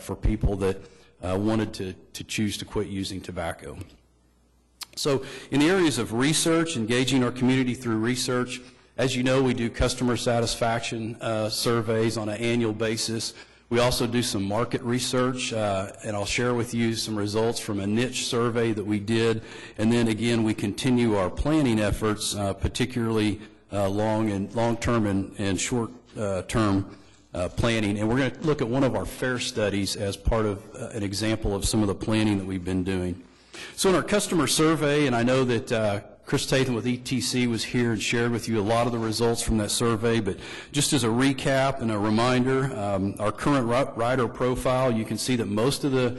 Speaker 19: for people that wanted to choose to quit using tobacco. So in the areas of research, engaging our community through research, as you know, we do customer satisfaction surveys on an annual basis. We also do some market research, and I'll share with you some results from a niche survey that we did. And then again, we continue our planning efforts, particularly long-term and short-term planning. And we're going to look at one of our fair studies as part of an example of some of the planning that we've been doing. So in our customer survey, and I know that Chris Tatham with ETC was here and shared with you a lot of the results from that survey, but just as a recap and a reminder, our current rider profile, you can see that most of the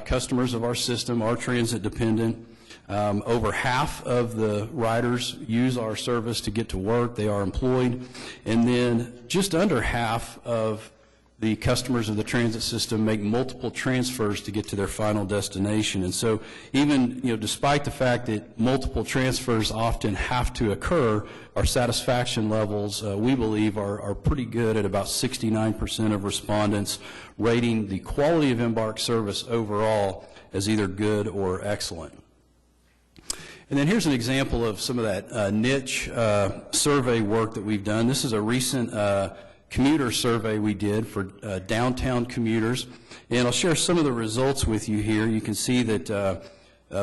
Speaker 19: customers of our system are transit dependent. Over half of the riders use our service to get to work. They are employed. And then just under half of the customers of the transit system make multiple transfers to get to their final destination. And so even, despite the fact that multiple transfers often have to occur, our satisfaction levels, we believe, are pretty good at about 69% of respondents rating the quality of Embark service overall as either good or excellent. And then here's an example of some of that niche survey work that we've done. This is a recent commuter survey we did for downtown commuters, and I'll share some of the results with you here. You can see that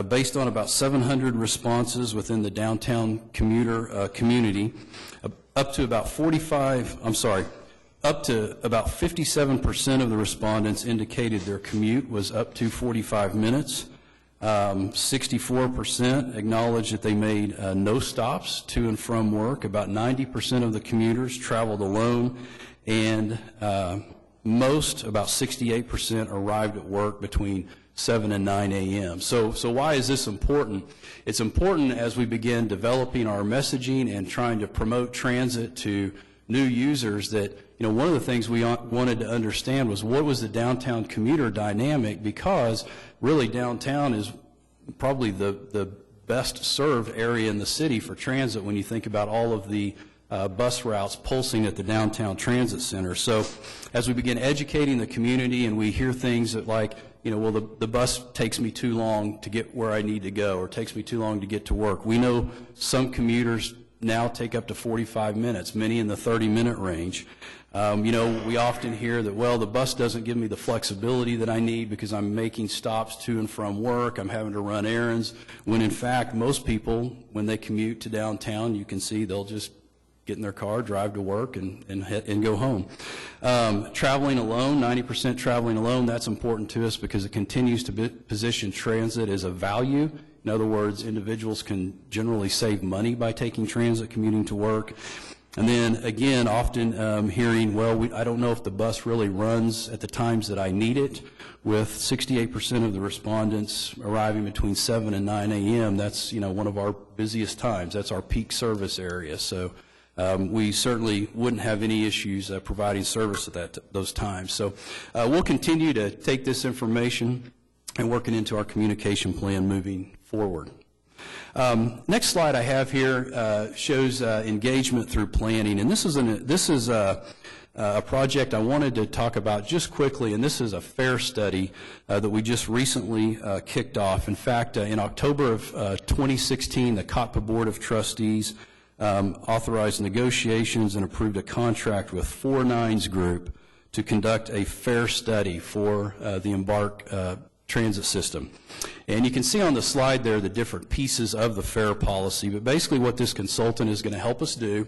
Speaker 19: based on about 700 responses within the downtown commuter community, up to about 57% of the respondents indicated their commute was up to 45 minutes. 64% acknowledged that they made no stops to and from work. About 90% of the commuters traveled alone, and most, about 68%, arrived at work between 7 and 9 a.m. So why is this important? It's important as we begin developing our messaging and trying to promote transit to new users that, one of the things we wanted to understand was what was the downtown commuter dynamic, because really downtown is probably the best served area in the city for transit when you think about all of the bus routes pulsing at the downtown transit center. So as we begin educating the community and we hear things that like, well, the bus takes me too long to get where I need to go, or takes me too long to get to work. We know some commuters now take up to 45 minutes, many in the 30-minute range. We often hear that, well, the bus doesn't give me the flexibility that I need because I'm making stops to and from work, I'm having to run errands, when in fact most people, when they commute to downtown, you can see they'll just get in their car, drive to work, and go home. Traveling alone, 90% traveling alone, that's important to us because it continues to position transit as a value. In other words, individuals can generally save money by taking transit, commuting to work. And then, again, often hearing, well, I don't know if the bus really runs at the times that I need it. With 68% of the respondents arriving between 7 and 9 a.m., that's, one of our busiest times. That's our peak service area. So we certainly wouldn't have any issues providing service at those times. So we'll continue to take this information and work it into our communication plan moving forward. Next slide I have here shows engagement through planning, and this is a project I wanted to talk about just quickly, and this is a fare study that we just recently kicked off. In fact, in October of 2016, the COTPA Board of Trustees authorized negotiations and approved a contract with 4Nines Group to conduct a fare study for the Embark transit system. And you can see on the slide there the different pieces of the fare policy, but basically what this consultant is going to help us do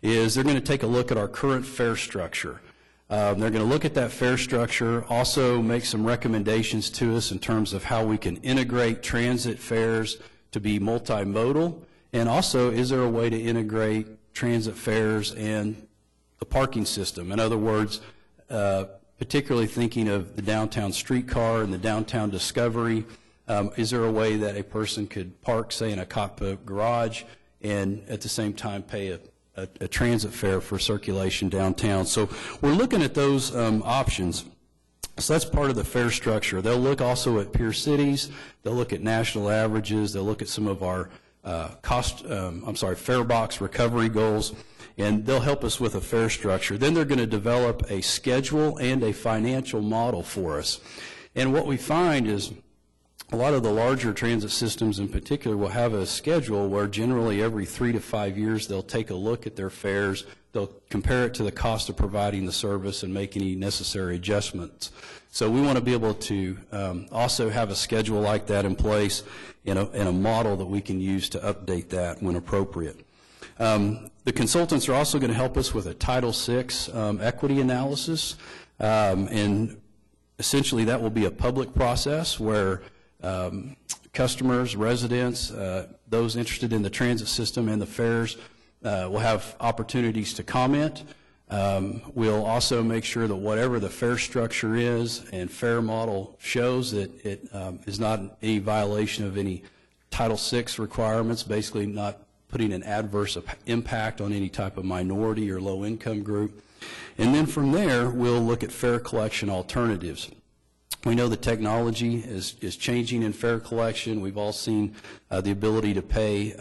Speaker 19: is they're going to take a look at our current fare structure. They're going to look at that fare structure, also make some recommendations to us in terms of how we can integrate transit fares to be multimodal, and also is there a way to integrate transit fares and the parking system. In other words, particularly thinking of the downtown streetcar and the downtown Discovery, is there a way that a person could park, say, in a COTPA garage and at the same time pay a transit fare for circulation downtown? So we're looking at those options. So that's part of the fare structure. They'll look also at peer cities. They'll look at national averages. They'll look at some of our fare box recovery goals, and they'll help us with a fare structure. Then they're going to develop a schedule and a financial model for us. And what we find is a lot of the larger transit systems in particular will have a schedule where generally every 3 to 5 years they'll take a look at their fares, they'll compare it to the cost of providing the service and make any necessary adjustments. So we want to be able to also have a schedule like that in place and a model that we can use to update that when appropriate. The consultants are also going to help us with a Title VI equity analysis, and essentially that will be a public process where customers, residents, those interested in the transit system and the fares will have opportunities to comment. We'll also make sure that whatever the fare structure is and fare model shows that it is not any violation of any Title VI requirements, basically not putting an adverse impact on any type of minority or low-income group. And then from there, we'll look at fare collection alternatives. We know the technology is changing in fare collection. We've all seen the ability to pay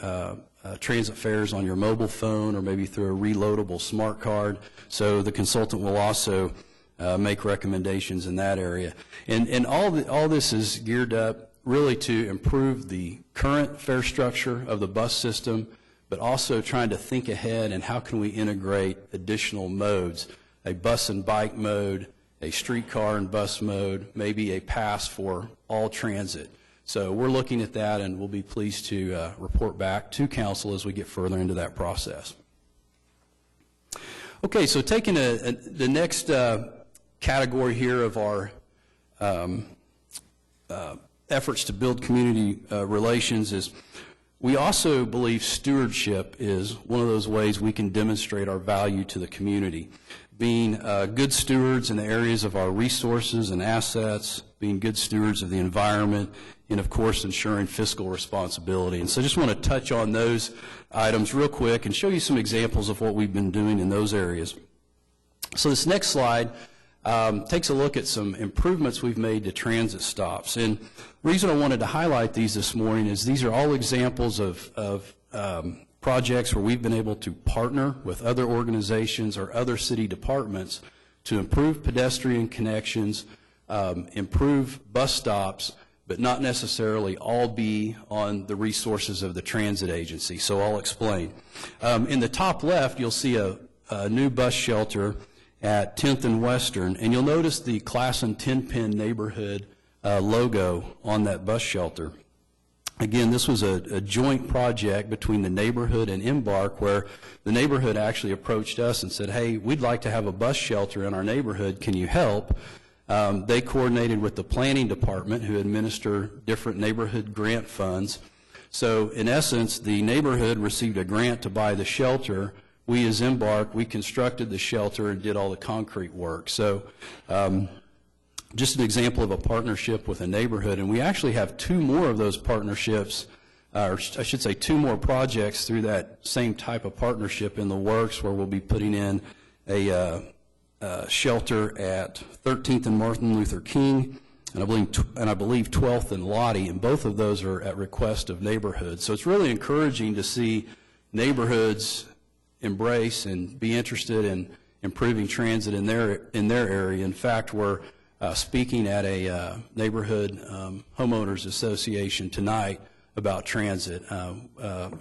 Speaker 19: transit fares on your mobile phone or maybe through a reloadable smart card. So the consultant will also make recommendations in that area. And all this is geared up really to improve the current fare structure of the bus system, but also trying to think ahead and how can we integrate additional modes, a bus and bike mode, a streetcar and bus mode, maybe a pass for all transit. So we're looking at that, and we'll be pleased to report back to council as we get further into that process. Okay, so taking the next category here of our efforts to build community relations is We also believe stewardship is one of those ways we can demonstrate our value to the community. Being good stewards in the areas of our resources and assets, being good stewards of the environment, and of course ensuring fiscal responsibility. And so I just want to touch on those items real quick and show you some examples of what we've been doing in those areas. So this next slide takes a look at some improvements we've made to transit stops. And the reason I wanted to highlight these this morning is these are all examples of projects where we've been able to partner with other organizations or other city departments to improve pedestrian connections, improve bus stops, but not necessarily all be on the resources of the transit agency. So I'll explain. In the top left, you'll see a new bus shelter at 10th and Western, and you'll notice the Classen 10-pin neighborhood logo on that bus shelter. Again, this was a joint project between the neighborhood and Embark, where the neighborhood actually approached us and said, hey, we'd like to have a bus shelter in our neighborhood, can you help? They coordinated with the planning department, who administer different neighborhood grant funds. So in essence, the neighborhood received a grant to buy the shelter. We as Embark, we constructed the shelter and did all the concrete work. So just an example of a partnership with a neighborhood, and we actually have two more of those partnerships, or I should say two more projects through that same type of partnership in the works, where we'll be putting in a shelter at 13th and Martin Luther King, and I believe 12th and Lottie, and both of those are at request of neighborhoods. So it's really encouraging to see neighborhoods embrace and be interested in improving transit in their area. In fact, we're speaking at a neighborhood homeowners association tonight about transit,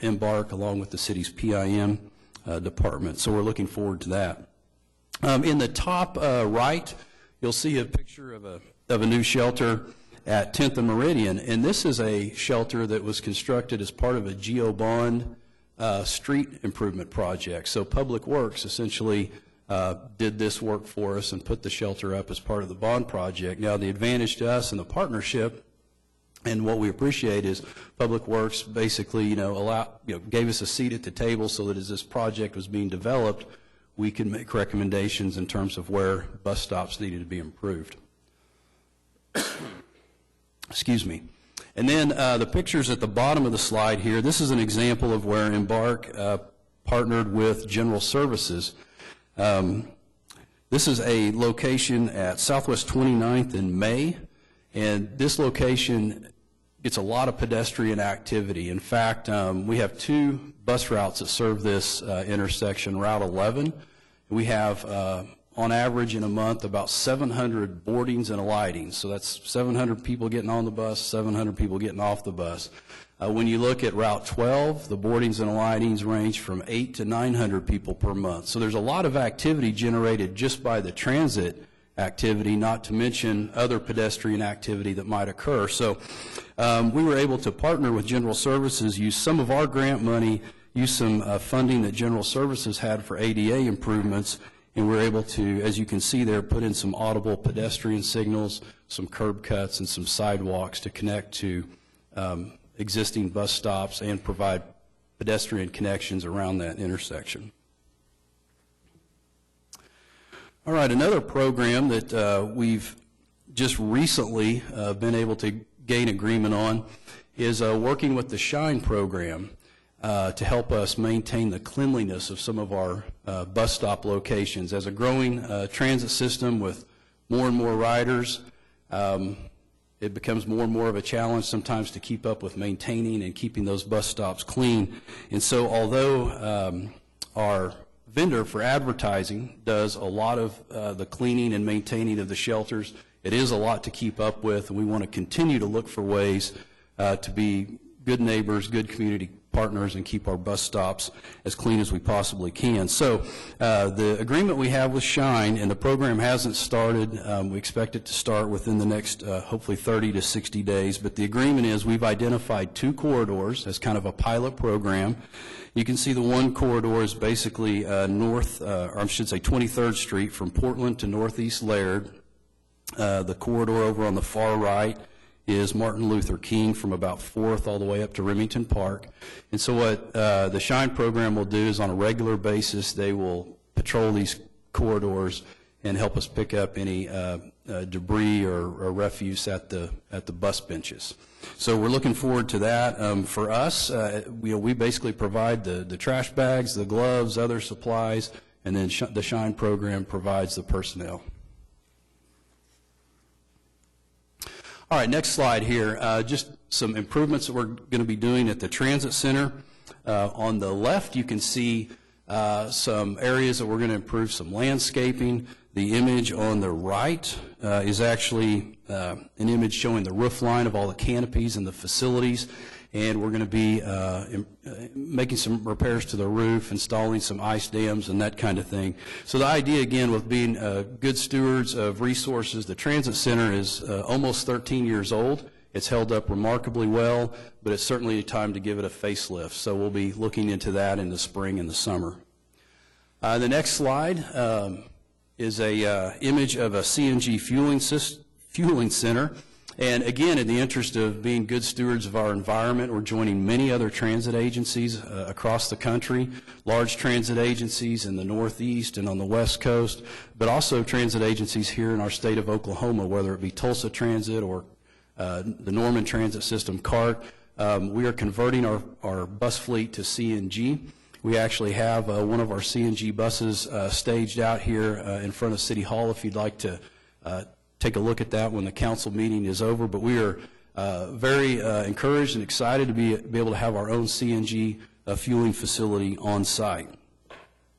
Speaker 19: Embark along with the city's PIM department. So we're looking forward to that. In the top right, you'll see a picture of a new shelter at 10th and Meridian, and this is a shelter that was constructed as part of a GeoBond street improvement project. So Public Works essentially did this work for us and put the shelter up as part of the bond project. Now, the advantage to us in the partnership, and what we appreciate, is Public Works basically, gave us a seat at the table so that as this project was being developed, we could make recommendations in terms of where bus stops needed to be improved. Excuse me. And then the pictures at the bottom of the slide here, this is an example of where Embark partnered with General Services. This is a location at Southwest 29th in May, and this location gets a lot of pedestrian activity. In fact, we have two bus routes that serve this intersection, Route 11. We have, on average in a month, about 700 boardings and alightings. So that's 700 people getting on the bus, 700 people getting off the bus. When you look at Route 12, the boardings and alightings range from 800 to 900 people per month. So there's a lot of activity generated just by the transit activity, not to mention other pedestrian activity that might occur. So we were able to partner with General Services, use some of our grant money, use some funding that General Services had for ADA improvements, and we're able to, as you can see there, put in some audible pedestrian signals, some curb cuts, and some sidewalks to connect to existing bus stops and provide pedestrian connections around that intersection. All right, another program that we've just recently been able to gain agreement on is working with the SHINE program to help us maintain the cleanliness of some of our bus stop locations. As a growing transit system with more and more riders, it becomes more and more of a challenge sometimes to keep up with maintaining and keeping those bus stops clean. And so although our vendor for advertising does a lot of the cleaning and maintaining of the shelters, it is a lot to keep up with, and we want to continue to look for ways to be good neighbors, good community partners, and keep our bus stops as clean as we possibly can. So the agreement we have with SHINE, and the program hasn't started, we expect it to start within the next hopefully 30 to 60 days, but the agreement is we've identified two corridors as kind of a pilot program. You can see the one corridor is basically or I should say 23rd Street from Portland to Northeast Laird. The corridor over on the far right is Martin Luther King from about 4th all the way up to Remington Park. And so what the SHINE program will do is on a regular basis, they will patrol these corridors and help us pick up any debris or refuse at the bus benches. So we're looking forward to that. For us, we basically provide the trash bags, the gloves, other supplies, and then the SHINE program provides the personnel. All right, next slide here. Just some improvements that we're going to be doing at the Transit Center. On the left, you can see some areas that we're going to improve, some landscaping. The image on the right is actually an image showing the roof line of all the canopies and the facilities, and we're going to be making some repairs to the roof, installing some ice dams and that kind of thing. So the idea, again, with being good stewards of resources, the Transit Center is almost 13 years old. It's held up remarkably well, but it's certainly time to give it a facelift. So we'll be looking into that in the spring and the summer. The next slide is a image of a CNG fueling center. And again, in the interest of being good stewards of our environment, we're joining many other transit agencies across the country, large transit agencies in the Northeast and on the West Coast, but also transit agencies here in our state of Oklahoma, whether it be Tulsa Transit or the Norman Transit System, CART. We are converting our bus fleet to CNG. We actually have one of our CNG buses staged out here in front of City Hall if you'd like to take a look at that when the council meeting is over. But we are very encouraged and excited to be able to have our own CNG fueling facility on site.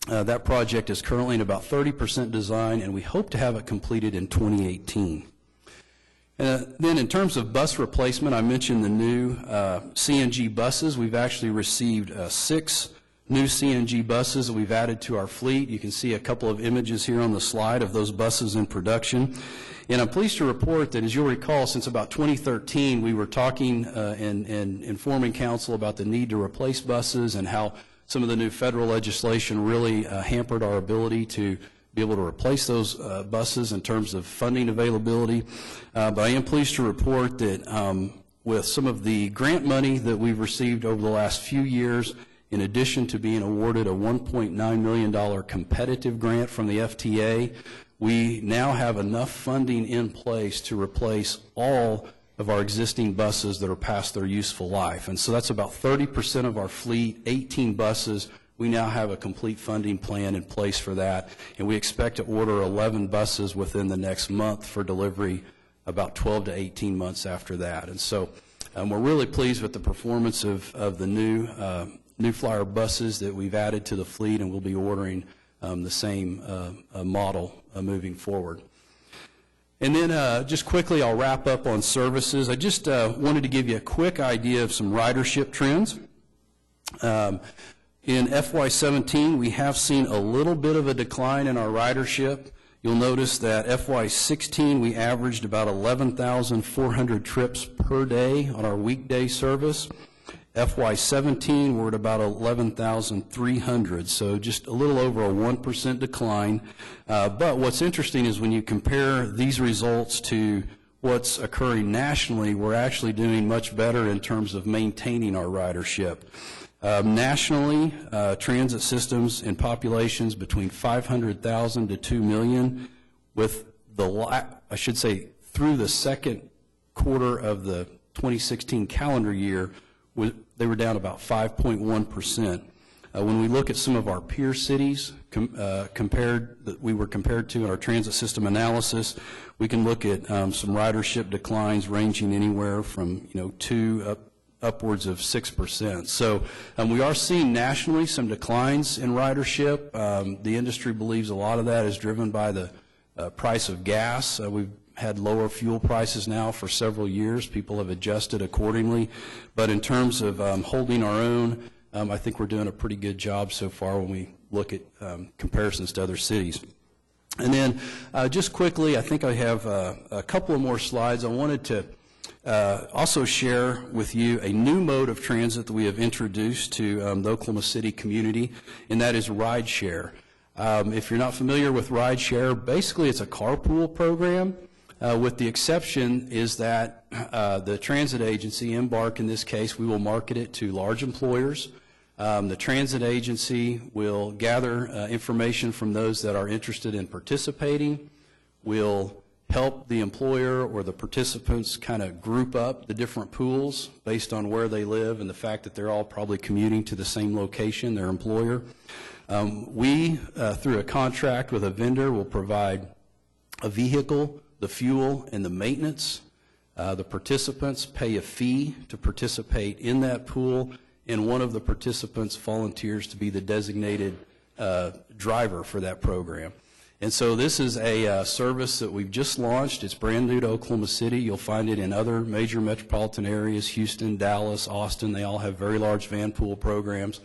Speaker 19: That project is currently in about 30% design, and we hope to have it completed in 2018. Then in terms of bus replacement, I mentioned the new CNG buses. We've actually received 6 new CNG buses that we've added to our fleet. You can see a couple of images here on the slide of those buses in production. And I'm pleased to report that, as you'll recall, since about 2013, we were talking and informing council about the need to replace buses and how some of the new federal legislation really hampered our ability to be able to replace those buses in terms of funding availability. But I am pleased to report that with some of the grant money that we've received over the last few years, in addition to being awarded a $1.9 million competitive grant from the FTA, we now have enough funding in place to replace all of our existing buses that are past their useful life. And so that's about 30% of our fleet, 18 buses. We now have a complete funding plan in place for that, and we expect to order 11 buses within the next month for delivery about 12 to 18 months after that. And so we're really pleased with the performance of the New Flyer buses that we've added to the fleet, and we'll be ordering the same model moving forward. And then just quickly, I'll wrap up on services. I just wanted to give you a quick idea of some ridership trends. In FY17, we have seen a little bit of a decline in our ridership. You'll notice that FY16, we averaged about 11,400 trips per day on our weekday service. FY17, we're at about 11,300, so just a little over a 1% decline. But what's interesting is when you compare these results to what's occurring nationally, we're actually doing much better in terms of maintaining our ridership. Nationally, transit systems in populations between 500,000 to 2 million, with I should say through the second quarter of the 2016 calendar year, they were down about 5.1%. When we look at some of our peer cities that we were compared to in our transit system analysis, we can look at some ridership declines ranging anywhere from 2 upwards of 6%. So we are seeing nationally some declines in ridership. The industry believes a lot of that is driven by the price of gas. We've had lower fuel prices now for several years. People have adjusted accordingly. But in terms of holding our own, I think we're doing a pretty good job so far when we look at comparisons to other cities. And then just quickly, I think I have a couple of more slides. I wanted to also share with you a new mode of transit that we have introduced to the Oklahoma City community, and that is rideshare. If you're not familiar with rideshare, basically it's a carpool program. with the exception is that the transit agency, Embark in this case, we will market it to large employers. The transit agency will gather information from those that are interested in participating, will help the employer or the participants kind of group up the different pools based on where they live and the fact that they're all probably commuting to the same location, their employer. We, through a contract with a vendor, will provide a vehicle, the fuel, and the maintenance. The participants pay a fee to participate in that pool, and one of the participants volunteers to be the designated driver for that program. And so this is a service that we've just launched. It's brand new to Oklahoma City. You'll find it in other major metropolitan areas, Houston, Dallas, Austin. They all have very large van pool programs.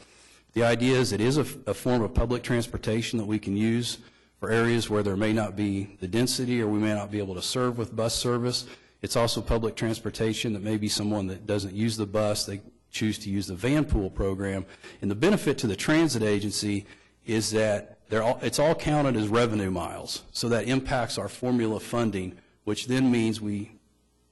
Speaker 19: The idea is it is a form of public transportation that we can use for areas where there may not be the density or we may not be able to serve with bus service. It's also public transportation that maybe someone that doesn't use the bus, they choose to use the van pool program. And the benefit to the transit agency is that it's all counted as revenue miles. So that impacts our formula funding, which then means we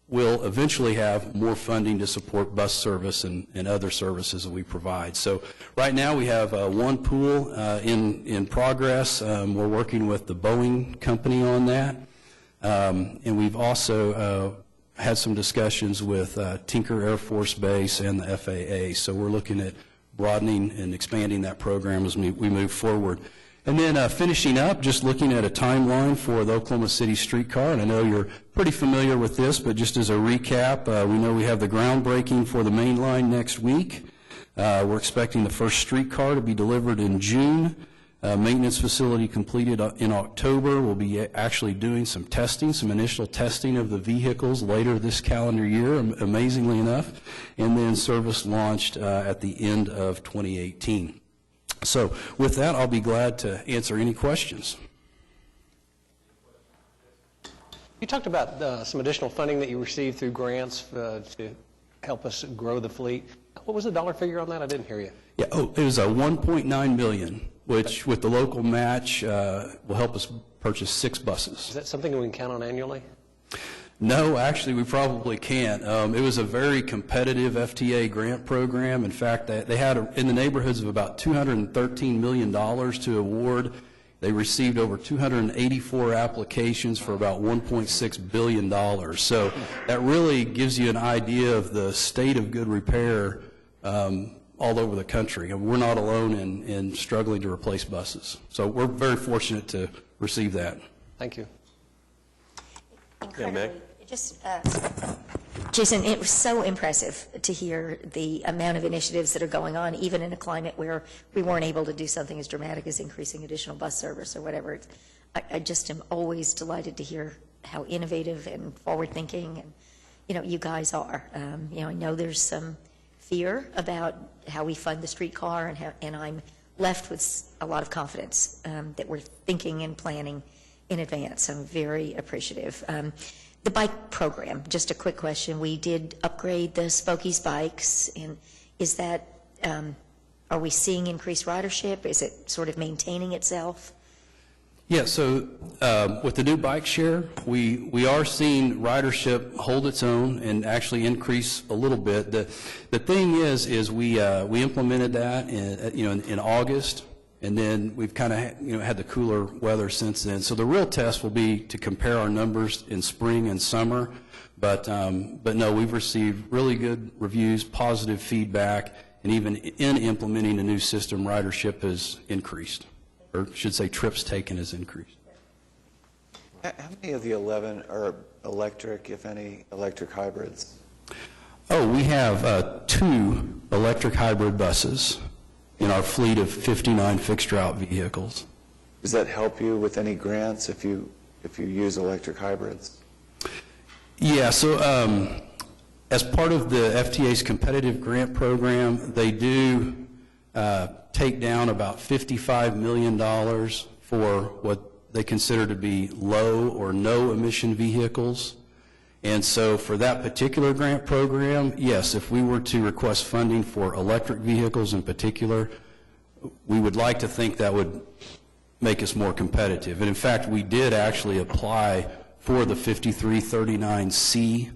Speaker 19: will eventually have more funding to support bus service and other services that we provide. So right now we have one pool in progress. We're working with the Boeing company on that. And we've also had some discussions with Tinker Air Force Base and the FAA. So we're looking at broadening and expanding that program as we move forward. And then finishing up, just looking at a timeline for the Oklahoma City streetcar, and I know you're pretty familiar with this, but just as a recap, we know we have the groundbreaking for the main line next week. We're expecting the first streetcar to be delivered in June. Maintenance facility completed in October. We'll be actually doing some testing, some initial testing of the vehicles later this calendar year, amazingly enough, and then service launched at the end of 2018. So with that, I'll be glad to answer any questions.
Speaker 6: You talked about some additional funding that you received through grants to help us grow the fleet. What was the dollar figure on that? I didn't hear you.
Speaker 19: Yeah, it was a $1.9 million, which with the local match will help us purchase 6 buses.
Speaker 6: Is that something we can count on annually?
Speaker 19: No, actually, we probably can't. It was a very competitive FTA grant program. In fact, they had in the neighborhoods of about $213 million to award. They received over 284 applications for about $1.6 billion. So that really gives you an idea of the state of good repair all over the country. And we're not alone in struggling to replace buses. So we're very fortunate to receive that.
Speaker 6: Thank you.
Speaker 15: Incredibly. Jason, it was so impressive to hear the amount of initiatives that are going on, even in a climate where we weren't able to do something as dramatic as increasing additional bus service or whatever. I just am always delighted to hear how innovative and forward-thinking and, you guys are. I know there's some fear about how we fund the streetcar, and I'm left with a lot of confidence that we're thinking and planning in advance. I'm very appreciative. The bike program, just a quick question. We did upgrade the Spokies bikes, and is that, are we seeing increased ridership? Is it sort of maintaining itself?
Speaker 19: Yeah, so with the new bike share, we are seeing ridership hold its own and actually increase a little bit. The thing is we implemented that in August. And then we've kind of had the cooler weather since then. So the real test will be to compare our numbers in spring and summer. But no, we've received really good reviews, positive feedback, and even in implementing a new system, ridership has increased, or should say trips taken has increased.
Speaker 12: How many of the 11 are electric, if any, electric hybrids?
Speaker 19: Oh, we have 2 electric hybrid buses in our fleet of 59 fixed route vehicles.
Speaker 12: Does that help you with any grants if you use electric hybrids?
Speaker 19: Yeah, so as part of the FTA's competitive grant program, they do take down about $55 million for what they consider to be low or no emission vehicles. And so for that particular grant program, yes, if we were to request funding for electric vehicles in particular, we would like to think that would make us more competitive. And in fact, we did actually apply for the 5339C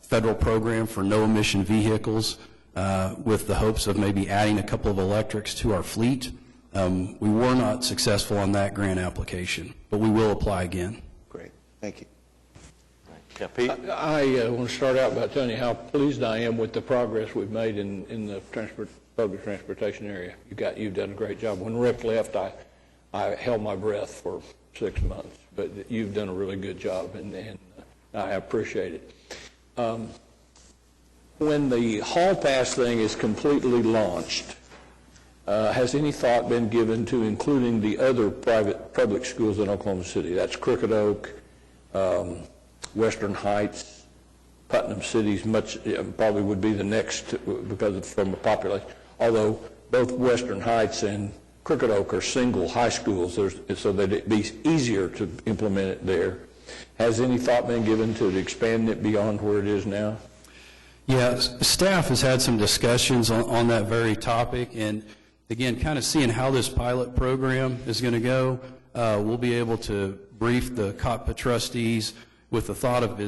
Speaker 19: federal program for no-emission vehicles with the hopes of maybe adding a couple of electrics to our fleet. We were not successful on that grant application, but we will apply again.
Speaker 12: Great. Thank you.
Speaker 1: Yeah, Pete?
Speaker 14: I want to start out by telling you how pleased I am with the progress we've made in the public transportation area. You've done a great job. When Rick left, I held my breath for 6 months, but you've done a really good job, and I appreciate it. When the Hall Pass thing is completely launched, has any thought been given to including the other public schools in Oklahoma City? That's Crooked Oak, Western Heights, Putnam City's probably would be the next because from a population. Although both Western Heights and Crooked Oak are single high schools, so that it'd be easier to implement it there. Has any thought been given to expand it beyond where it is now?
Speaker 19: Yeah, staff has had some discussions on that very topic, and again, kind of seeing how this pilot program is going to go, we'll be able to brief the COTPA trustees with the thought of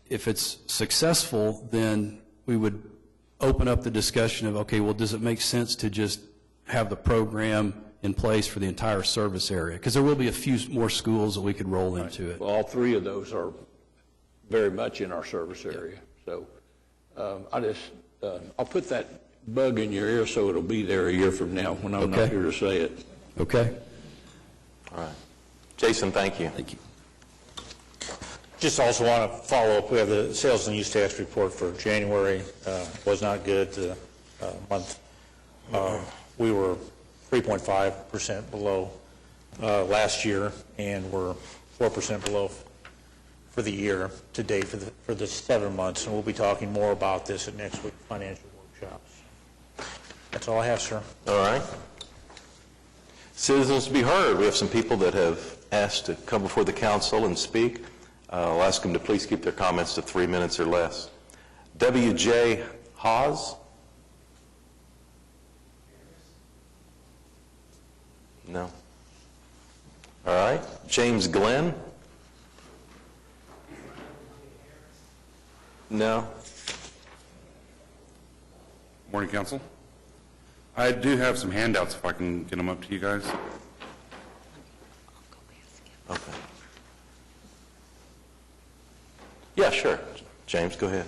Speaker 19: if it's successful, then we would open up the discussion of, okay, well, does it make sense to just have the program in place for the entire service area? Because there will be a few more schools that we could roll into it.
Speaker 14: Well, all three of those are very much in our service area. So I'll put that bug in your ear so it'll be there a year from now when I'm not here to say it.
Speaker 19: Okay.
Speaker 1: All right. Jason, thank you.
Speaker 19: Thank you.
Speaker 9: Just also want to follow up. We have the sales and use tax report for January. Was not good. The month we were 3.5% below last year, and we're 4% below for the year to date for the 7 months. And we'll be talking more about this at next week's financial workshops. That's all I have, sir.
Speaker 1: All right. Citizens to be heard. We have some people that have asked to come before the council and speak. I'll ask them to please keep their comments to 3 minutes or less. W.J. Hawes? No. All right. James Glenn? No.
Speaker 20: Morning, Council. I do have some handouts if I can get them up to you guys.
Speaker 1: Okay. Yeah, sure. James, go ahead.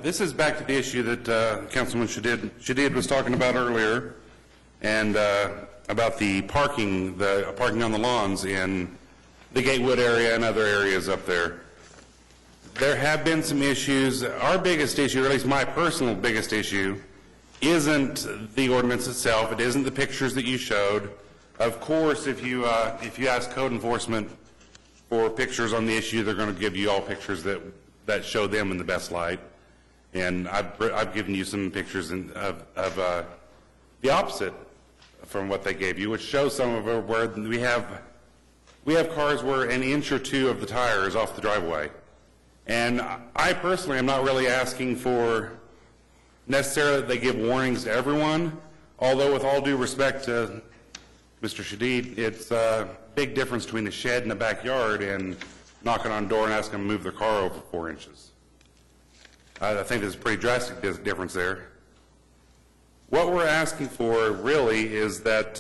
Speaker 20: This is back to the issue that Councilman Shadid was talking about earlier, and about the parking on the lawns in the Gatewood area and other areas up there. There have been some issues. Our biggest issue, or at least my personal biggest issue, isn't the ordinance itself. It isn't the pictures that you showed. Of course, if you ask code enforcement for pictures on the issue, they're going to give you all pictures that show them in the best light. And I've given you some pictures of the opposite from what they gave you, which shows some of where we have cars where an inch or two of the tire is off the driveway. And I personally am not really asking for necessarily that they give warnings to everyone, although with all due respect to Mr. Shadid, it's a big difference between a shed and a backyard and knocking on a door and asking them to move their car over 4 inches. I think there's a pretty drastic difference there. What we're asking for really is that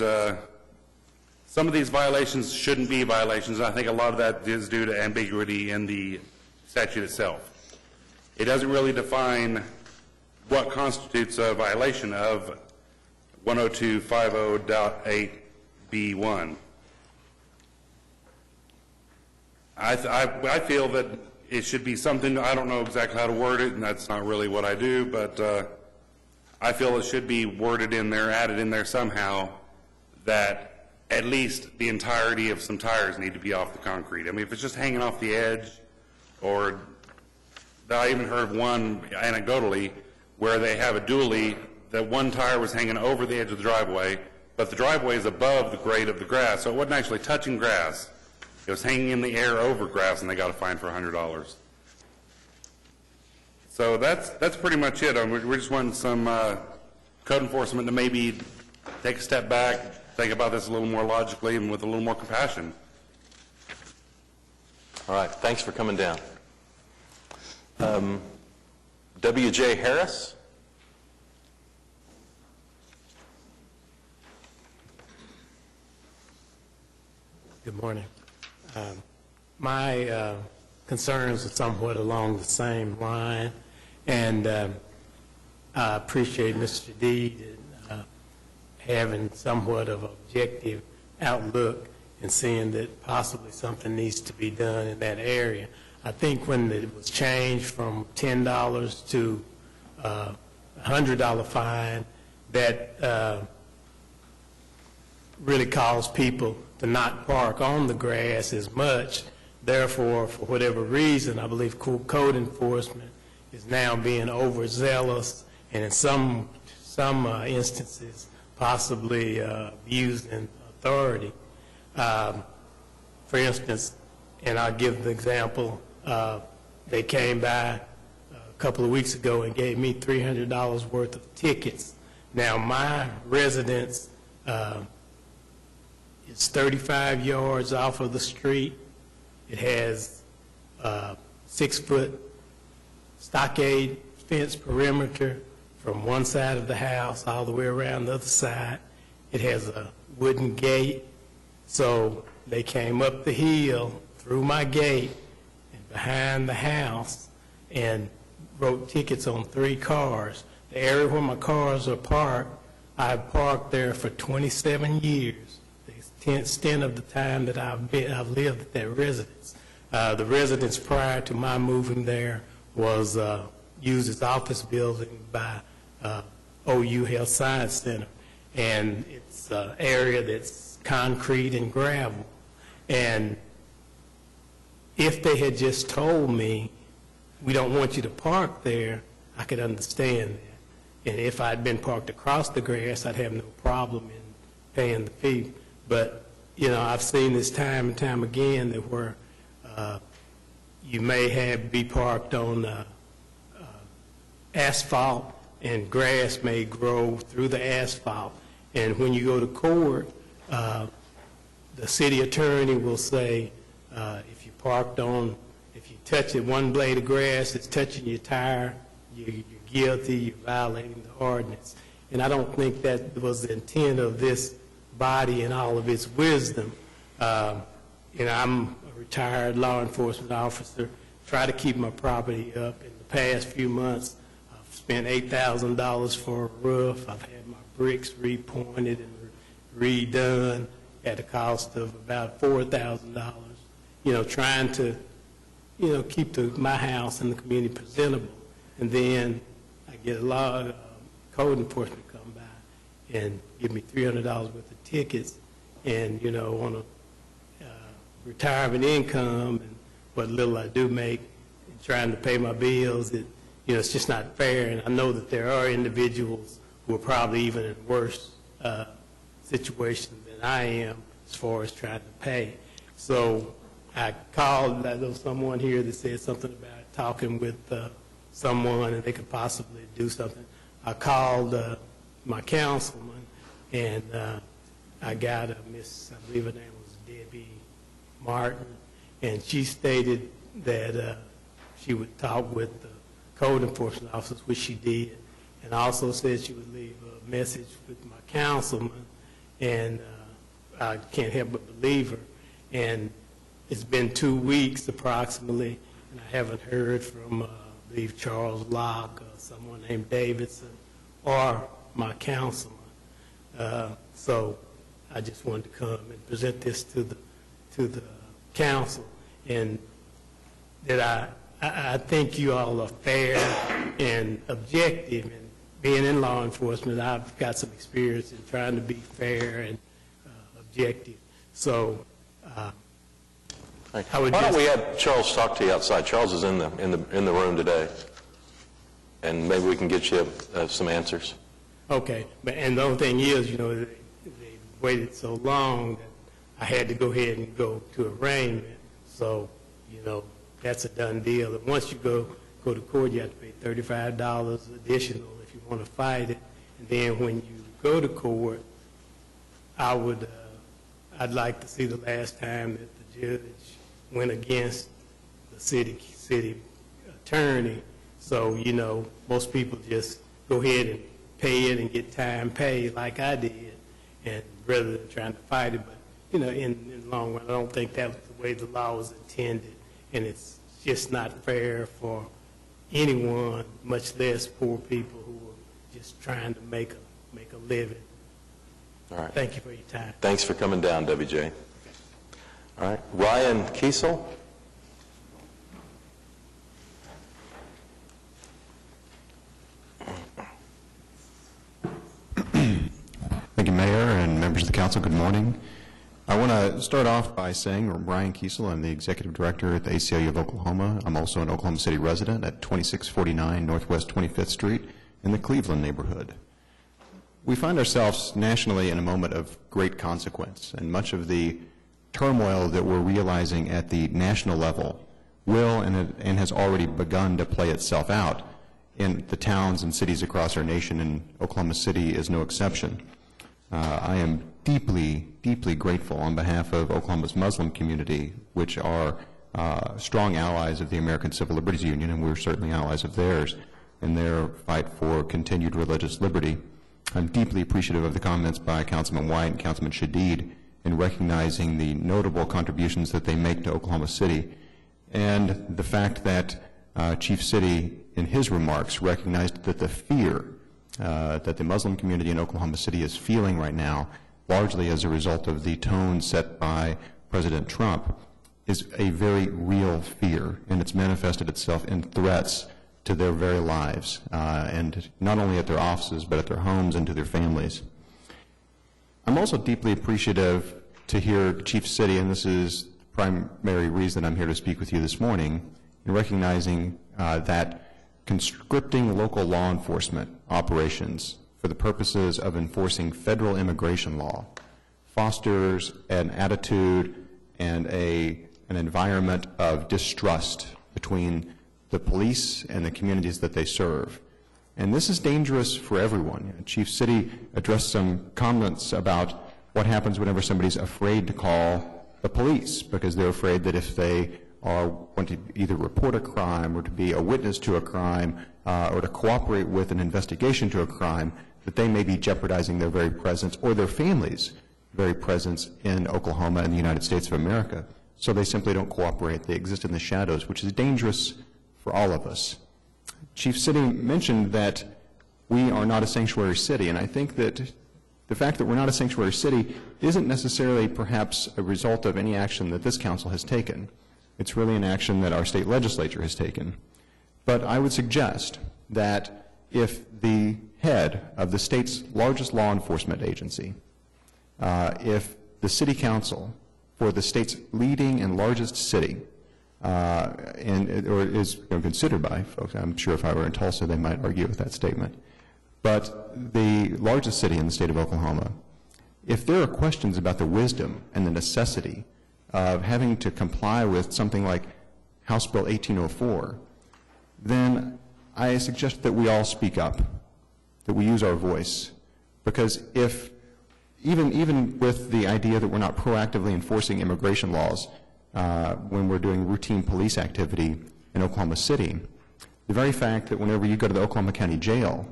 Speaker 20: some of these violations shouldn't be violations. I think a lot of that is due to ambiguity in the statute itself. It doesn't really define what constitutes a violation of 10250.8B1. I feel that it should be something, I don't know exactly how to word it, and that's not really what I do, but I feel it should be worded in there, added in there somehow, that at least the entirety of some tires need to be off the concrete. I mean, if it's just hanging off the edge, or I even heard of one anecdotally where they have a dually that one tire was hanging over the edge of the driveway, but the driveway is above the grade of the grass, so it wasn't actually touching grass. It was hanging in the air over grass, and they got a fine for $100. So that's pretty much it. We're just wanting some code enforcement to maybe take a step back, think about this a little more logically and with a little more compassion.
Speaker 1: All right, thanks for coming down. W.J. Harris?
Speaker 2: Good morning. My concerns are somewhat along the same line, and I appreciate Mr. Deed having somewhat of an objective outlook and seeing that possibly something needs to be done in that area. I think when it was changed from $10 to $100 fine, that really caused people to not park on the grass as much. Therefore, for whatever reason, I believe code enforcement is now being overzealous and in some instances possibly abusing authority. For instance, and I'll give the example, they came by a couple of weeks ago and gave me $300 worth of tickets. Now, my residence is 35 yards off of the street. It has 6-foot stockade fence perimeter from one side of the house all the way around the other side. It has a wooden gate. So they came up the hill through my gate and behind the house and wrote tickets on 3 cars. The area where my cars are parked, I've parked there for 27 years. The extent of the time that I've lived at that residence. The residence prior to my moving there was used as office building by OU Health Science Center, and it's an area that's concrete and gravel. And if they had just told me, we don't want you to park there, I could understand that. And if I'd been parked across the grass, I'd have no problem in paying the fee. But, you know, I've seen this time and time again that where you may be parked on asphalt and grass may grow through the asphalt. And when you go to court, the city attorney will say, if you parked on, if you touch it, one blade of grass, it's touching your tire, you're guilty, you're violating the ordinance. And I don't think that was the intent of this body in all of its wisdom. You know, I'm a retired law enforcement officer, try to keep my property up. In the past few months, I've spent $8,000 for a roof. I've had my bricks repointed and redone at a cost of about $4,000. You know, trying to, you know, keep my house and the community presentable. And then I get a lot of code enforcement come by and give me $300 worth of tickets, and, you know, on a retirement income and what little I do make and trying to pay my bills, you know, it's just not fair. And I know that there are individuals who are probably even in worse situations than I am as far as trying to pay. So I called, there was someone here that said something about talking with someone and they could possibly do something. I called my councilman, and I got a miss, I believe her name was Debbie Martin, and she stated that she would talk with the code enforcement officers, which she did, and also said she would leave a message with my councilman, and I can't help but believe her. And it's been 2 weeks approximately, and I haven't heard from, I believe, Charles Locke or someone named Davidson or my councilman. So I just wanted to come and present this to the council, and that I think you all are fair and objective. And being in law enforcement, I've got some experience in trying to be fair and objective. So I would
Speaker 1: Why don't
Speaker 2: just-
Speaker 1: we have Charles talk to you outside? Charles is in the room today, and maybe we can get you some answers.
Speaker 2: Okay, and the only thing is, you know, they waited so long that I had to go ahead and go to arraignment. So, you know, that's a done deal. And once you go to court, you have to pay $35 additional if you want to fight it. And then when you go to court, I'd like to see the last time that the judge went against the city attorney. So, you know, most people just go ahead and pay it and get time paid like I did, and rather than trying to fight it. But, you know, in the long run, I don't think that was the way the law was intended, and it's just not fair for anyone, much less poor people who are just trying to make a living.
Speaker 1: All right.
Speaker 2: Thank you for your time.
Speaker 1: Thanks for coming down, WJ. All right. Ryan Kiesel?
Speaker 16: Thank you, Mayor and members of the council. Good morning. I want to start off by saying I'm Ryan Kiesel. I'm the Executive Director at the ACLU of Oklahoma. I'm also an Oklahoma City resident at 2649 Northwest 25th Street in the Cleveland neighborhood. We find ourselves nationally in a moment of great consequence, and much of the turmoil that we're realizing at the national level will and has already begun to play itself out in the towns and cities across our nation, and Oklahoma City is no exception. I am deeply, deeply grateful on behalf of Oklahoma's Muslim community, which are strong allies of the American Civil Liberties Union, and we're certainly allies of theirs in their fight for continued religious liberty. I'm deeply appreciative of the comments by Councilman White and Councilman Shadid in recognizing the notable contributions that they make to Oklahoma City, and the fact that Chief City, in his remarks, recognized that the fear that the Muslim community in Oklahoma City is feeling right now, largely as a result of the tone set by President Trump, is a very real fear, and it's manifested itself in threats to their very lives, and not only at their offices, but at their homes and to their families. I'm also deeply appreciative to hear Chief City, and this is the primary reason I'm here to speak with you this morning, in recognizing that conscripting local law enforcement operations for the purposes of enforcing federal immigration law fosters an attitude and an environment of distrust between the police and the communities that they serve. And this is dangerous for everyone. Chief City addressed some comments about what happens whenever somebody's afraid to call the police because they're afraid that if they want to either report a crime or to be a witness to a crime or to cooperate with an investigation to a crime, that they may be jeopardizing their very presence or their families' very presence in Oklahoma and the United States of America. So they simply don't cooperate. They exist in the shadows, which is dangerous for all of us. Chief City mentioned that we are not a sanctuary city, and I think that the fact that we're not a sanctuary city isn't necessarily perhaps a result of any action that this council has taken. It's really an action that our state legislature has taken. But I would suggest that if the head of the state's largest law enforcement agency, if the city council for the state's leading and largest city, or is considered by folks, I'm sure if I were in Tulsa they might argue with that statement, but the largest city in the state of Oklahoma, if there are questions about the wisdom and the necessity of having to comply with something like House Bill 1804, then I suggest that we all speak up, that we use our voice, because if even with the idea that we're not proactively enforcing immigration laws when we're doing routine police activity in Oklahoma City, the very fact that whenever you go to the Oklahoma County Jail,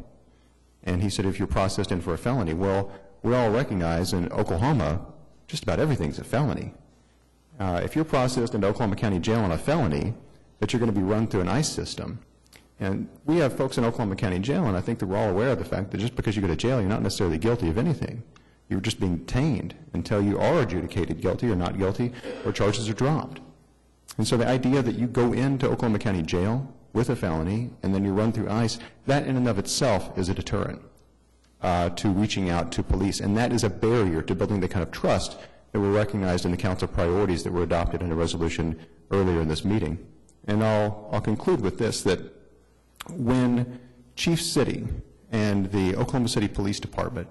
Speaker 16: and he said if you're processed in for a felony, well, we all recognize in Oklahoma just about everything's a felony. If you're processed into Oklahoma County Jail on a felony, that you're going to be run through an ICE system. And we have folks in Oklahoma County Jail, and I think that we're all aware of the fact that just because you go to jail, you're not necessarily guilty of anything. You're just being detained until you are adjudicated guilty or not guilty, or charges are dropped. And so the idea that you go into Oklahoma County Jail with a felony, and then you run through ICE, that in and of itself is a deterrent. to reaching out to police, and that is a barrier to building the kind of trust that were recognized in the Council priorities that were adopted in a resolution earlier in this meeting. And I'll conclude with this, that when Chief City and the Oklahoma City Police Department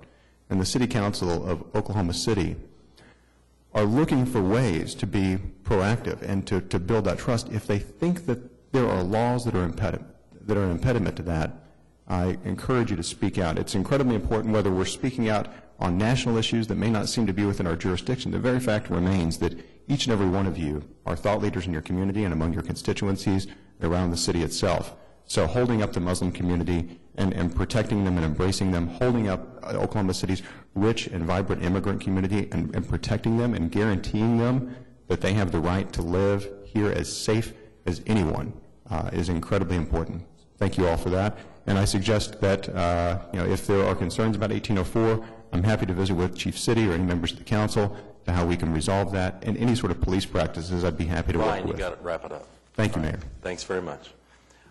Speaker 16: and the City Council of Oklahoma City are looking for ways to be proactive and to build that trust, if they think that there are laws that are an impediment to that, I encourage you to speak out. It's incredibly important whether we're speaking out on national issues that may not seem to be within our jurisdiction. The very fact remains that each and every one of you are thought leaders in your community and among your constituencies around the city itself. So holding up the Muslim community and protecting them and embracing them, holding up Oklahoma City's rich and vibrant immigrant community and protecting them and guaranteeing them that they have the right to live here as safe as anyone is incredibly important. Thank you all for that. And I suggest that if there are concerns about 1804, I'm happy to visit with Chief City or any members of the council to how we can resolve that. And any sort of police practices, I'd be happy to work with.
Speaker 1: Ryan, you got to wrap it up.
Speaker 16: Thank you, Mayor.
Speaker 1: Thanks very much.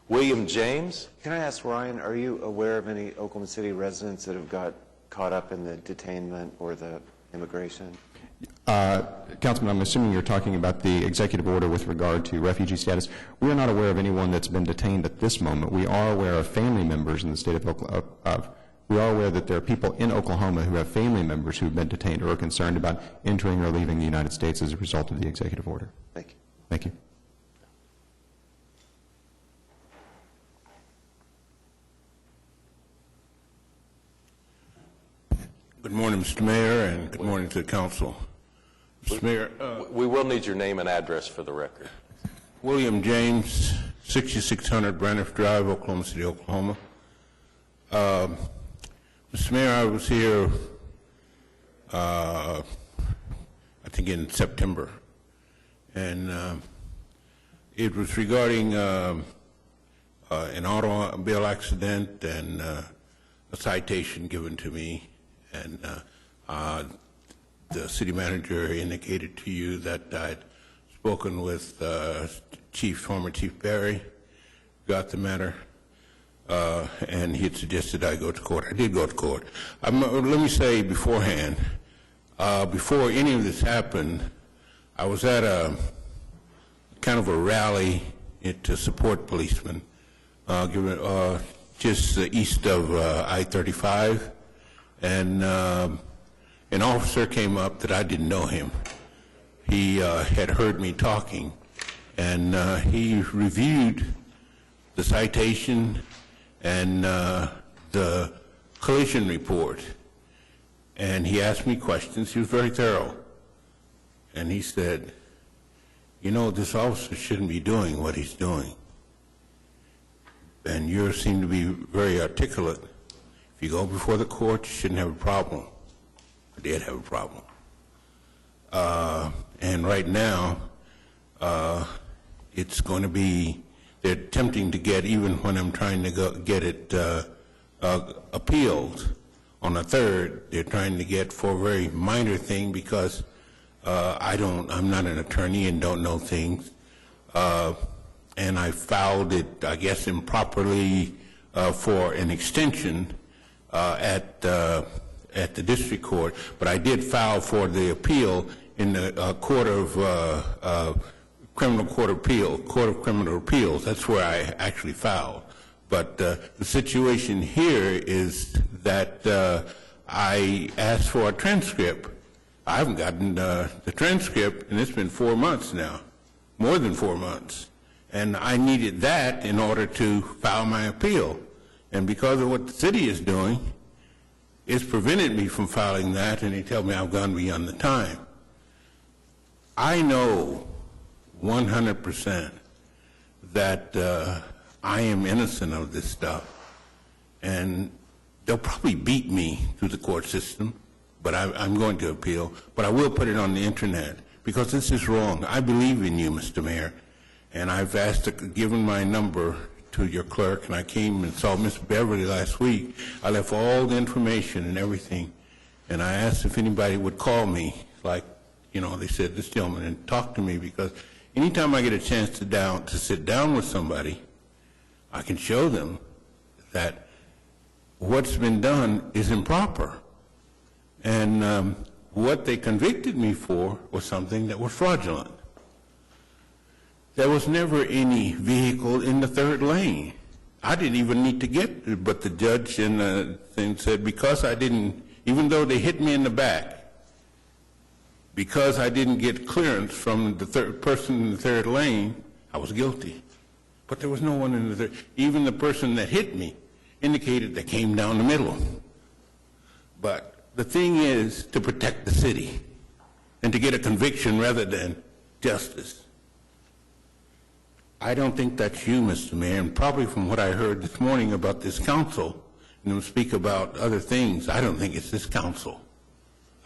Speaker 1: William James?
Speaker 12: Can I ask Ryan, are you aware of any Oklahoma City residents that have got caught up in the detainment or the immigration?
Speaker 16: Councilman, I'm assuming you're talking about the executive order with regard to refugee status. We are not aware of anyone that's been detained at this moment. We are aware of family members in the state of Oklahoma. We are aware that there are people in Oklahoma who have family members who have been detained or are concerned about entering or leaving the United States as a result of the executive order.
Speaker 12: Thank you.
Speaker 16: Thank you.
Speaker 5: Good morning, Mr. Mayor, and good morning to the council. Mr. Mayor,
Speaker 1: we will need your name and address for the record.
Speaker 5: William James, 6600 Braniff Drive, Oklahoma City, Oklahoma. Mr. Mayor, I was here, I think in September, and it was regarding an automobile accident and a citation given to me. And the city manager indicated to you that I'd spoken with former Chief Berry, got the matter, and he had suggested I go to court. I did go to court. Let me say beforehand, before any of this happened, I was at a kind of a rally to support policemen, just east of I-35. And an officer came up that I didn't know him. He had heard me talking, and he reviewed the citation and the collision report. And he asked me questions. He was very thorough. And he said, you know, this officer shouldn't be doing what he's doing. And you seem to be very articulate. If you go before the court, you shouldn't have a problem. I did have a problem. And right now, it's going to be, they're attempting to get, even when I'm trying to get it appealed on the 3rd, they're trying to get for a very minor thing because I'm not an attorney and don't know things. And I filed it, I guess, improperly for an extension at the district court, but I did file for the appeal in the Court of Criminal Appeals. That's where I actually filed. But the situation here is that I asked for a transcript. I haven't gotten the transcript, and it's been 4 months now, more than 4 months. And I needed that in order to file my appeal. And because of what the city is doing, it's prevented me from filing that, and they tell me I've gone beyond the time. I know 100% that I am innocent of this stuff, and they'll probably beat me through the court system, but I'm going to appeal. But I will put it on the internet, because this is wrong. I believe in you, Mr. Mayor, and I've given my number to your clerk, and I came and saw Miss Beverly last week. I left all the information and everything, and I asked if anybody would call me, like, you know, they said, this gentleman, and talk to me, because anytime I get a chance to sit down with somebody, I can show them that what's been done is improper. And what they convicted me for was something that was fraudulent. There was never any vehicle in the third lane. I didn't even need to get it, but the judge and the thing said because I didn't, even though they hit me in the back, because I didn't get clearance from the third person in the third lane, I was guilty. But there was no one in the third. Even the person that hit me indicated they came down the middle. But the thing is to protect the city and to get a conviction rather than justice. I don't think that's you, Mr. Mayor, and probably from what I heard this morning about this council, and them speak about other things, I don't think it's this council.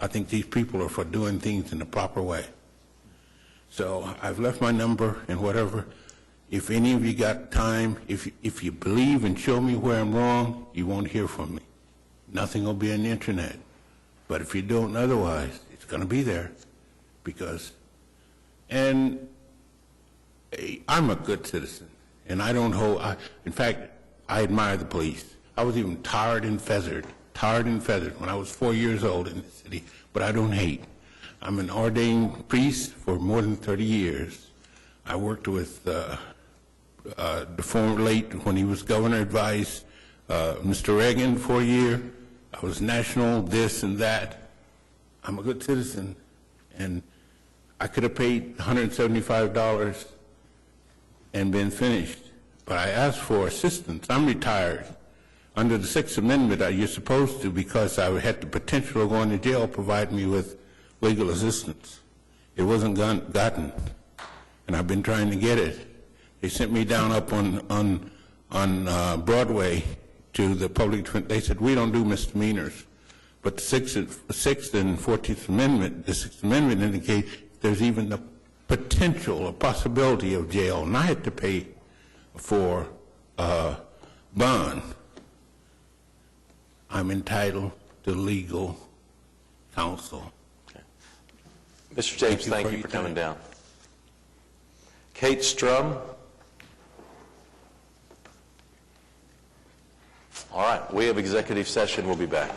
Speaker 5: I think these people are for doing things in the proper way. So I've left my number and whatever. If any of you got time, if you believe and show me where I'm wrong, you won't hear from me. Nothing will be on the internet. But if you don't otherwise, it's going to be there. Because, and I'm a good citizen, and I don't hold, in fact, I admire the police. I was even tarred and feathered when I was 4 years old in the city, but I don't hate. I'm an ordained priest for more than 30 years. I worked with the former late, when he was governor, advised Mr. Reagan for a year. I was national, this and that. I'm a good citizen, and I could have paid $175 and been finished, but I asked for assistance. I'm retired. Under the Sixth Amendment, you're supposed to, because I had the potential of going to jail, provide me with legal assistance. It wasn't gotten, and I've been trying to get it. They sent me down up on Broadway to the public. They said, we don't do misdemeanors, but the Sixth and 14th Amendment, the Sixth Amendment indicates there's even the potential, a possibility of jail, and I had to pay for bond. I'm entitled to legal counsel.
Speaker 1: Okay. Mr. James, thank you for coming down. Kate Strum. All right, we have executive session. We'll be back.